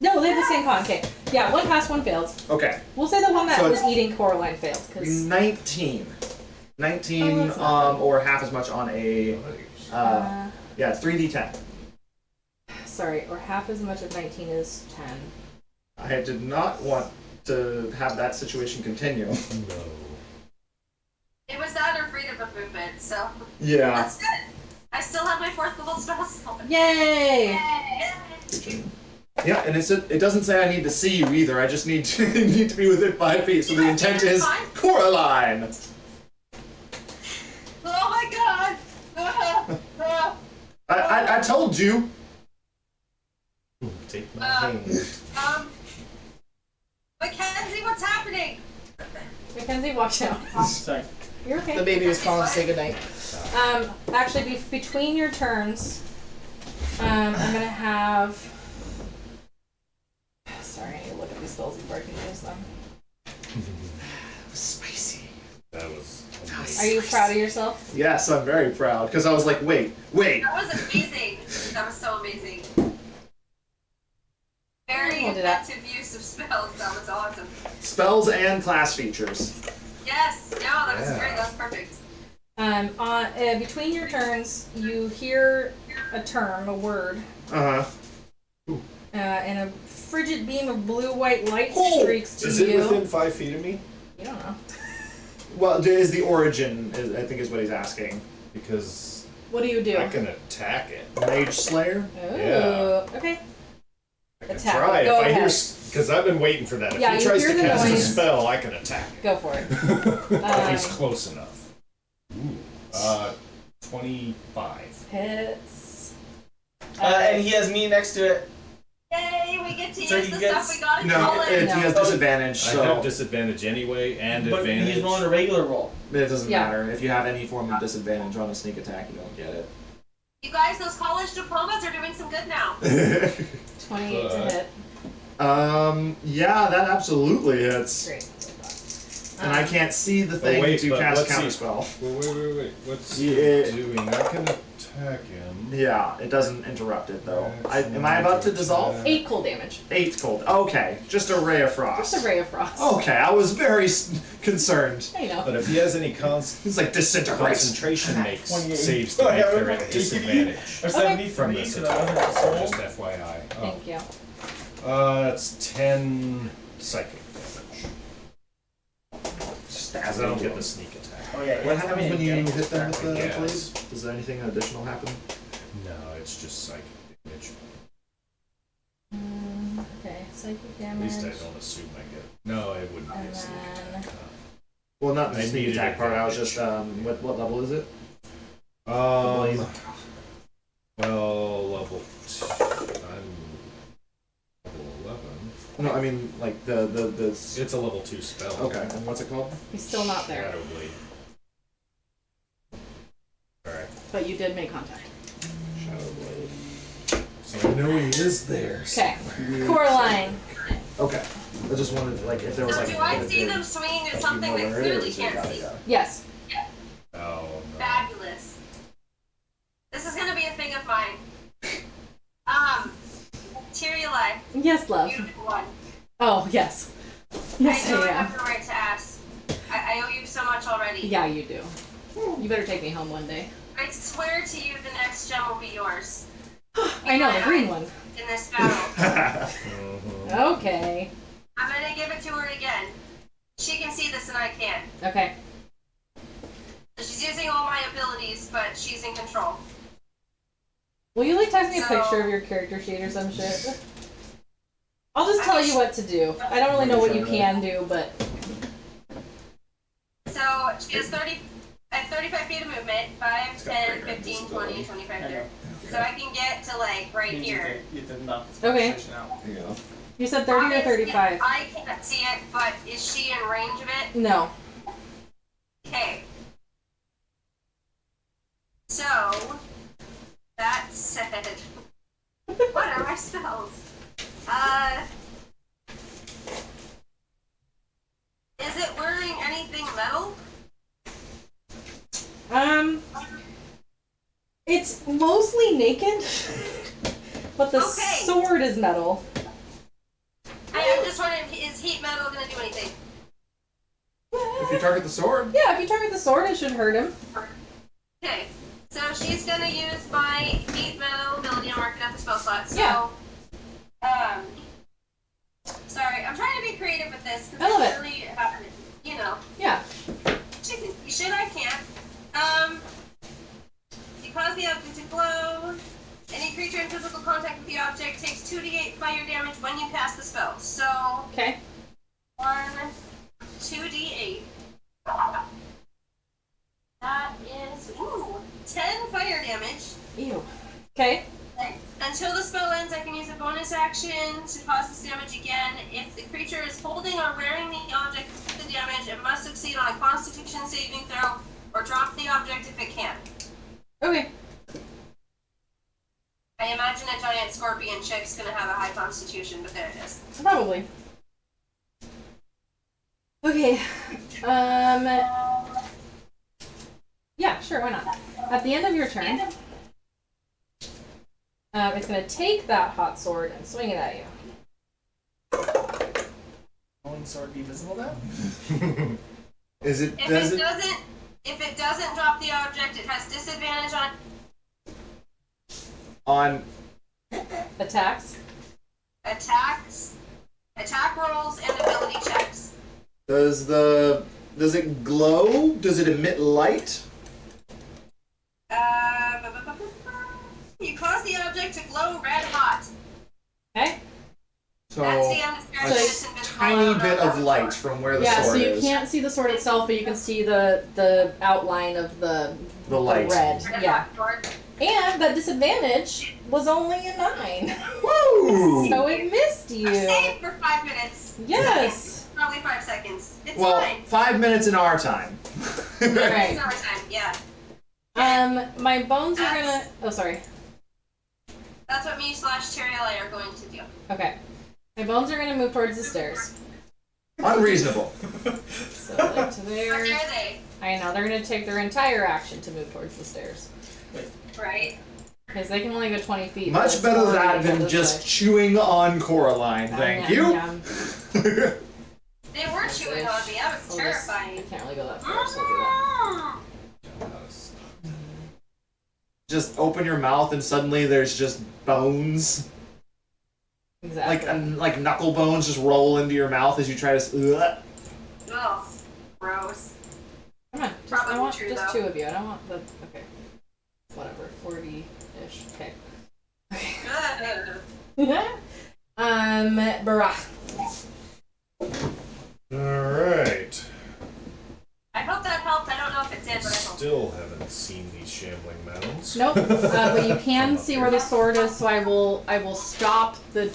No, they have the same con. Okay. Yeah, one pass, one failed. Okay, We'll say the one that So was it's- eating Coraline failed. Cause 19. 19 Oh, that's not or half as much on a yeah, it's 3d10. sorry, or half as much of 19 is 10. I did not want to have that situation continue. No. It was that or freedom of movement, so Yeah. that's good. I still have my 4th level spell slot. Yay! Yay! Yeah, and it doesn't say I need to see you either. I just need to need to be within 5 feet. So the intent is Fine. Coraline. Oh my god! I told you. Take my Um, hand. Mackenzie, what's happening? Mackenzie, watch out. Sorry. You're okay. The baby was calling to say goodnight. Actually, between your turns, I'm gonna have. Sorry, I need to look at these spells before I can use them. Spicy. That was Are you proud of yourself? Yes, I'm very proud because I was like, wait. That was amazing. That was so amazing. Very I'll do that. effective use of spells. That was awesome. Spells and class features. Yes. No, that was Yeah. great. That was perfect. Between your turns, you hear a term, a word, Uh huh. and a frigid beam of blue-white light Oh! streaks to Is you. it within 5 feet of me? You don't know. Well, is the origin? I think is what he's asking. Because What do you do? I can attack it. Mage Slayer. Ooh. Yeah. Okay. I can Attack. try Go if I hear, ahead. because I've been waiting for that. If Yeah, he you tries hear to the cast a noise. spell, I can attack it. Go for it. If he's close enough. Ooh. 25. Hits. And he has me next to it. Yay! We get to So use he the gets- stuff we got in No, college. he has No. disadvantage, I have so disadvantage anyway, and But advantage. he's rolling a regular roll. it doesn't Yeah. matter. If you have any form of disadvantage on a sneak attack, you don't get it. You guys, those college diplomas are doing some good now. 28 to hit. Yeah, that absolutely hits. Great. And I can't see the thing wait, to but cast let's see. counterspell. Wait. What's Yeah. it doing? I can attack him. Yeah, it doesn't interrupt it though. Am I about to dissolve? 8 cold damage. 8 cold. Okay, just a ray of frost. Just a ray of frost. Okay, I was very concerned. I know. But if he has any It's like disintegrate. concentration makes 28. saves to Oh, make, yeah, they're we're at going disadvantage Or 70 for from me, this because I wasn't a attack. soul. Just FYI. Thank you. That's 10 psychic damage. Stab Because I don't into get him. the sneak attack. Oh yeah. What it's happens coming when in you gang. hit them with the Yes. blade? Does anything additional happen? No, it's just psychic damage. Okay, psychic At least I damage. don't assume I get. No, it wouldn't be And a sneak then- attack. Well, not the I sneak needed attack part. I was advantage. just what level is it? Well, level. I'm No, I mean like the. It's a level 2 spell. Okay, and what's it called? He's still not there, Shadow Blade. Alright. but you did make contact. Shadow Blade. So I know he is there. Okay. Coraline. Okay. I just wanted like if there was So like. do I see them swinging at something they clearly can't see? Yes. Oh, no. Fabulous. This is gonna be a thing of mine. Tyrielai, Yes, love. beautiful one. Oh, yes. Yes, I know I I am. have the right to ask. I owe you so much already. Yeah, you do. You better take me home one day. I swear to you the next gem will be yours. I know, the green one. In this battle. Okay. I'm gonna give it to her again. She can see this and I can't. Okay. She's using all my abilities, but she's in control. Will you, like, text me a So- picture of your character sheet or some shit? I'll just tell you what to do. I don't really know what you can do, but... So she has 35 feet of movement, 5, 10, 15, 20, 25, 30. So I can get to like right here. You did knock this Okay. conversation out. Yeah. You said 30 or Obviously, 35? I can't see it, but is she in range of it? No. Okay. So, that said, what are my spells? Is it wearing anything metal? It's mostly naked, but the Okay. sword is metal. I'm just wondering, is heat metal gonna do anything? If you target the sword. Yeah, if you target the sword, it should hurt him. Okay, so she's gonna use my heat metal ability and mark it off the spell slot. So, Yeah. Sorry, I'm trying to be creative with this I love because it. really, you know, Yeah. shit I can't. You cause the object to glow. Any creature in physical contact with the object takes 2d8 fire damage when you cast the spell. So, Okay. 1, 2d8. That is, 10 fire damage. Ew. Okay. Until the spell ends, I can use a bonus action to cause this damage again. If the creature is holding or wearing the object to take the damage, it must succeed on a Constitution saving throw or drop the object if it can. Okay. I imagine a giant scorpion chick's gonna have a high Constitution, but there it is. Probably. Okay. Yeah, sure, why not? At the end of your turn, it's gonna take that hot sword and swing it at you. Won't sword be visible now? Is it? If it doesn't drop the object, it has disadvantage on On. attacks, attack rolls, and ability checks. Does it glow? Does it emit light? You cause the object to glow red hot. Okay? So That's the end of your a turn. It's invisible. tiny bit of light from where the Yeah, so sword you is. can't see the sword itself, but you can see the outline of the light. red. Red Yeah. hot sword. And that disadvantage was only a 9. Woo! So it missed you. I'm safe for 5 minutes. Yes. Probably 5 seconds. It's Well, fine. 5 minutes in our time. Alright. It's our time, yeah. My bones are gonna. Oh, sorry. That's what me / Tyrielai are going to do. Okay. My bones are gonna move towards the stairs. Unreasonable. So, like to Where there. are they? I know, they're gonna take their entire action to move towards the stairs. Right? Because they can only go 20 feet. Much but better it's that already than this just way. chewing on Coraline. Thank Yum, you. yum. They were chewing on me. That was I'll just- I terrifying. can't really go that far, so I'll do that. Just open your mouth and suddenly there's just bones, Exactly. like knuckle bones, just roll into your mouth as you try to. Ugh. Gross. Come on, just, Probably I want true, just though. 2 of you. I don't want the. Okay. Whatever. 40-ish. Okay. Ugh. Barach. Alright. I hope that helped. I don't know if it did, but I hope. Still haven't seen these shambling mounds. Nope. But you can see where the sword is, so I will stop the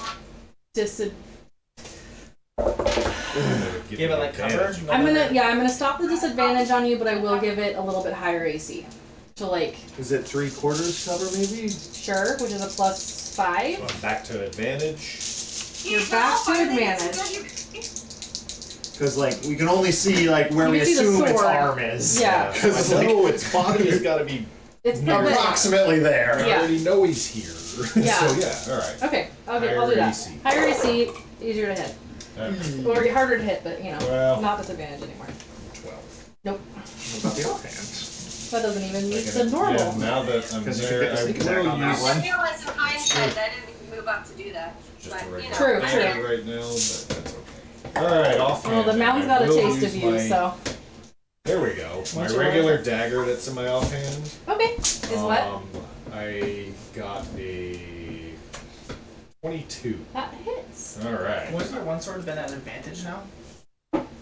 Give Give me it like cover. advantage. I'm gonna stop the disadvantage on you, but I will give it a little bit higher AC. So like, Is it 3/4 cover maybe? sure, which is a +5. So I'm back to advantage. You're back to advantage. Because like we can only see like where You we can see the assume its sword. arm is. Yeah. Because it's I like know its body has got to be. It's approximately there. I Yeah. already know he's here. Yeah. So yeah, all right. Okay, I'll do Higher that. AC. Higher AC, easier to hit. Or harder to hit, but you know, Well. not disadvantage anymore. 12. Nope. What about the offhand? That doesn't even meet Like the an- normal. Yeah, now that I'm 'Cause you there, could get I the sneak attack will on that use I one. realize in hindsight that I didn't move up to do that. just But, a you regular know, True, I true. can't- right now, but that's okay. All right, offhand. Well, the mound's got a I will taste use of you, my- so. There we go. My What's your regular dagger that's in my offhand. Okay. Is what? I got a 22. That hits. All right. Wouldn't your one sword been at advantage now?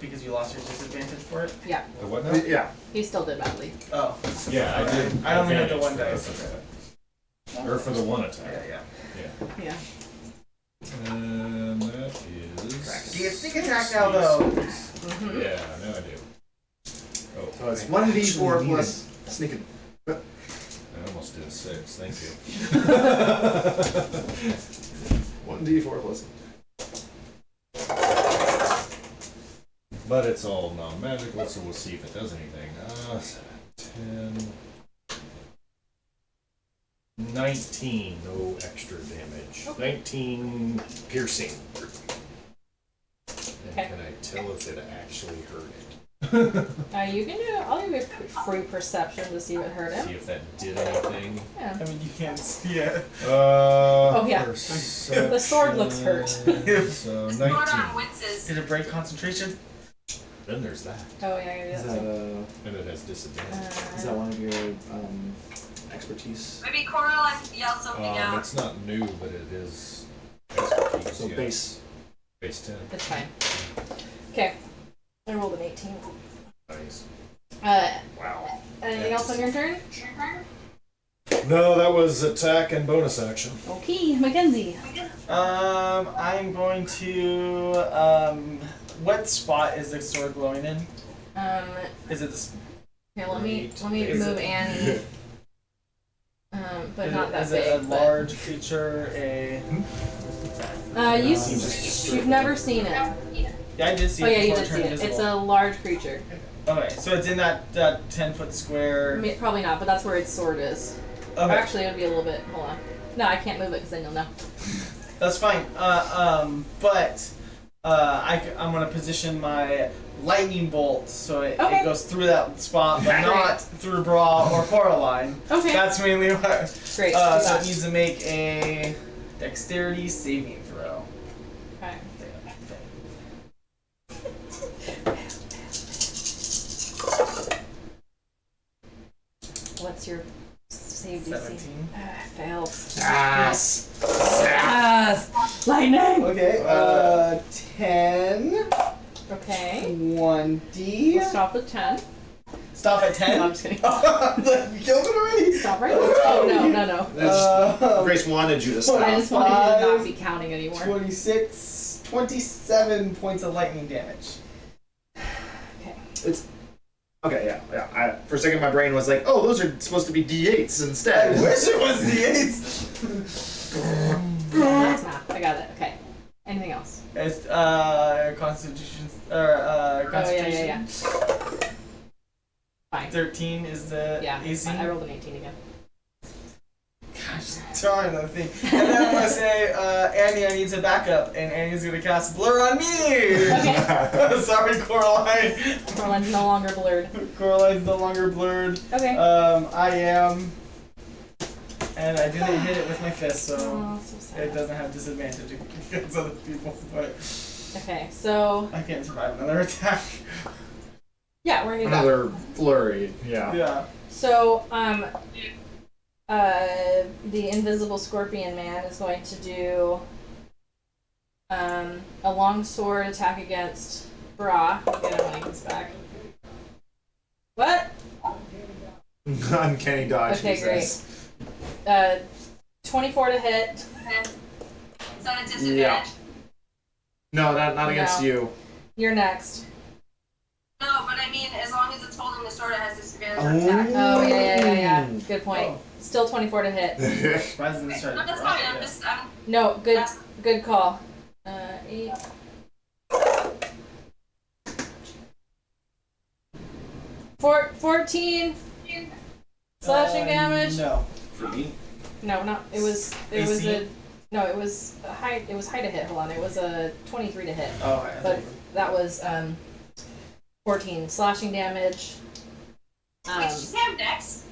Because you lost your disadvantage for it? Yeah, The what now? Yeah. he still did badly. Oh. Yeah, I did. I only had the advantage one for dice. this attack. Or for the one Yeah, attack. yeah. Yeah. And that is. You get sneak attack now, though. Mm-hmm. Yeah, now I do. Oh, So it's 1d4 plus sneaking. I almost did 6. Thank you. 1d4 plus. But it's all non-magical, so we'll see if it does anything. 10. 19, no extra damage. 19 piercing. And Okay. can I tell if it actually hurt it? You can do. I'll give you a free perception to see what hurt See him. if that did anything. Yeah. I mean, you can't see it. Oh, yeah. Perception, The sword looks hurt. So Sword 19. on winces. Did it break concentration? Then there's that. Oh yeah, yeah. Is That's that, right. And it has disadvantage. is that one of your expertise? Maybe Coraline can yell something out. It's not new, but it is expertise. So yeah. base. Base 10. It's fine. Okay. I rolled an 18. Nice. Wow. Anything else on your turn? No, that was attack and bonus action. Okay, Mackenzie. I'm going to, what spot is the sword glowing in? Is it the, Here, let me Is move it- Annie. But not that is big. it a but- large creature, You've never seen it. Yeah, I did see Oh it yeah, you before did it see turned it. It's invisible. a large creature. Okay, so it's in that 10-foot square. Probably not, but that's where its sword is. Or Okay, actually, it would be a little bit. Hold on. No, I can't move it because then you'll know. that's fine. I'm gonna position my lightning bolt so it Okay. goes through that spot, but Great. not through Bra or Coraline. Okay. That's mainly what. Great. So do it that. needs to make a dexterity saving throw. Okay. What's your save DC? 17. Fails. Yes. Yes. Lightning. Okay, 10, Okay. 1d. We'll stop at 10. Stop at 10? No, I'm just kidding. You killed it already? Stop right. Oh no. Grace wanted you to I stop. just wanted you to not be counting anymore. 26, 27 points of lightning damage. It's okay. Yeah. For a second, my brain was like, "Oh, those are supposed to be D8s I instead." wish it was the 8s. That's math. I got it. Okay. Anything else? It's Constitution. Oh Constitution. yeah. Fine. 13 is the Yeah. AC. I rolled an 18 again. Gosh, darn that thing. And then I'm gonna say, Annie, I need to back up, and Annie's gonna cast Blur on me. Okay. Sorry, Coraline. Coraline's no longer blurred. Coraline's no longer blurred. Okay. I am, and I didn't hit it with my fist, so Oh, so sad. it doesn't have disadvantage against other people. But Okay, so I can't survive another attack. yeah, we're gonna do that. Another flurry. Yeah. Yeah. So the invisible scorpion man is going to do a long sword attack against Bra. I'll get him when he comes back. What? Uncanny dodge. Okay, he says. 24 to hit. Is that a disadvantage? No, not against No. you. You're next. No, but I mean, as long as it's holding the sword, it has disadvantage on attack. Oh, yeah. Good point. Oh. Still 24 to hit. Surprised it started No, that's dropping fine. it. No, good call. 8. Four, 14 slashing damage. No. For me? No, not it was AC? a no, it was a high to hit. Hold on. It was a 23 to hit. Oh, okay. But that was 14 slashing damage. Wait, did you say I'm next?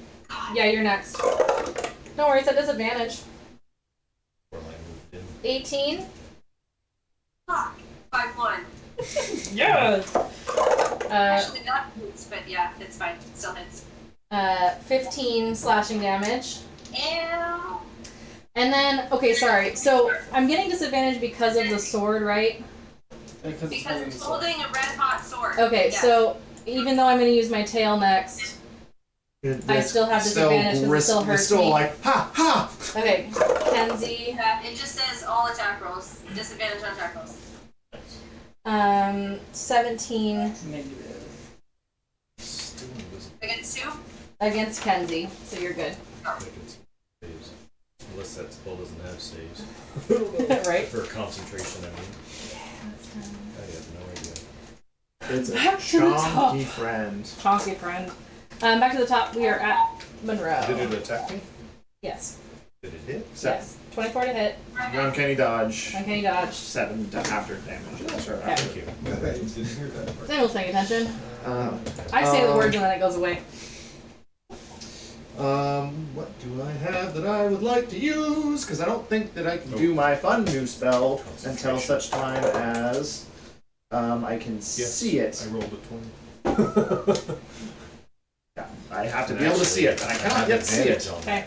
Yeah, you're next. No worries, at disadvantage. Coraline moved in. 18. Fuck. 5-1. Yes. Actually, not hits, but yeah, it's fine. It still hits. 15 slashing damage. Ew. And then, okay, sorry. So I'm getting disadvantage because of the sword, right? Because it's holding a red hot sword. Okay, Yes. so even though I'm going to use my tail next, I still have disadvantage because it still hurts It's still me. like, ha, ha! Okay, Kenzie. Yeah, it just says all attack rolls. Disadvantage on attack rolls. 17 Negative. Still invisible. Against 2? against Kenzie, so you're good. Against saves. Unless that spell doesn't have saves. Right? For concentration, I mean. I have no idea. It's a Back to the top. chonky friend. Chonky friend. Back to the top, we are at Monroe. Did it attack me? Yes. Did it hit? Yes. 24 to hit. Uncanny dodge. Uncanny dodge. 7 to after damage. Yeah, sure. Okay. Thank you. I didn't hear that part. Daniel's paying attention. I say the Um, words and then it goes away. What do I have that I would like to use? Because I don't think that I can do my fun new spell until such time as I can see it. I rolled a 20. Yeah, I have to be able to see it, and I cannot yet see it. Okay.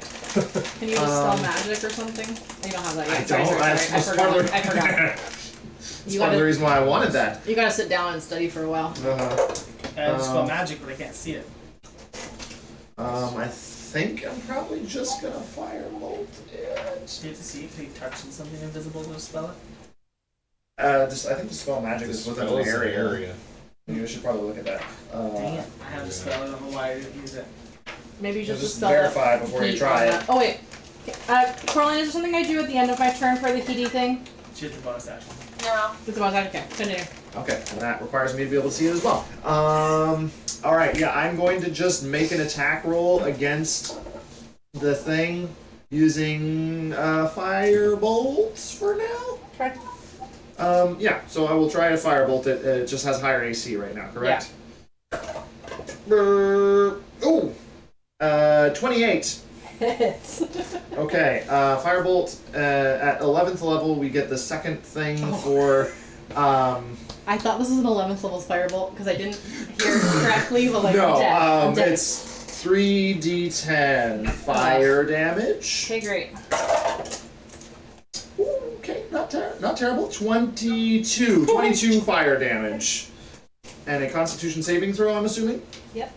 Can you just spell magic or something? You don't have that yet. I Sorry, don't. sorry, sorry. I forgot. I forgot. That's part of the reason why I wanted that. You gotta sit down and study for a while. I just spell magic, but I can't see it. I think I'm probably just gonna firebolt it. Do you have to see if you touching something invisible to spell it? I think the spell magic is within Spell an is an area. You should probably look at that. Dang it. I have the spell, I don't know why I didn't use it. Maybe you Just spell verify before you heat try on it. that. Oh wait. Coraline, is there something I do at the end of my turn for the heaty thing? Choose the bonus action. No. It's about that. Okay, continue. Okay, and that requires me to be able to see it as well. Alright, yeah, I'm going to just make an attack roll against the thing using fire bolts for now. Try. Yeah, so I will try to firebolt it. It just has higher AC right now, correct? Oh! 28. Hits. Okay, firebolt at 11th level, we get the second thing for. I thought this was an 11th level firebolt because I didn't hear it correctly, but like No, I'm dead. I'm dead. it's 3d10 fire damage. Okay, great. Ooh, okay, not terrible. 22 fire damage. And a constitution saving throw, I'm assuming? Yep.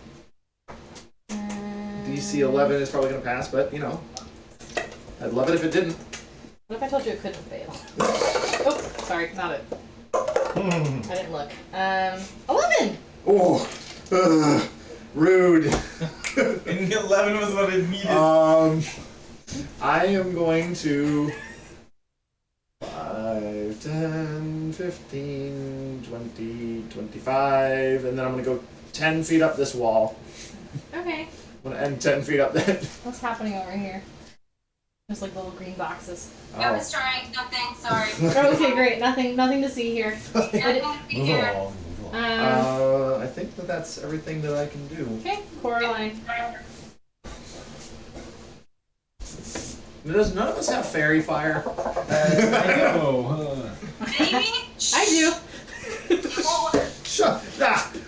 DC 11 is probably going to pass, but, you know. I'd love it if it didn't. What if I told you it couldn't fail? Oh, sorry, not it. I didn't look. 11! Oh, rude. And 11 was what it needed. I am going to 5, 10, 15, 20, 25, and then I'm going to go 10 feet up this wall. Okay. I'm going to end 10 feet up that. What's happening over here? Just like little green boxes. I was trying nothing, sorry. Oh, okay, great. Nothing to see here. Nothing to be Move here. along, move along. I think that's everything that I can do. Okay, Coraline. Does none of us have fairy fire? Maybe? I do. Shut.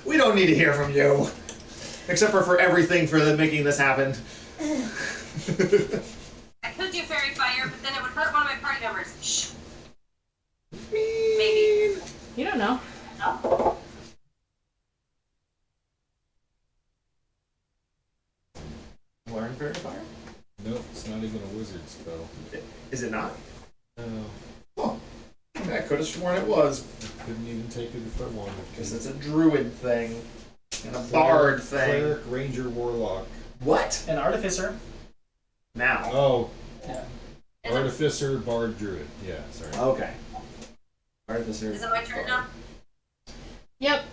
We don't need to hear from you. Except for everything for making this happen. I could do fairy fire, but then it would hurt one of my party members. Shh. Maybe. You don't know. Learn fairy fire? Nope, it's not even a wizard spell. Is it not? No. Oh. I could have sworn it was. couldn't even take it if I wanted. Because it's a druid thing and a bard thing. Cleric, ranger, warlock. What? An artificer. Now. Oh, Yeah. artificer, bard, druid. Yeah, sorry. Okay. Artificer. Is it my turn now? Yep,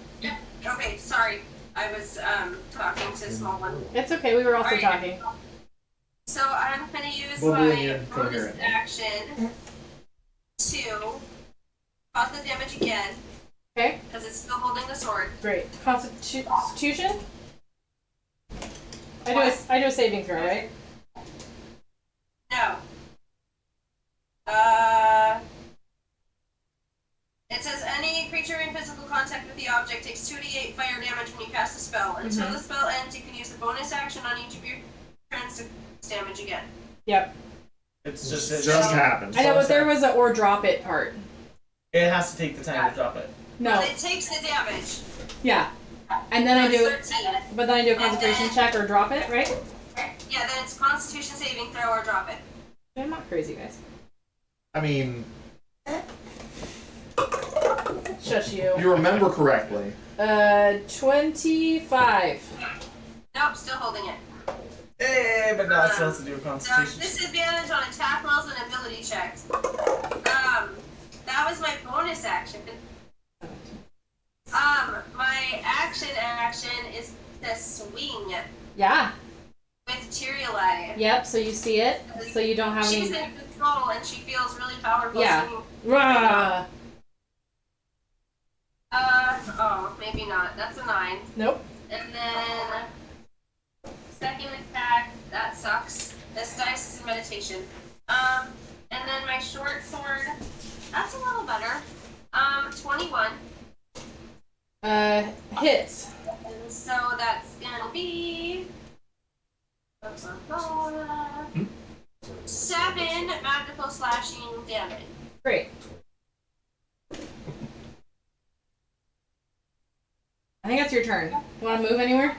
Okay, sorry. I was talking to a small one. it's okay. We were also Alright. talking. So I'm gonna use Bubbling my in bonus coherently. action to cause the damage again Okay, because it's still holding the sword. great. Constitution. I do a saving throw, right? No. It says any creature in physical contact with the object takes 2d8 fire damage when you cast a spell. Until the spell ends, you can use the bonus action on each of your turns to damage again. Yep. It's just It just happened. I know, but there was a or drop it part. It has to take the time to drop it. No. But it takes the damage. Yeah. And then I So do, it's 13. but then I do a concentration check or drop it, right? Yeah, then it's Constitution saving throw or drop it. I'm not crazy, guys. I mean, Shush you. you remember correctly. 25. Nope, still holding it. But no, it still has to do with Now, constitution. disadvantage on attack rolls and ability checks. That was my bonus action. My action is the swing Yeah. with Tyrielai. Yep. So you see it. So you don't have She's any. in control and she feels really powerful. Yeah. swinging. Rah! Maybe not. That's a 9. Nope. And then second attack, that sucks. This dice is in meditation. And then my short sword, that's a little better. 21. Hits. And so that's gonna be 7 magical slashing damage. Great. I think that's your turn. You want to move anywhere?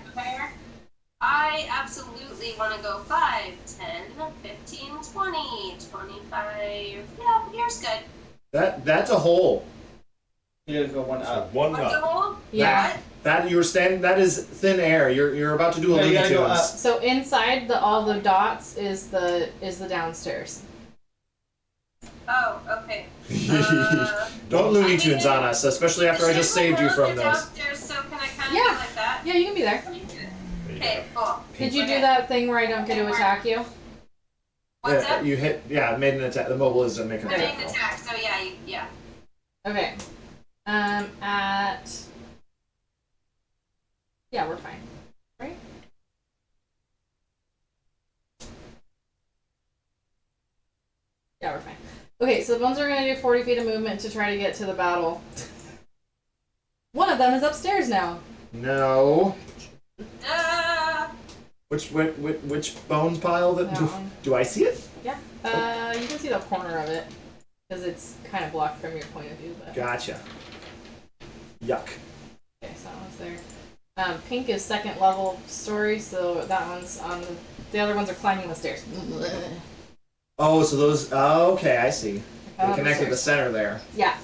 I absolutely want to go 5, 10, 15, 20, 25. Yeah, here's good. That's a hole. You gotta go one So up. one What's the up. hole? Yeah. That you're standing. That is thin air. You're about to do a No, you Looney gotta go Tunes. up. So inside all the dots is the downstairs. Oh, okay. Don't Looney Tunes on us, especially after I just saved you from those. Downstairs, so can I kind of Yeah. go like that? Yeah, you can be there. Okay, cool. Did you do that thing where I don't get to attack you? What's Yeah, up? you hit. Yeah, made an attack. The mobile is making an I attack. made an attack, so yeah, yeah. Okay. Yeah, we're fine. Right? Yeah, we're fine. Okay, so the bones are gonna do 40 feet of movement to try to get to the battle. One of them is upstairs now. No. Uh, Which bones pile? That one. Do I see it? Yeah. You can see the corner of it because it's kind of blocked from your point of view. But Gotcha. Yuck. okay, so that one's there. Pink is second level story, so that one's on. The other ones are climbing the stairs. Oh, so those. Oh, okay, I see. They Um, connected the stairs. center there. Yeah.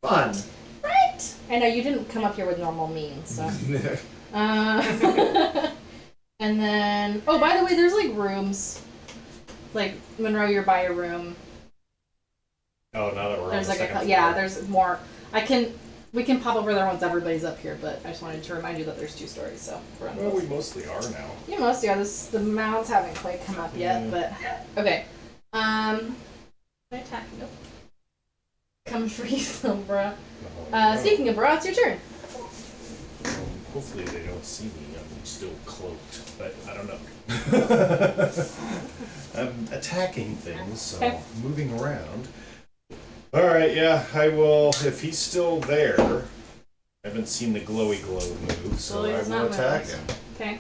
Fun. Right. I know you didn't come up here with normal means, so. And then, oh, by the way, there's like rooms. Like Monroe, you're by your room. Oh, now that we're There's on the like second yeah, floor. there's more. We can pop over there once everybody's up here, but I just wanted to remind you that there's 2 stories, so we're on Well, those. we mostly are now. Yeah, most yeah. The mounts haven't quite come up yet, but okay. Can I attack? Nope. Come for you, Sombra. Speaking of bra, it's your turn. Hopefully they don't see me. I'm still cloaked, but I don't know. I'm attacking things, so Okay. moving around. All right, yeah, I will. If he's still there, I haven't seen the glowy glow move, so Glowy I does will not attack move. him. Okay.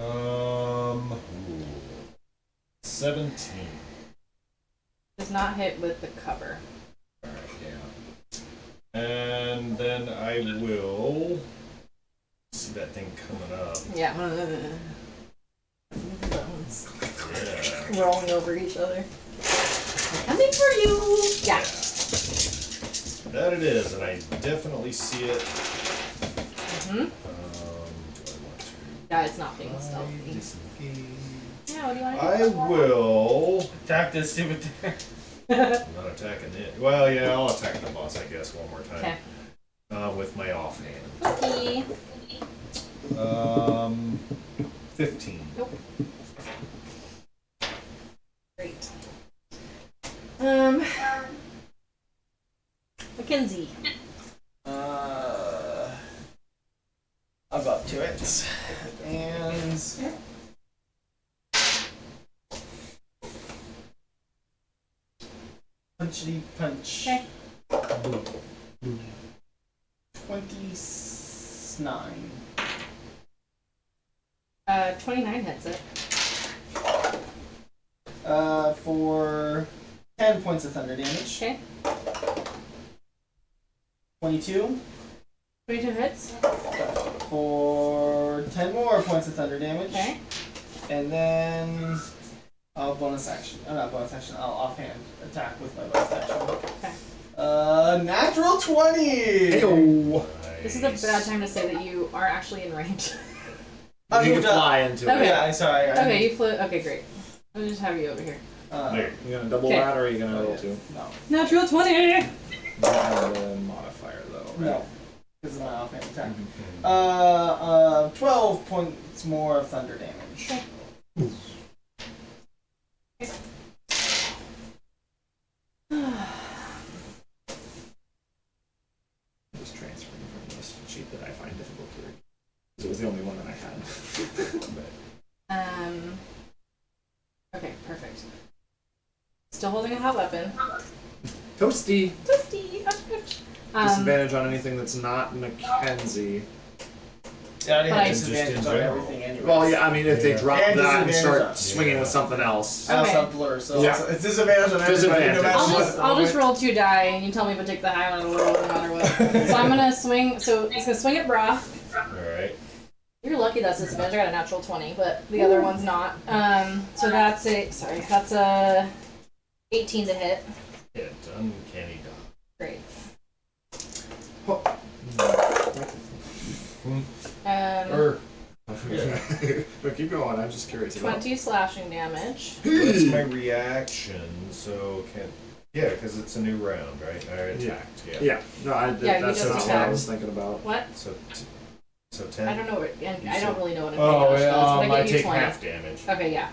Ooh, 17. Does not hit with the cover. All right, yeah. And then I will see that thing coming up. Yeah. Yeah. Rolling over each other. Coming for you. Yeah. That it is, and I definitely see it. Mm-hmm. Do I want to? Yeah, it's not being stealthy. Disengage. Yeah, what do you want to I will. Attack this stupid thing. I'm not attacking it. Well, yeah, I'll attack the boss, I guess, one more time. Okay. With my offhand. Okay. 15. Nope. Great. Mackenzie. I'll go up to it. And punchity punch. Okay. 29. 29 hits it. For 10 points of thunder damage. Okay. 22 22 hits. for 10 more points of thunder damage. Okay. And then I'll bonus action. Not bonus action. I'll offhand attack with my bonus action. Okay. Natural 20. Heyo. This is a bad time to say that you are actually in range. Oh, You you can fly into Okay. it. Yeah, I'm sorry. Okay, you flew. Okay, great. I'll just have you over here. There. You gonna double Okay. that, or are you gonna roll 2? No. Natural 20! You have the modifier though, right? No. This is my offhand attack. Mhm. 12 points more of thunder damage. Okay. Just transferring from this sheet that I find difficult to read. 'Cause it was the only one that I had. Okay, perfect. Still holding a hot weapon. Toasty. Toasty! Disadvantage on anything that's not Mackenzie. Yeah, I already But had I- disadvantage Just on in general. everything anyway. Well, yeah, I mean, if they Yeah. drop And that and disadvantage start on- swinging with something else. I also Okay. have blur, so Yeah. it's disadvantage on everybody. Disadvantage. No matter I'll what. just roll 2 die and you tell me if I take the high one or low no matter what. So I'm gonna swing, so it's gonna swing at Bra. Alright. You're lucky that's disadvantage. I got a natural 20, but the other one's not. So that's a 18 to hit. Hit. Uncanny dog. Great. Or, But keep going, I'm just curious about 20 slashing damage. that's my reaction, so yeah, because it's a new round, right? I attacked, yeah. Yeah, no, Yeah, you that's just not what I attacked. was thinking about. What? So 10? I don't know what, and I don't really know what a Oh, damage does, but I I gave you take 20. half damage. Okay, yeah.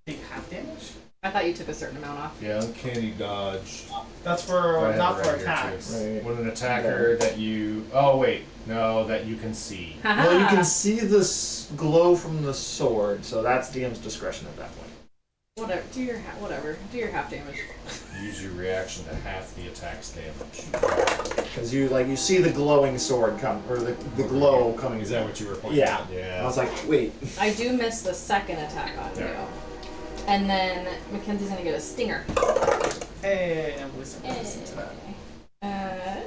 Take half damage? I thought you took a certain amount off. Yeah, uncanny dodge. That's for I have not it for right here, attacks. too. Right. When an attacker that you. Oh, wait. No, that you can see. Well, you can see the glow from the sword, so that's DM's discretion at that point. Whatever. Do your whatever. Do your half damage. Use your reaction to half the attack's damage. Because you see the glowing sword come, or the glow coming. Is that what you were pointing Yeah. out? Yeah. I was like, wait. I do miss the second attack on you. Yeah. And then Mackenzie's gonna get a stinger. Hey, I'm listening to that.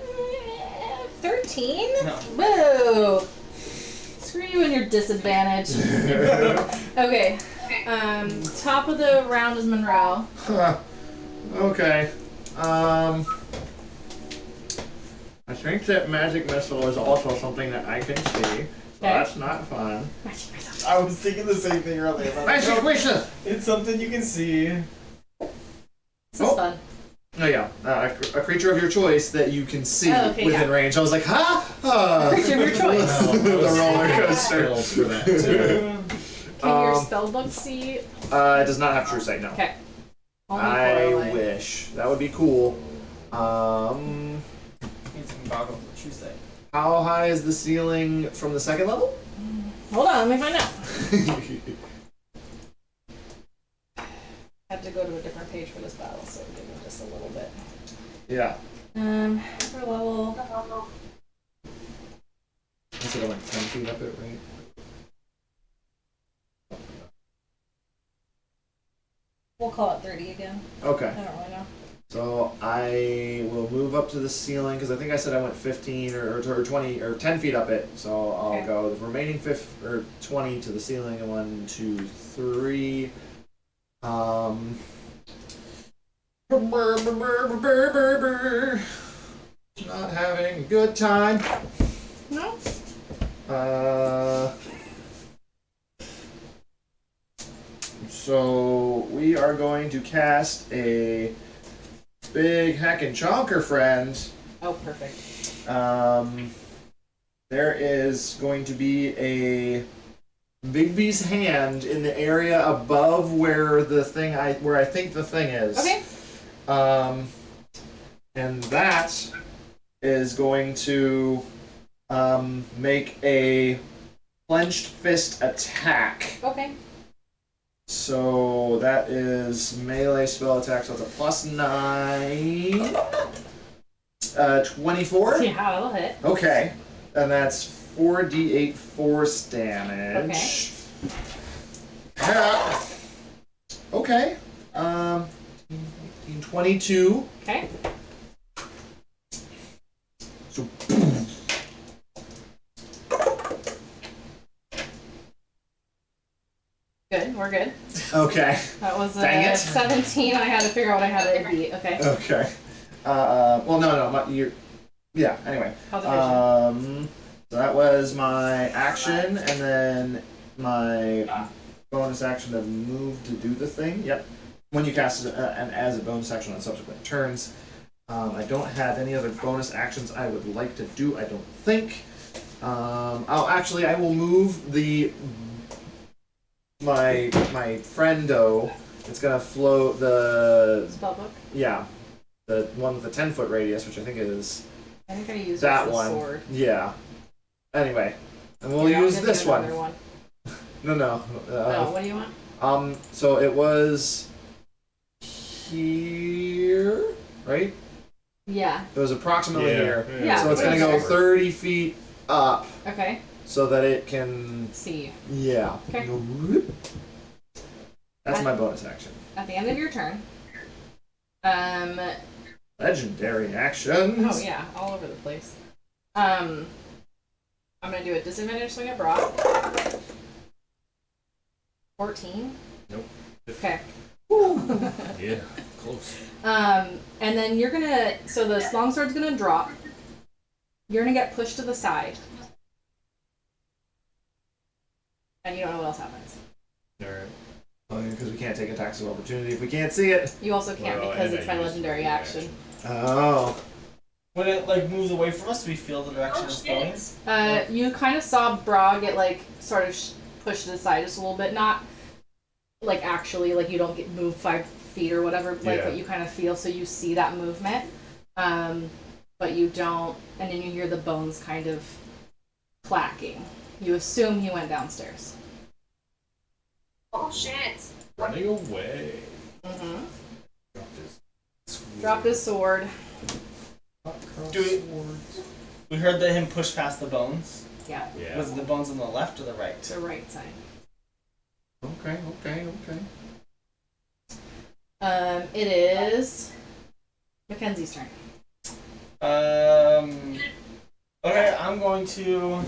13? No. Whoa! Screw you and your disadvantage. Okay. Top of the round is Monroe. Okay. I think that magic missile is also something that I can see. So that's not fun. I was thinking the same thing earlier. but I Magic don't- missile! It's something you can see. This is fun. Oh yeah, a creature of your choice that you can see Oh, okay, within yeah. range. I was like, huh? Creature of your choice. The roller coaster. Spells for that, too. Can your spellbook see? It does not have true sight, no. Okay. Only I Coraline. wish. That would be cool. Need some goggles for Tuesday. How high is the ceiling from the second level? Hold on, let me find out. I had to go to a different page for this battle, so give me just a little bit. Yeah. For level. I said I'm like 10 feet up it, right? We'll call it 30 again. Okay. I don't really know. So I will move up to the ceiling because I think I said I went 15 or 20 or 10 feet up it. So I'll Okay. go the remaining 20 to the ceiling, and 1, 2, 3. Not having a good time. No? So we are going to cast a big heckin' chonker, friend. Oh, perfect. There is going to be a Bigby's hand in the area above where I think the thing is. Okay. And that is going to make a clenched fist attack. Okay. So that is melee spell attack, so it's a +9. 24? Yeah, that'll hit. Okay. And that's 4d8 force damage. Okay. Okay. 22. Okay. So Good, we're good. okay. That was Dang it. 17. I had to figure out what I had to beat. Okay. Okay. Well, no, you're. Yeah. Anyway. Concentration. So that was my action, and then my bonus action to move to do the thing. Yep. When you cast and as a bonus action on subsequent turns. I don't have any other bonus actions I would like to do. I don't think. Actually, I will move my friendo. It's gonna float the Spellbook. yeah, the one with the 10-foot radius, which I think is I think I used that the one. sword. Yeah. Anyway, and we'll Here, I'll use give this you one. another one. No. Oh, what do you want? So it was here, right? Yeah. It was approximately here. Yeah. So it's gonna go Sure. 30 feet up, Okay. so that it can. See. Yeah. Okay. That's my bonus action. At the end of your turn. Legendary actions. Oh yeah, all over the place. I'm gonna do a disadvantage swing at Brock. 14. Nope. Okay. Yeah, close. And then you're gonna. So the longsword's gonna drop. You're gonna get pushed to the side. And you don't know what else happens. Alright. Because we can't take attacks of opportunity if we can't see it. You also can't Well, because and it's I my used legendary my action. Oh. When it like moves away from us, do we feel the direction it's going? You kind of saw Bra get like sort of pushed to the side just a little bit, not like actually like you don't get moved 5 feet or whatever, like Yeah. but you kind of feel, so you see that movement, but you don't, and then you hear the bones kind of clacking. You assume he went downstairs. Oh shit. Running away. Mm-hmm. Dropped his sword. Dropped his sword. Do we heard that him push past the bones. Yeah, Yeah. Was it the bones on the left or the right? the right side. Okay. It is Mackenzie's turn. Okay, I'm going to.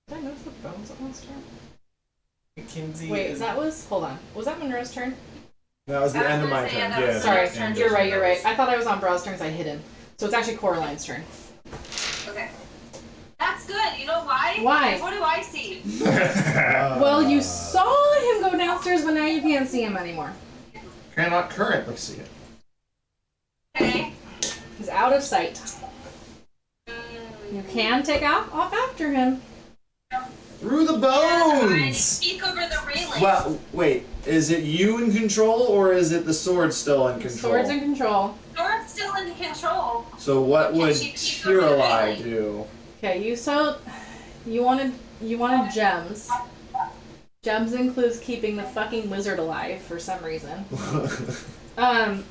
Did I notice the bones at last turn? Mackenzie. Wait, hold on. Was that Monroe's turn? That was the I was end of gonna my say, turn. yeah, that was Yeah. Sorry, And you're those right. are I thought I was on Braw's turn, so I hid him. So it's actually Coraline's turn. Okay. That's good. You know why? Why? Because what do I see? Well, you saw him go downstairs, but now you can't see him anymore. Cannot currently see it. Okay. He's out of sight. You can take off after him. Through the I bones! peek over the railing. Well, wait. Is it you in control, or is it the sword still in control? Sword's in control. Sword's still in control. So what Can would she peek over the Tiralai railing? do? Okay, you wanted gems. Gems includes keeping the fucking wizard alive for some reason. I'll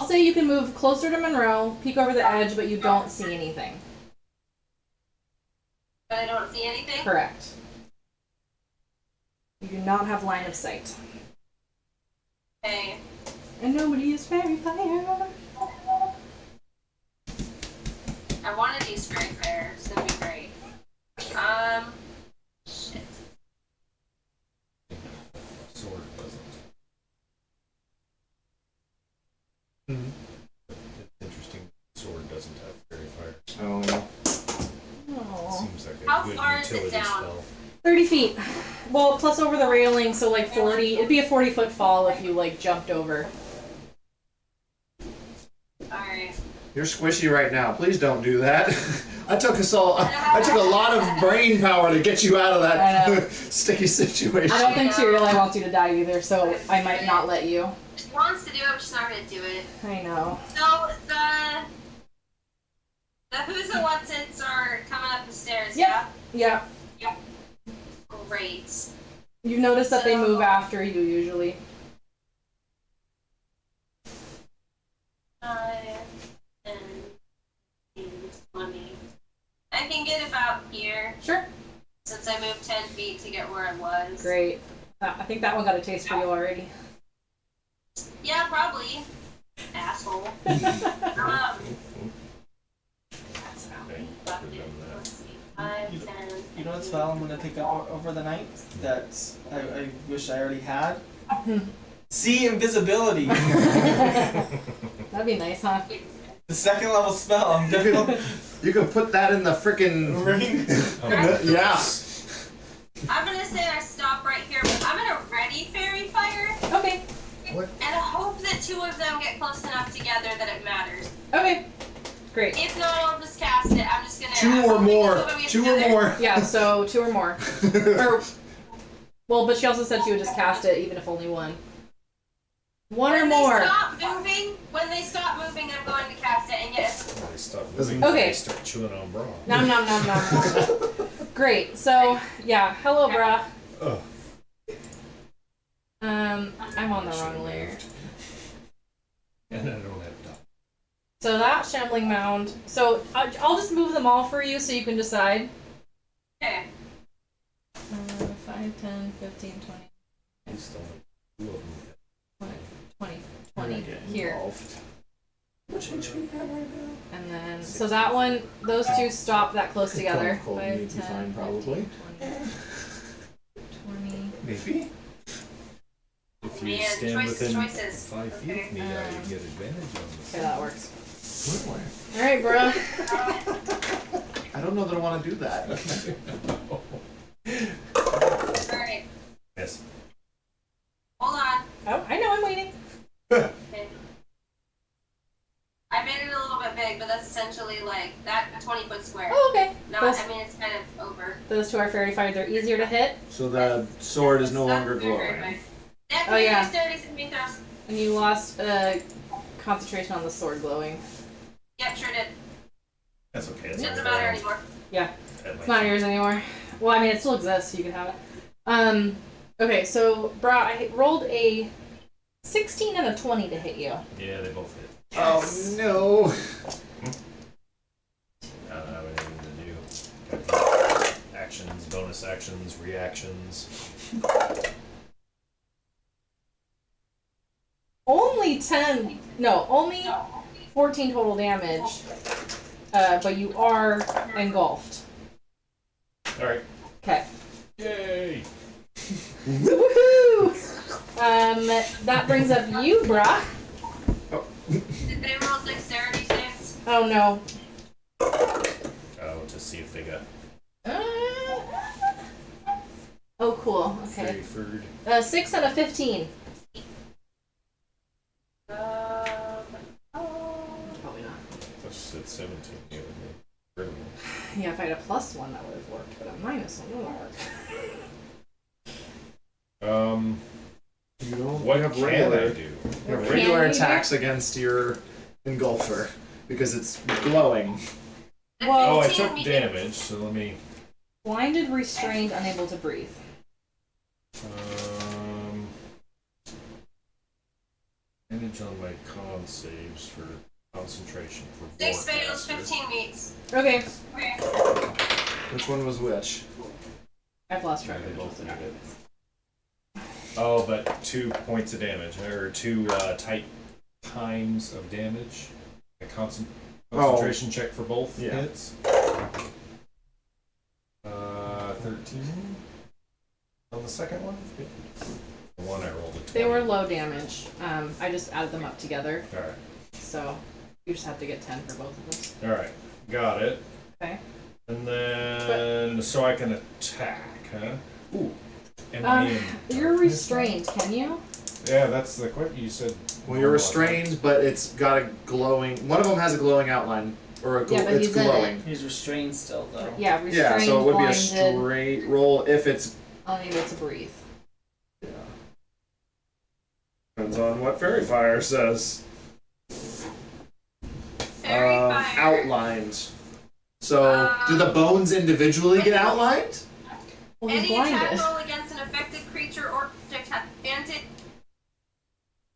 say you can move closer to Monroe, peek over the edge, but you don't see anything. But I don't see anything. Correct. You do not have line of sight. Okay. and nobody is fairy fire. I want to use fairy fire. It's gonna be great. Shit. Sword doesn't. Mhm. It's interesting. Sword doesn't have fairy fire. Oh. Oh. Seems like a How good far is it utility down? spell. 30 feet. Well, plus over the railing, so like 40. It'd be a 40-foot fall if you like jumped over. Alright. You're squishy right now. Please don't do that. I took a lot of brain power to get you out of I know. that sticky situation. I don't think Tyrion wants you to die either, so I might not let you. She wants to do it, but she's not gonna do it. I know. So the who's it what's it's are coming up the stairs, Yep. yeah? Yeah. Great. You've noticed that they So- move after you usually. 5 and 20. I can get about here Sure. since I moved 10 feet to get where I was. Great. I think that one got a taste for you already. Yeah, probably. Asshole. That's about Okay, fuck we've it. done that. Let's see. 5, 10. You know what spell I'm gonna pick up over the night that I wish I already had? See invisibility. That'd be nice, huh? The second level spell. I'm definitely You can put that in the frickin' ring. yeah. I'm gonna say I stop right here, but I'm gonna ready fairy fire Okay. What? and hope that 2 of them get close enough together that it matters. Okay. Great. If not, I'll just cast it. I'm just gonna. Two I'm or hoping more. the 2 of them get 2 or together. more. Yeah, so 2 or more. Or, well, but she also said she would just cast it even if only 1. 1 or When more. when they stop moving, I'm going to cast it, and yes. They stop moving. Okay. They start chewing on bra. Nom nom nom nom. Great. So, yeah. Hello, brah. Ugh. I'm on the wrong layer. And I don't have dog. So that shambling mound. So I'll just move them all for you so you can decide. Okay. 5, 10, 15, 20, I still have 2 of them. 20 here. Which HP you have right now? And then, so that one, those 2 stop that close together. Cold, 5, you'd be 10, fine, probably. 15, 20. Maybe. If you Man, stand choices. within 5 feet of me, I get advantage on this. Okay, that works. Really? Alright, bro. I don't know that I want to do that. Alright. Yes. Hold on. Oh, I know, I'm waiting. Okay. I made it a little bit big, but that's essentially like that 20-foot square. Oh, okay. No, Those, I mean it's kind of over. those 2 are fairy fire. They're easier to hit. So the sword is no Stop longer moving very glowing. quick. Oh, yeah. Dexterity saving throws. And you lost concentration on the sword glowing. Yep, sure did. That's okay. It's Doesn't only matter round. anymore. Yeah. At It's my not feet. yours anymore. Well, I mean, it still exists, so you can have it. Okay, so, brah, I rolled a 16 and a 20 to hit you. Yeah, they both hit. Oh no. I don't have anything to do. Got the actions, bonus actions, reactions. Only 10, no, only 14 total damage, but you are engulfed. Alright. Okay. Yay! Woohoo! That brings up you, brah. Did they roll dexterity saves? Oh no. Oh, to see if they got Oh, cool. Okay. favored. 6 and a 15. Probably not. That's said 17 the other day. Really? Yeah, if I had a +1, that would have worked, but a -1 wouldn't work. You don't What have can I regular, do? you have Can regular you? attacks against your engulfer because it's glowing. Well- Oh, I 15 took we damage, so let me. Blinded, restrained, unable to breathe. Damage on my con saves for concentration for 6 fails, Warcaster. 15 meets. Okay. Which one was which? I've lost Yeah, track they of both it. need it. Oh, but 2 points of damage, or 2 type times of damage. A concentration check for both hits. 13 on the second one. The one I rolled a 20. They were low damage. I just added them up together. All right. So you just have to get 10 for both of those. All right. Got it. Okay. And then, so I can attack, huh? Ooh. And You're restrained, can you? yeah, that's the quick. You said. Well, you're restrained, but it's got a glowing. One of them has a glowing outline, or Yeah, but it's he's in glowing. He's restrained still, though. Yeah, restrained, Yeah, so it would blinded, be a straight roll if it's. unable to breathe. Yeah. Depends on what Fairy Fire says. Fairy fire. Outlined. So, do the bones individually get outlined? Well, he's Any attack blinded. roll against an affected creature or object has advantage,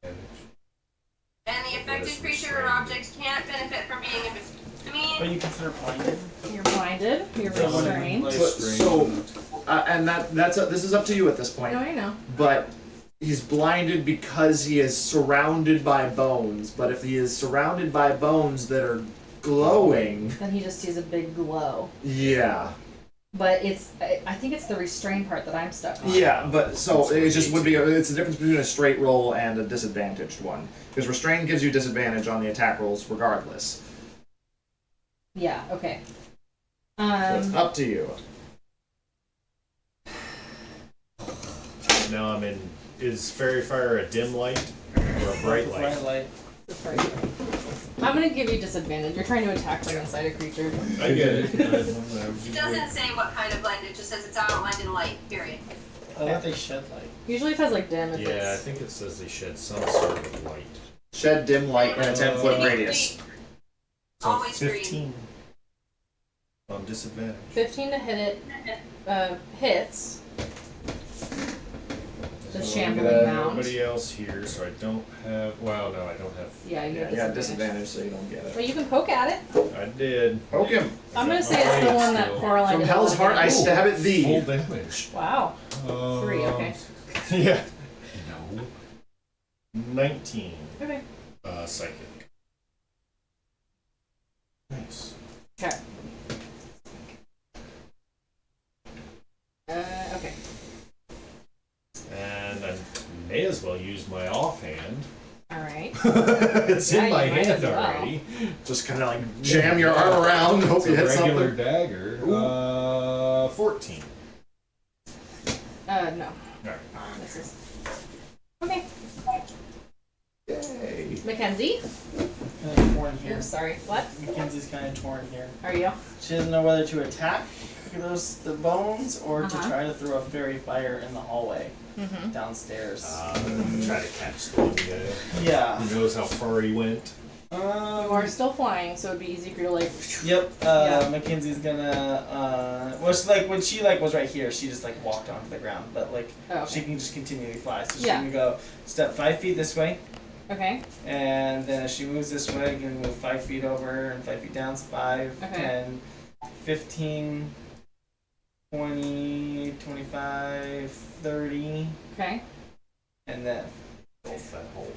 and the affected creature or object can't benefit from being invisible. But you consider blinded? You're blinded. You're So when- restrained. like- And this is up to you at this point. No, I know. But he's blinded because he is surrounded by bones. But if he is surrounded by bones that are glowing, Then he just sees a big glow. yeah. But I think it's the restrained part that I'm stuck on. Yeah, but so it just would be, it's the difference between a straight roll and a disadvantaged one. Because restrained gives you disadvantage on the attack rolls regardless. Yeah, okay. So it's up to you. Now I'm in. Is Fairy Fire a dim light or a bright light? Bright light. I'm gonna give you disadvantage. You're trying to attack from inside a creature. I get it. It doesn't say what kind of light, it just says it's outlined in light, period. I thought they shed light. Usually if it has like dim, Yeah, I it's think it says they shed some sort of light. Shed dim light in a 10-foot radius. So Always green. 15 on disadvantage. 15 to hit it. Hits. The So shambling I'm mound. Nobody else here, so I don't have. Well, no, I don't have. Yeah, you Yeah, have you got disadvantage. disadvantage, so you don't get it. But you can poke at it. I did. Poke him! I'm gonna say it's the one that Coraline From did Hell's Heart, I stab at Full thee. damage. Wow. 3, okay. Yeah. No. 19. Okay. Psychic. Nice. Okay. Okay. And I may as well use my offhand. Alright. It's Yeah, in my you might hand as well. already. Just kind of like jam your arm around, hope It's you a hit regular something. dagger. 14. No. Alright. This is. Okay. Yay. Mackenzie? Kind of torn here. Oops, sorry. What? Mackenzie's kind of torn here. Are you? She doesn't know whether to attack the bones or to Uh-huh. try to throw a fairy fire in the hallway Mm-hmm. downstairs. Try to catch the one guy. Yeah. Who knows how far he went? You are still flying, so it'd be easy for you to like. Yep. Yeah. Mackenzie's gonna. Well, it's like when she was right here, she just walked onto the ground, but Oh, okay. she can just continually fly. So she's Yeah. gonna go step 5 feet this way, Okay. and then as she moves this way, gonna move 5 feet over and 5 feet down. So 5, Okay. 10, 15, 20, 25, 30, Okay. and then. Both that hole.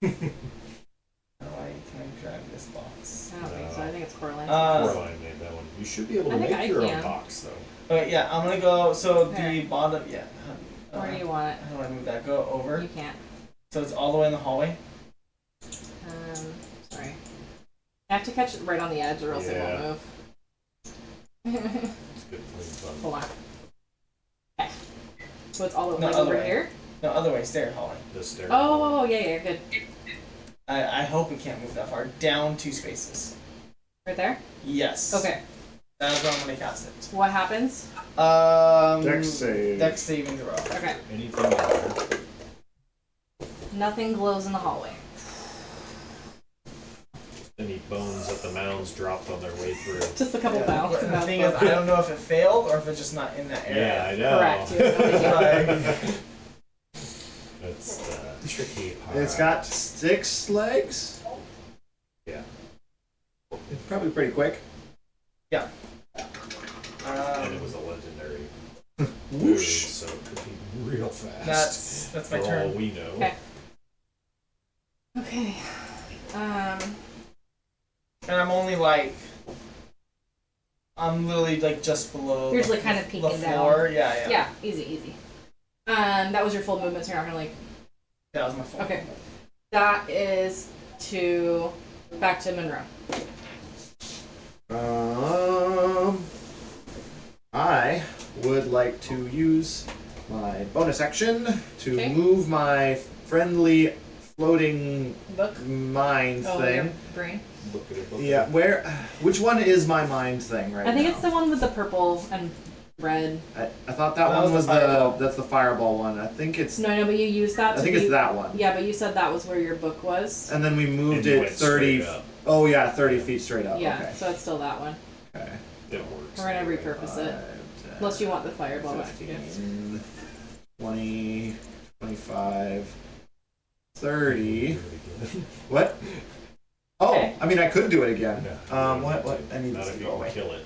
How do I can I drag this box? I don't think so. I think it's Coraline. Coraline made that one. You should be able to I think make I your can. own box, though. Okay, yeah, I'm gonna go. So Okay. the bottom, yeah. Where do you want How do I move that? Go over. it? You can't. So it's all the way in the hallway. Sorry. I have to catch it right on the edge, or else it won't move. It's good clean fun. Hold on. Okay. So it's all No, like other over way. here. No, other way, stair hallway. The stair. Oh, yeah, good. I hope we can't move that far. Down 2 spaces. Right there. Yes. Okay. That's where I'm gonna cast it. What happens? Dex save. Dex saving throw. Okay. Anything in there. Nothing glows in the hallway. Any bones that the mounds dropped on their way through. Just a couple Yeah, bounds. but the thing is, I don't know if it failed or if it's just not in that Yeah, area. I know. Correct. You have no idea. That's the tricky part. It's got 6 legs. Yeah. It's probably pretty quick. And it was a legendary move, Whoosh. so it could be real fast. That's my for turn. all we know. Okay. Okay. And I'm only like, I'm literally like just below. You're just the- like kind of the peeking floor. down. Yeah. Yeah, easy. That was your full movement, so you're not gonna like. That was my fault. Okay. That is to back to Monroe. I would like to use my bonus action to Okay. move my friendly floating Book. mind Oh, thing. your brain. Look at it. Look Yeah, At it. where? Which one is my mind thing right I think now? it's the one with the purple and red. I thought that That one was was the fireball. that's the fireball one. I think it's No, but you used that. I think it's that one. Yeah, but you said that was where your book was. And then we moved And you it went 30. straight up. Oh yeah, 30 feet straight up. Yeah, Okay. so it's still that one. Okay. It works. We're gonna repurpose it. 5, Unless you want the fireball back 15, 20, 25, 30. What? Oh, Okay. I mean, I could do it again. No, What? I need Not this to if you go can away. kill it.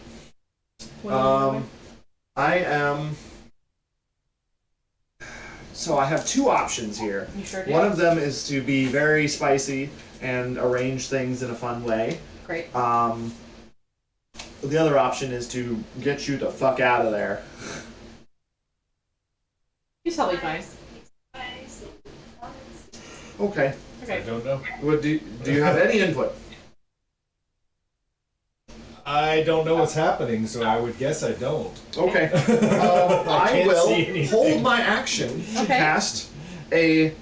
What are you doing? I am. So I have two options here. You sure do. One of them is to be very spicy and arrange things in a fun way. Great. The other option is to get you the fuck out of there. He's probably fine. Okay. I Okay. don't know. What do you have any input? I don't know what's happening, so I would guess I don't. Okay. I can't will see anything. hold my action to Okay. cast a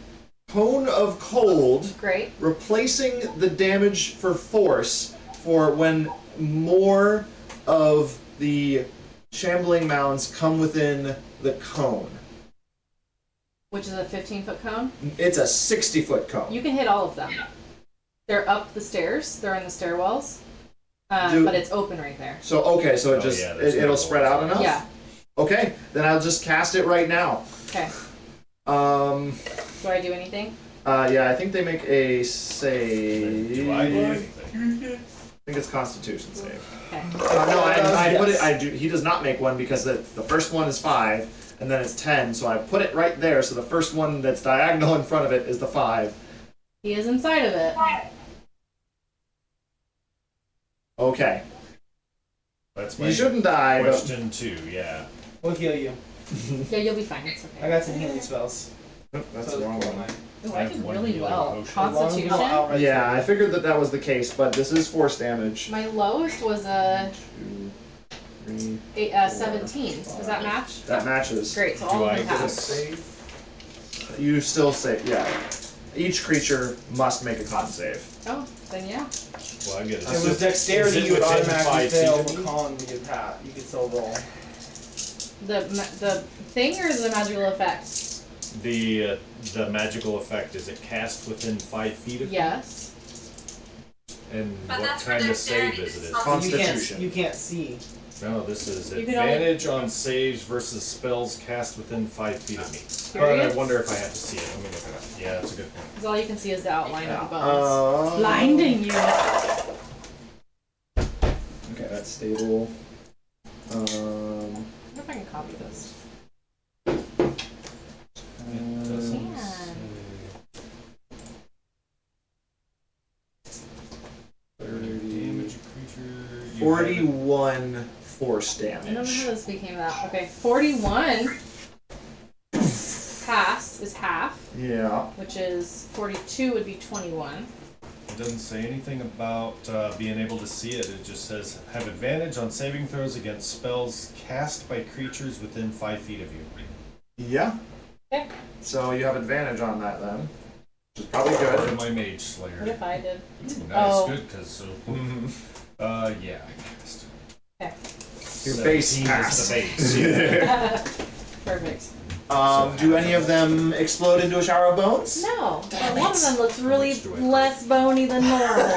cone of cold, Great. replacing the damage for force for when more of the shambling mounds come within the cone. Which is a 15-foot cone. It's a 60-foot cone. You can hit all of them. They're up the stairs. They're in the stairwells. Do- But it's open right there. So okay, so Oh, it just yeah, there's it'll no spread out walls. enough. Yeah. Okay, then I'll just cast it right now. Okay. Do I do anything? Yeah, I think they make a save. Do I do anything? I think it's Constitution save. Okay. No, I put it. Yes. I do. He does not make one because the first one is 5, and then it's 10. So I put it right there. So the first one that's diagonal in front of it is the 5. He is inside of it. Okay. That's my You shouldn't die. But question 2, yeah. We'll heal you. Yeah, you'll be fine. It's I okay. got some healing spells. Oh, that's So the wrong it's one. Ooh, I I have did one really healing well. potion. Constitution. Outright Yeah, I save. figured that was the case, but this is force damage. My lowest was a 2, 3. 17. Does that match? That matches. Great. So all Do of I them get a pass. save? You still save. Yeah. Each creature must make a con save. Oh, then yeah. Well, I get a If it was dexterity, is it you would within automatically 5 feet fail of the me? con you could pass. You could still roll. The thing or the magical effect? The magical effect, is it cast within 5 feet of me? Yes. And But what that's kind for of save dexterity, is it? it's not- Constitution. You can't see. No, this is You can only- advantage on saves versus spells cast within 5 feet of me. But I Period? wonder if I have to see it. Let me look it up. Yeah, that's a good point. Because all you can see is the outline of the bones. Uh, Blinding you. Okay, that's stable. I wonder if I can copy this. It doesn't Yeah. say. 30, Damage a creature. You 41 force I don't know damage. how this became that. Okay, 41 pass is half, Yeah. which is 42 would be 21. It doesn't say anything about being able to see it. It just says have advantage on saving throws against spells cast by creatures within 5 feet of you. Yeah. Okay. So you have advantage on that then, which is probably Part good. of my mage What slayer. if I did? Nice, Oh. good, because so. Yeah, I cast. Okay. Your base 17 pass. is the base. Yeah. Perfect. Do any of them explode into a shower of bones? No, but one of them looks How really much do I take? less bony than normal.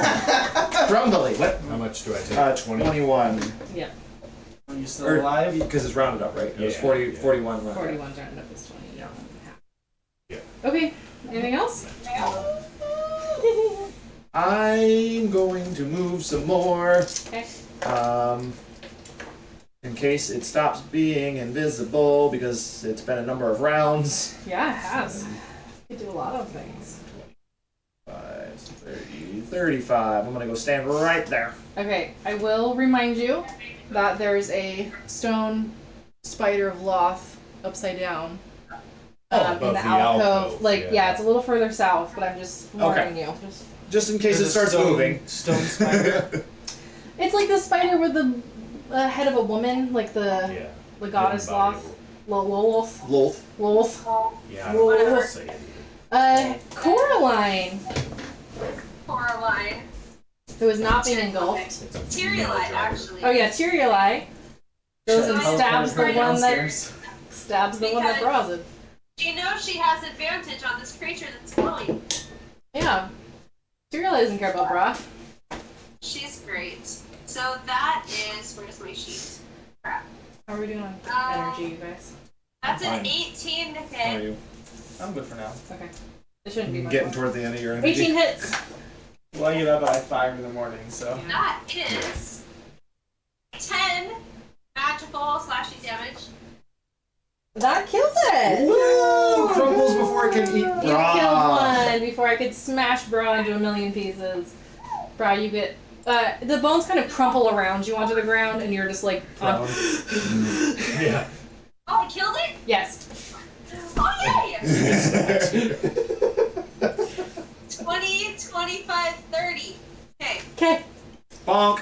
Crumbly. What? How much do I take? 21. Yeah, Are you still Or- alive? Because it's rounded up, right? It was Yeah, 40, yeah. 41 rounded up. 41's rounded up is 20. Yeah. Yeah. Okay, anything else? I'm going to move some more. Okay. in case it stops being invisible because it's been a number of rounds. Yeah, it has. You can do a lot of things. 5, 30, 35. I'm gonna go stand right there. Okay, I will remind you that there's a stone spider of Loth upside down. above in the the alcove. alcove, Like, yeah. it's a little further south, but I'm just warning you. Just in case There's it a starts stone- moving. Stone spider. It's like the spider with the head of a woman, like the Yeah. goddess Hidden body Loth. Lolth. Lolth. Lolth. Yeah, I don't know how to say it either. Coraline, Coraline. who is not being engulfed. It's a Tyrielite, female giant. actually. Oh yeah, Tyrielite goes and She'll stabs the teleport one that downstairs. stabs the one that draws it. She knows she has advantage on this creature that's glowing. Yeah, Tyrielite doesn't care about bra. She's great. So that is, where's my sheet? Crap. How are we doing on energy, you guys? That's an Fine. 18 to How are hit. you? I'm good for now. Okay, it shouldn't be much. Getting more. toward the end of your energy. 18 hits. Well, I get up at like 5 in the morning, so. That is 10 magical slashing damage. That kills it. Woo! Crumbles before it can eat. You killed one before I could smash Bra into a million pieces. Bra, you get the bones kind of crumple around you onto the ground, and you're just like, Prone. Yeah. Oh, I killed it? yes. Oh, yay! 20, 25, 30. Okay. Okay. Bonk.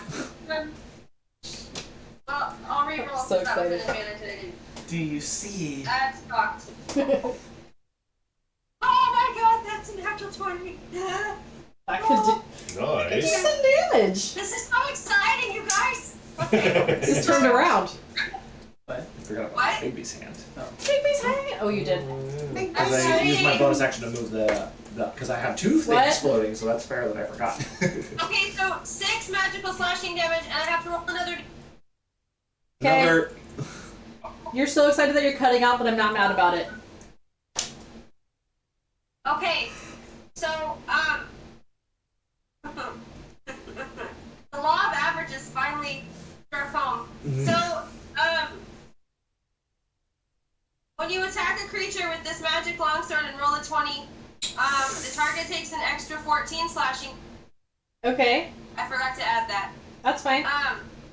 Well, I'll reroll So because that was an excited. advantage and I didn't. Do you see? That's fucked. Oh my god, that's an actual 20. That could do Nice. some damage. This is so exciting, you guys! Okay. Just turned around. I forgot about What? Baby's hand. Baby's hanging. Oh, you did. Because I used my bonus action to move the because I have 2 things What? floating, so that's fair that I forgot. Okay, so 6 magical slashing damage, and I have to roll another. Okay. Another. You're so excited that you're cutting out, but I'm not mad about it. Okay, so, the law of averages finally struck home. So, when you attack a creature with this magic longsword and roll a 20, the target takes an extra 14 slashing. Okay, I forgot to add that. that's fine.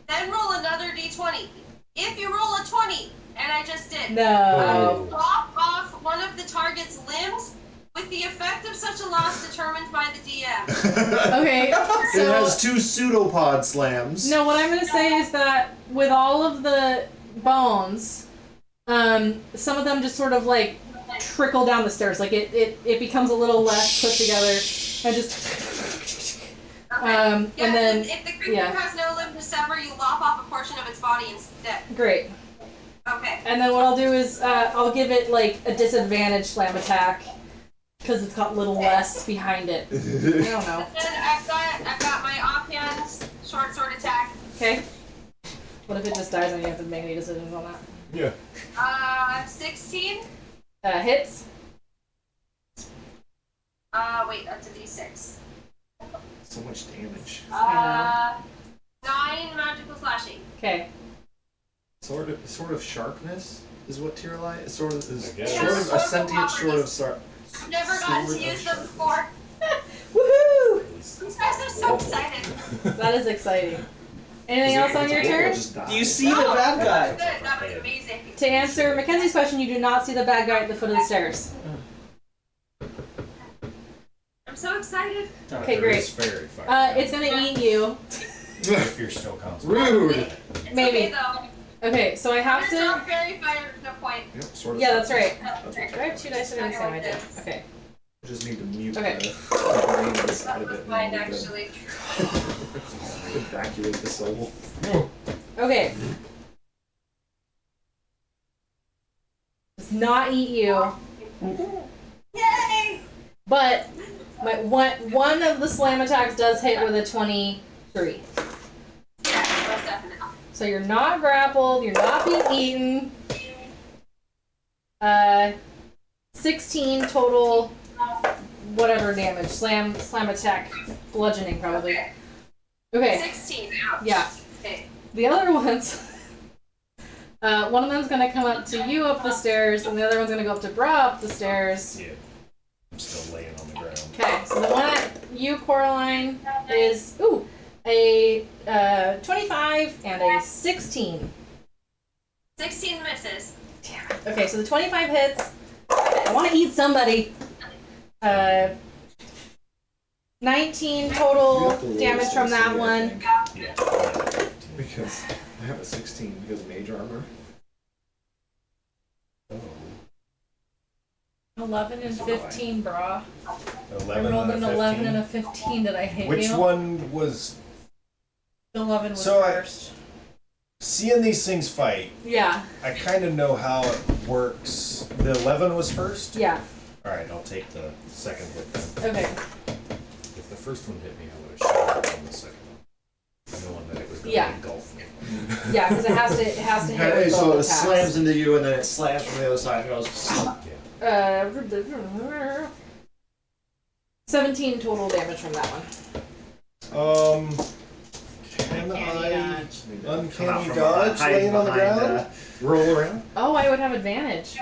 Then roll another d20. If you roll a 20, and I just did, No. lop off one of the target's limbs with the effect of such a loss determined by the DM. Okay, It so has 2 pseudopod slams. no, what I'm gonna say is that with all of the bones, some of them just sort of like trickle down the stairs. Like it becomes a little less put together and just Okay. and then if the creature yeah. has no limb to sever, you lop off a portion of its body instead. great. Okay. And then what I'll do is I'll give it like a disadvantage slam attack because it's got a little less behind it. I don't know. Then I've got my offhand short sword attack. Okay. What if it just dies and you have to make any decisions on that? Yeah. 16. Hits. Wait, that's a d6. So much damage. 9 magical slashing. Okay. Sort of sharpness is what Tyrielite is. Sort of I guess. sort of a sentient sort of sharp. I've never gotten to use them before. Woohoo! These guys are so excited. That is exciting. Anything else on your turn? Do you see the bad Good. guy? That was amazing. To answer Mackenzie's question, you do not see the bad guy at the foot of the stairs. I'm so excited. Okay, There great. is fairy fire. It's gonna eat you. If you're still constant. Rude. It's Maybe. okay, though. Okay, so I have If you're to. not very fire, there's no point. Yep, sort of. Yeah, that's right. That's what Do I have 2 dice? I didn't say I did. Okay. Just need to mute Okay. the brain inside That of was it. mine, and actually. Evacuate the soul. Okay. Does not eat you, Yay! but my one of the slam attacks does hit with a 23. Yes, most definitely. So you're not grappled, you're not being eaten. 16 total, whatever damage. Slam attack, bludgeoning probably. Okay. Okay, 16. Ouch. yeah. Okay. The other ones One of them's gonna come up to you up the stairs, and the other one's gonna go up to Bra up the stairs. Yeah. I'm still laying on the ground. Okay, so the one at you, Coraline, is a 25 and a 16. 16 misses. Damn it. Okay, so the 25 hits. I want to eat somebody. 19 You total have to roll damage this from that city, I one. think, Yeah. because I have a 16 because of mage armor. Oh. 11 and 15, brah. 11 I rolled and an a 11 and 15. a 15. Did I hit Which you? one was... 11 was So first. Seeing these things fight, Yeah, I kind of know how it works. The 11 was first? yeah. Alright, I'll take the second hit then. Okay. If the first one hit me, I would have shot on the second one. Knowing that it was going to Yeah. engulf me. Yeah, because it has to hit Okay, with so both it attacks. slams into you and then it slams from the other side and goes. Yeah. 17 total damage from that one. Can Uncanny I dodge. Come out uncanny from dodge hiding laying on the behind, ground? roll around. Oh, I would have advantage.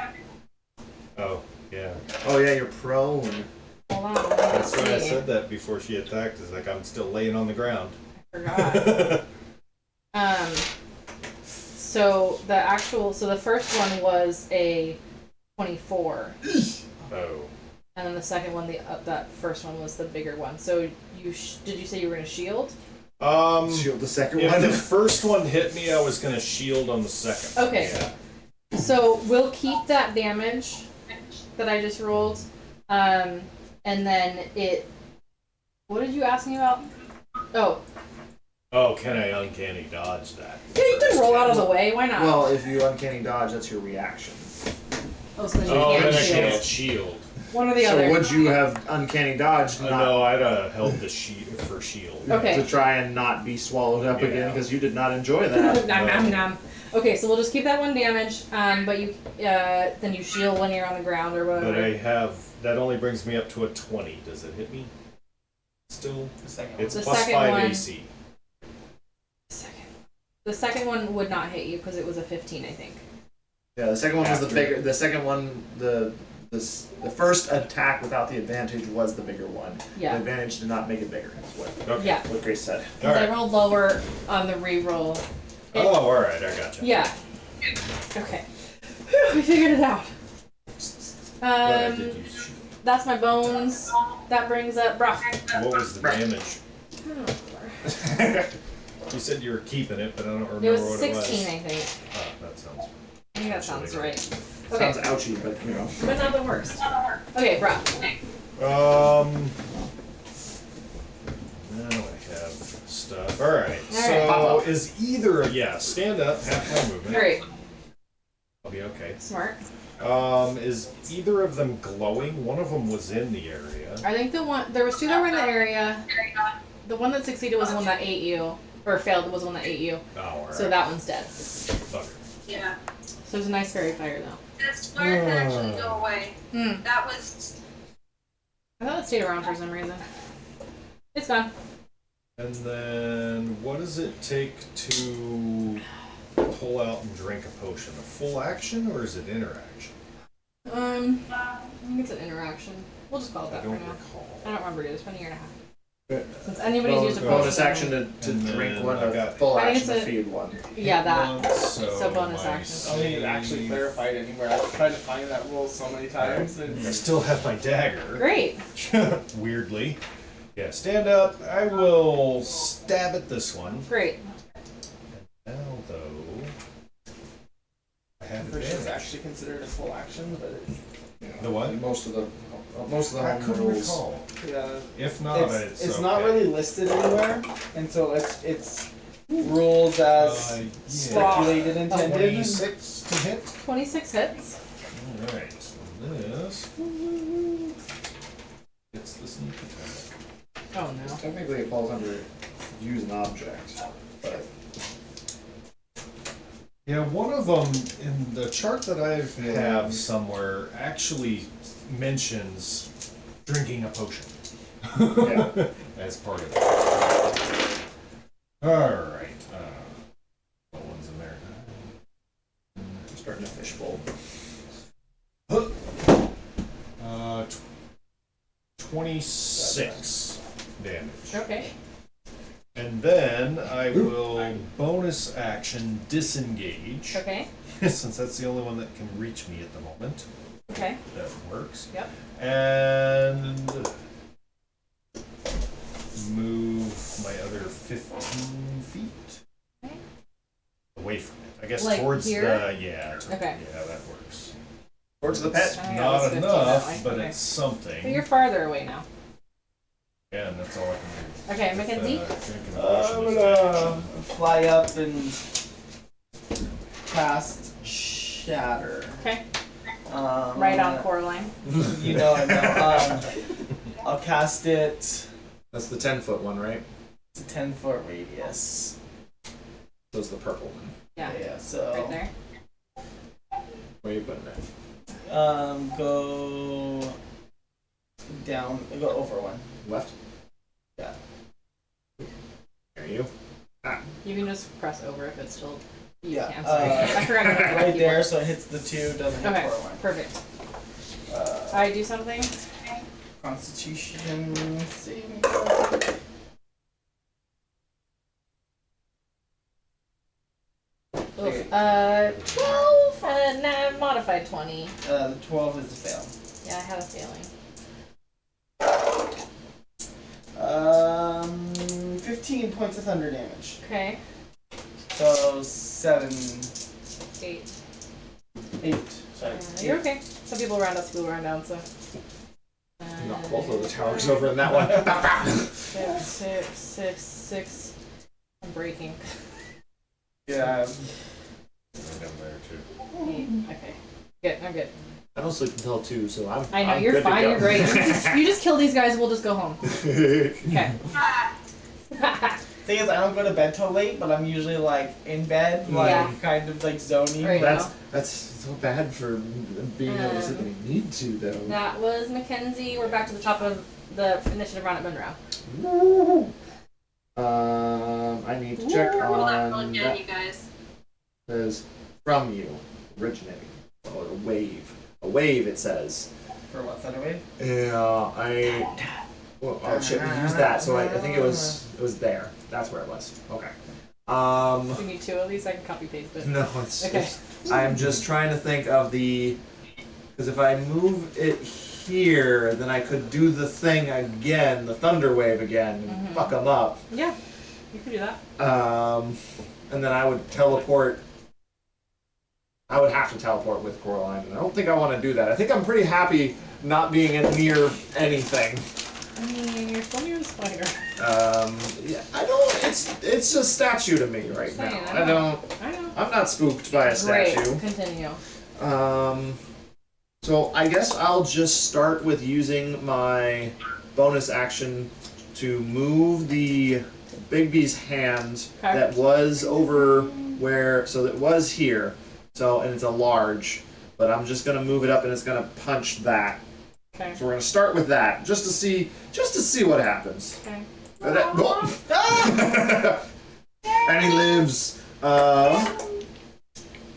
Oh, yeah. Oh yeah, you're prone. Hold on, let me That's see. why I said that before she attacked. Is like I'm still laying on the ground. Forgot. So the first one was a 24, Oh. and then the second one, that first one was the bigger one. So did you say you were gonna shield? Shield the second If one. the first one hit me, I was gonna shield on the second. Okay. Yeah. So we'll keep that damage that I just rolled, and then what did you ask me about? Oh, Oh, can I uncanny dodge that? yeah, you can roll out of the way. Why not? Well, if you uncanny dodge, that's your reaction. Oh, so then you Oh, can't then I shield. can't shield. One or the So other. would you have uncanny dodged not No, I'd have held the shield for shield. Okay. to try and not be swallowed up again Yeah. because you did not enjoy that? nom, nom, nom. Okay, so we'll just keep that one damage, but you then you shield when you're on the ground or whatever. But I have that only brings me up to a 20. Does it hit me? Still, The second one. it's The plus second 5 one- AC. The second one would not hit you because it was a 15, I think. Yeah, the second one was the After. bigger. The second one, the first attack without the advantage was the bigger one. Yeah. The advantage did not make it bigger. Is what, Okay. Yeah. what Grace said. All Because I right. rolled lower on the re-roll. Oh, all right. I gotcha. Yeah. Okay. Whew, we figured it out. But I did use shield. That's my bones. That brings up Brock. What was the damage? You said you were keeping it, but I don't remember It was what 16, it was. I think. Oh, that sounds. I think that sounds right. Sounds Okay, ouchy, but you know. but not the worst. Okay, Brock. Now I have stuff. All right. All So is either stand up, half my movement. Great. I'll be okay. Smart. Is either of them glowing? One of them was in the area. I think there was 2 that were in the area. The one that succeeded was the one that ate you, or failed was the one that ate you. Oh, all right. So that one's dead. Bugger. Yeah. So there's a nice fairy fire though. That square can actually go away. Hmm. That was. I thought it stayed around for some reason. It's gone. And then, what does it take to pull out and drink a potion? A full action or is it interaction? I think it's an interaction. We'll just call it I that for don't now. recall. I don't remember either. It's been a year and a half. Good. Since anybody's used a potion. Bonus action to And drink then one, I a got- full I think action to it's a- feed one. Yeah, that. Once, So bonus my action. I don't think it actually save- clarified anywhere. I've tried to find that rule so many times. I still have my dagger. Great. Weirdly. Yeah, stand up. I will stab at this one. Great. Now, though, I have I'm pretty sure it's advantage. actually considered a full action, but it's, The what? Most of the I home couldn't rules. recall. yeah, If not, it's not okay. really listed anywhere, and so it's rules as Yeah. speculated intended. 26 to hit. 26 hits. Alright, so this gets the sneak attack. Oh no. Technically, it falls under use an object, but Yeah, one of them in the chart that I have somewhere actually mentions drinking a potion. yeah. As part of it. Alright. What one's in there? bolt. 26 damage. Okay. And then I will bonus action disengage. Okay. Since that's the only one that can reach me at the moment. Okay. That works. Yep. And move my other 15 feet Okay. away from it. I guess Like towards here? yeah, Okay. yeah, that works. Towards the pet. Oh, yeah, Not that's 15 that enough, way. but Okay. it's something. So you're farther away now. Yeah, and that's all I can do. Okay, With, Mackenzie? drinking the I'm potion is gonna action. fly up and cast Shatter. Okay. Right on Coraline. You know I know. I'll cast it. That's the 10-foot one, right? It's a 10-foot radius. Those the purple one. Yeah. Yeah, so Right there. Where are you putting it? go down, go over one. Left? Yeah. There you. You can just press over if it's still. You Yeah, can. Sorry. I forgot. to hit the Right there, keyboard. so it hits the 2, doesn't hit Okay. Coraline. Perfect. Uh, I do something. Constitution saving throw. Oof. 12 and modified 20. The 12 is a fail. Yeah, I had a feeling. 15 points of thunder damage. Okay. So 7, 8. 8. Sorry. You're okay. Some people round up, some people round down, so. Knock both of the towers over in that one. 6. I'm breaking. Yeah. Right down there too. 8. Okay. Good. I'm good. I don't sleep until 2, so I'm. I know I'm you're good to fine. go. You're great. You just kill these guys. We'll just go home. Okay. Thing is, I don't go to bed till late, but I'm usually like in bed, like Yeah. kind of like zoning. Right. That's so bad for being able to sleep when you need to, though. That was Mackenzie. We're back to the top of the initiative round at Monroe. Woo! I need to check Roll that on one again, that. you guys. Says from you, originating. Or a wave. A wave, it says. For what, thunder wave? Yeah, well, oh shit, we used that, so I think it was there. That's where it was. Okay. We need 2 of these. I can copy paste it. No, it's. Okay. I'm just trying to think of because if I move it here, then I could do the thing again, the thunder wave again, and fuck them up. Yeah. You can do that. And then I would teleport. I would have to teleport with Coraline, and I don't think I want to do that. I think I'm pretty happy not being near anything. I mean, you're still near the spider. Yeah, I don't. It's a statue to me right now. Saying, I don't. I know. I'm not spooked by a Great. statue. Continue. So I guess I'll just start with using my bonus action to move the Bigby's hand Okay. that was over where, so that was here. So, and it's a large, but I'm just gonna move it up and it's gonna punch that. Okay. So we're gonna start with that, just to see what happens. Okay. And and he lives.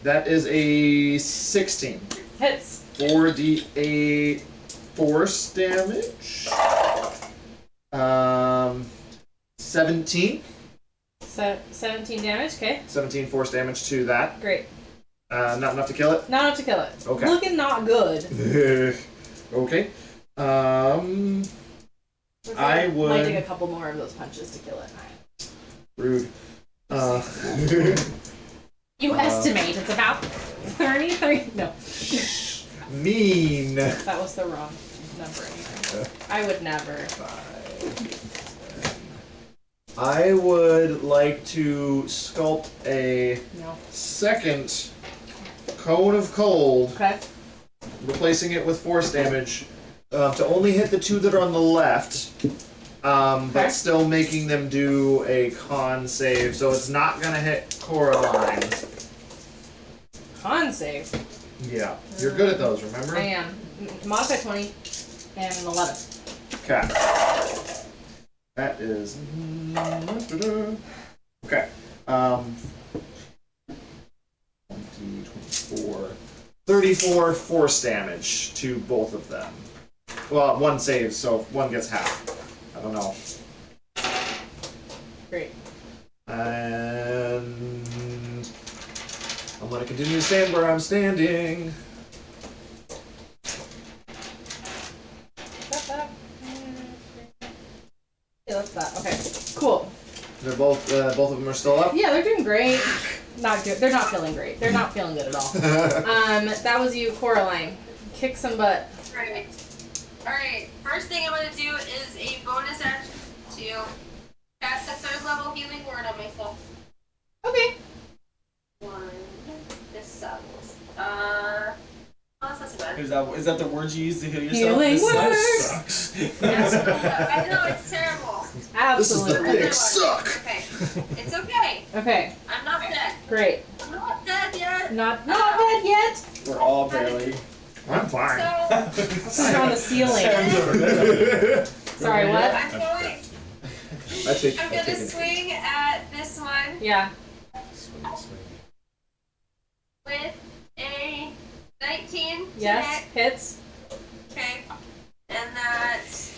That is a 16. Hits. 4d8 force damage. 17. 17 damage. Okay. 17 force damage to that. Great. Not enough to kill it. Not enough to kill it. Okay. Looking not good. Okay. I would. Might take a couple more of those punches to kill it. Rude. You estimate it's about 33. No, Mean. that was the wrong number anyway. I would never. I would like to sculpt a No. second cone of cold, Okay. replacing it with force damage, to only hit the 2 that are on the left, Okay. but still making them do a con save, so it's not gonna hit Coraline. Con save. Yeah, you're good at those, remember? I am. Modify 20 and an 11. Okay. That is. Okay. 20, 24, 34 force damage to both of them. Well, one saves, so one gets half. I don't know. Great. And I'm gonna continue to stand where I'm standing. Yeah, that's that. Okay, cool. They're both of them are still up. Yeah, they're doing great. Not good. They're not feeling great. They're not feeling good at all. That was you, Coraline. Kick some butt. Right. Alright, first thing I'm gonna do is a bonus action to cast a 3rd level healing word on myself. Okay. One. This sucks. Oh, that's not so bad. Is that the word you use to heal yourself? Healing This word. That sucks. sucks. I know, it's terrible. Absolutely. This is the big suck. Okay. It's okay. Okay, I'm not dead. great. I'm not dead yet. Not dead yet. We're all barely. I'm fine. So, I'm on the ceiling. Sorry, what? I'm going. I take. I'm gonna swing at this one Yeah. Swing. with a 19 to Yes. hit. Hits. Okay. And that's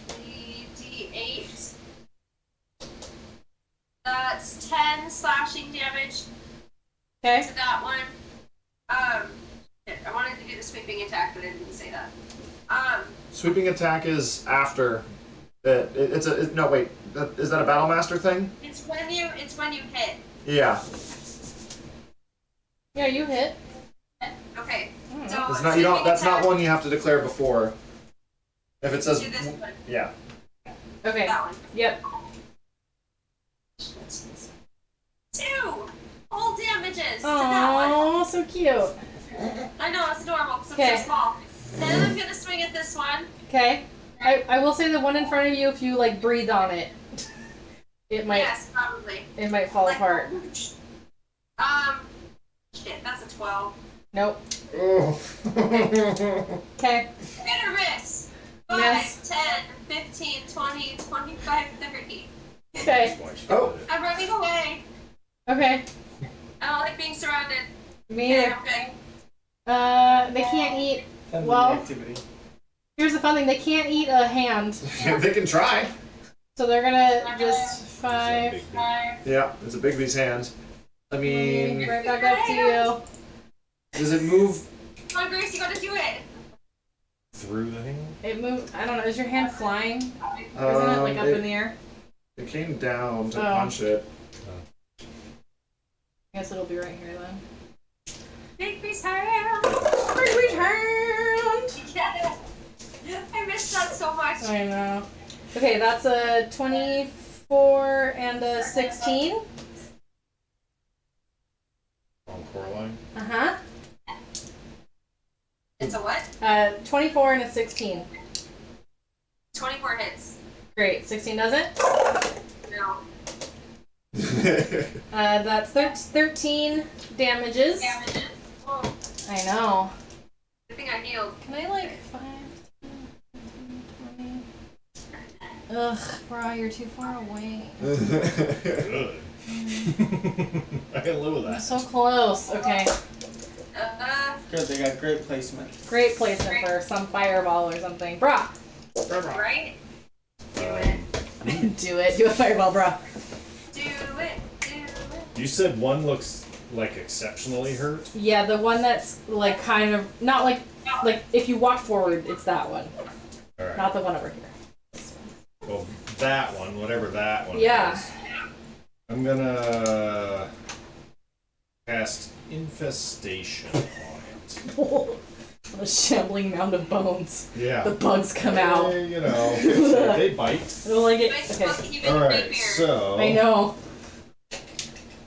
the D8. That's 10 slashing damage Okay. to that one. Shit, I wanted to do the sweeping attack, but I didn't say that. Sweeping attack is after. No wait. Is that a battle master thing? It's when you hit. Yeah. Yeah, you hit. Okay. Mm. So It's not. You don't. sweeping That's not attack one you have to declare before. If it says. to this one. Yeah. Okay. That one. Yep. 2 whole damages to that one. Oh, so cute. I know, it's adorable because Okay. it's so small. Then I'm gonna swing at this one. Okay. I will say the one in front of you, if you like breathe on it, it might Yes, probably. fall Like- apart. Shit, that's a 12. Nope. Oh. Okay. Hit or miss. 5, Miss. 10, 15, 20, 25, 30. Okay. Oh. I'm running away. Okay. I don't like being surrounded. Me either. Okay. They can't eat. Depends Well- on the activity. Here's the fun thing: they can't eat a hand, They can try. so they're gonna just 5. Yeah, it's a big beast hand. I mean, Right back up to you. does it move? Come on, Grace, you gotta do it. Through the hand? It moved. I don't know. Is your hand flying? Isn't it like up in the air? It came down to Oh. punch it. I guess it'll be right here then. Big beast hand. Big beast hand. Yeah. I missed that so much. I know. Okay, that's a 24 and a 16. On Coraline? Uh-huh. It's a what? 24 and a 16. 24 hits. Great. 16 doesn't? No. That's 13 damages. Damage. Oh, I know. I think I healed. Can I like 5, 10, 20? Ugh, bro, you're too far away. Good. I can live with I'm that. so close. Okay. Good, they got great placement. Great placement for some fireball or something. Brah! Right? Do it. Do it. Do a fireball, brah. Do it. Do it. You said one looks like exceptionally hurt? Yeah, the one that's like kind of not like if you walk forward, it's that one, Alright. not the one over here. Well, that one, whatever that one Yeah. is. I'm gonna cast Infestation on it. A shambling mound of bones. Yeah. The bugs come out. You know, they bite. I don't like it. Nice Okay. monkey, even Alright, rapier. so. I know.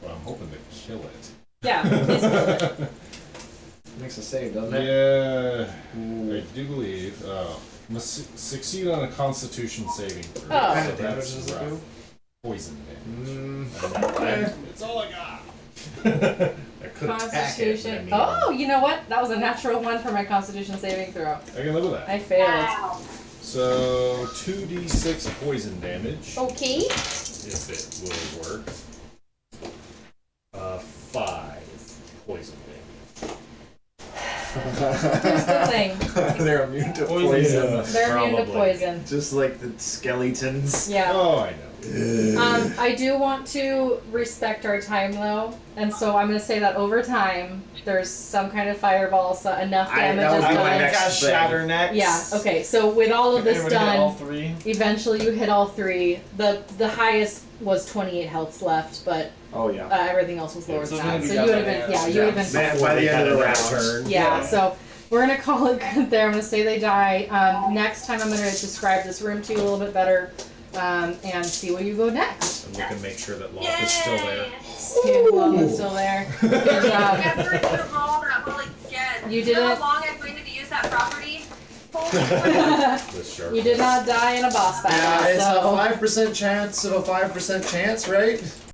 Well, I'm hoping to kill it. Yeah. Please kill it. Makes a save, doesn't it? Yeah, I do believe. Must succeed on a Constitution saving throw. Oh. What kind of So damage that's does it rough. do? Poison damage. Okay. It's all I got. I could attack it, but I Constitution. mean, Oh, you know what? That was a natural one for my Constitution saving throw. I can live with that. I failed. Wow. So 2d6 poison damage, Okay. if it will work. 5 poison damage. Here's the thing. They're immune to Poison. poison. Yeah. They're immune to Probably. poison. Just like the skeletons. Yeah. Oh, I know. I do want to respect our time though, and so I'm gonna say that over time, there's some kind of fireball, so enough damage that is would be my done. next Cast thing. Shatter next. Yeah. Okay. So with all of this Everybody hit all done, three. eventually you hit all three. The highest was 28 health left, but Oh yeah. everything else was lower So than it's that. gonna So be you would down have by been, the you end. would have been. Man, Before by they the end had of the another round. turn. Yeah, so we're gonna call it good there. I'm gonna say they die. Next time I'm gonna describe this room to you a little bit better, and see where you go next. And look and make sure that Loth is still there. See if Lola's still there. Good job. Never to roll that well again. You know didn't- how long I've waited to use that property? This sharp. You did not die in a boss battle, Yeah, it's so a 5% chance of a 5% chance, right?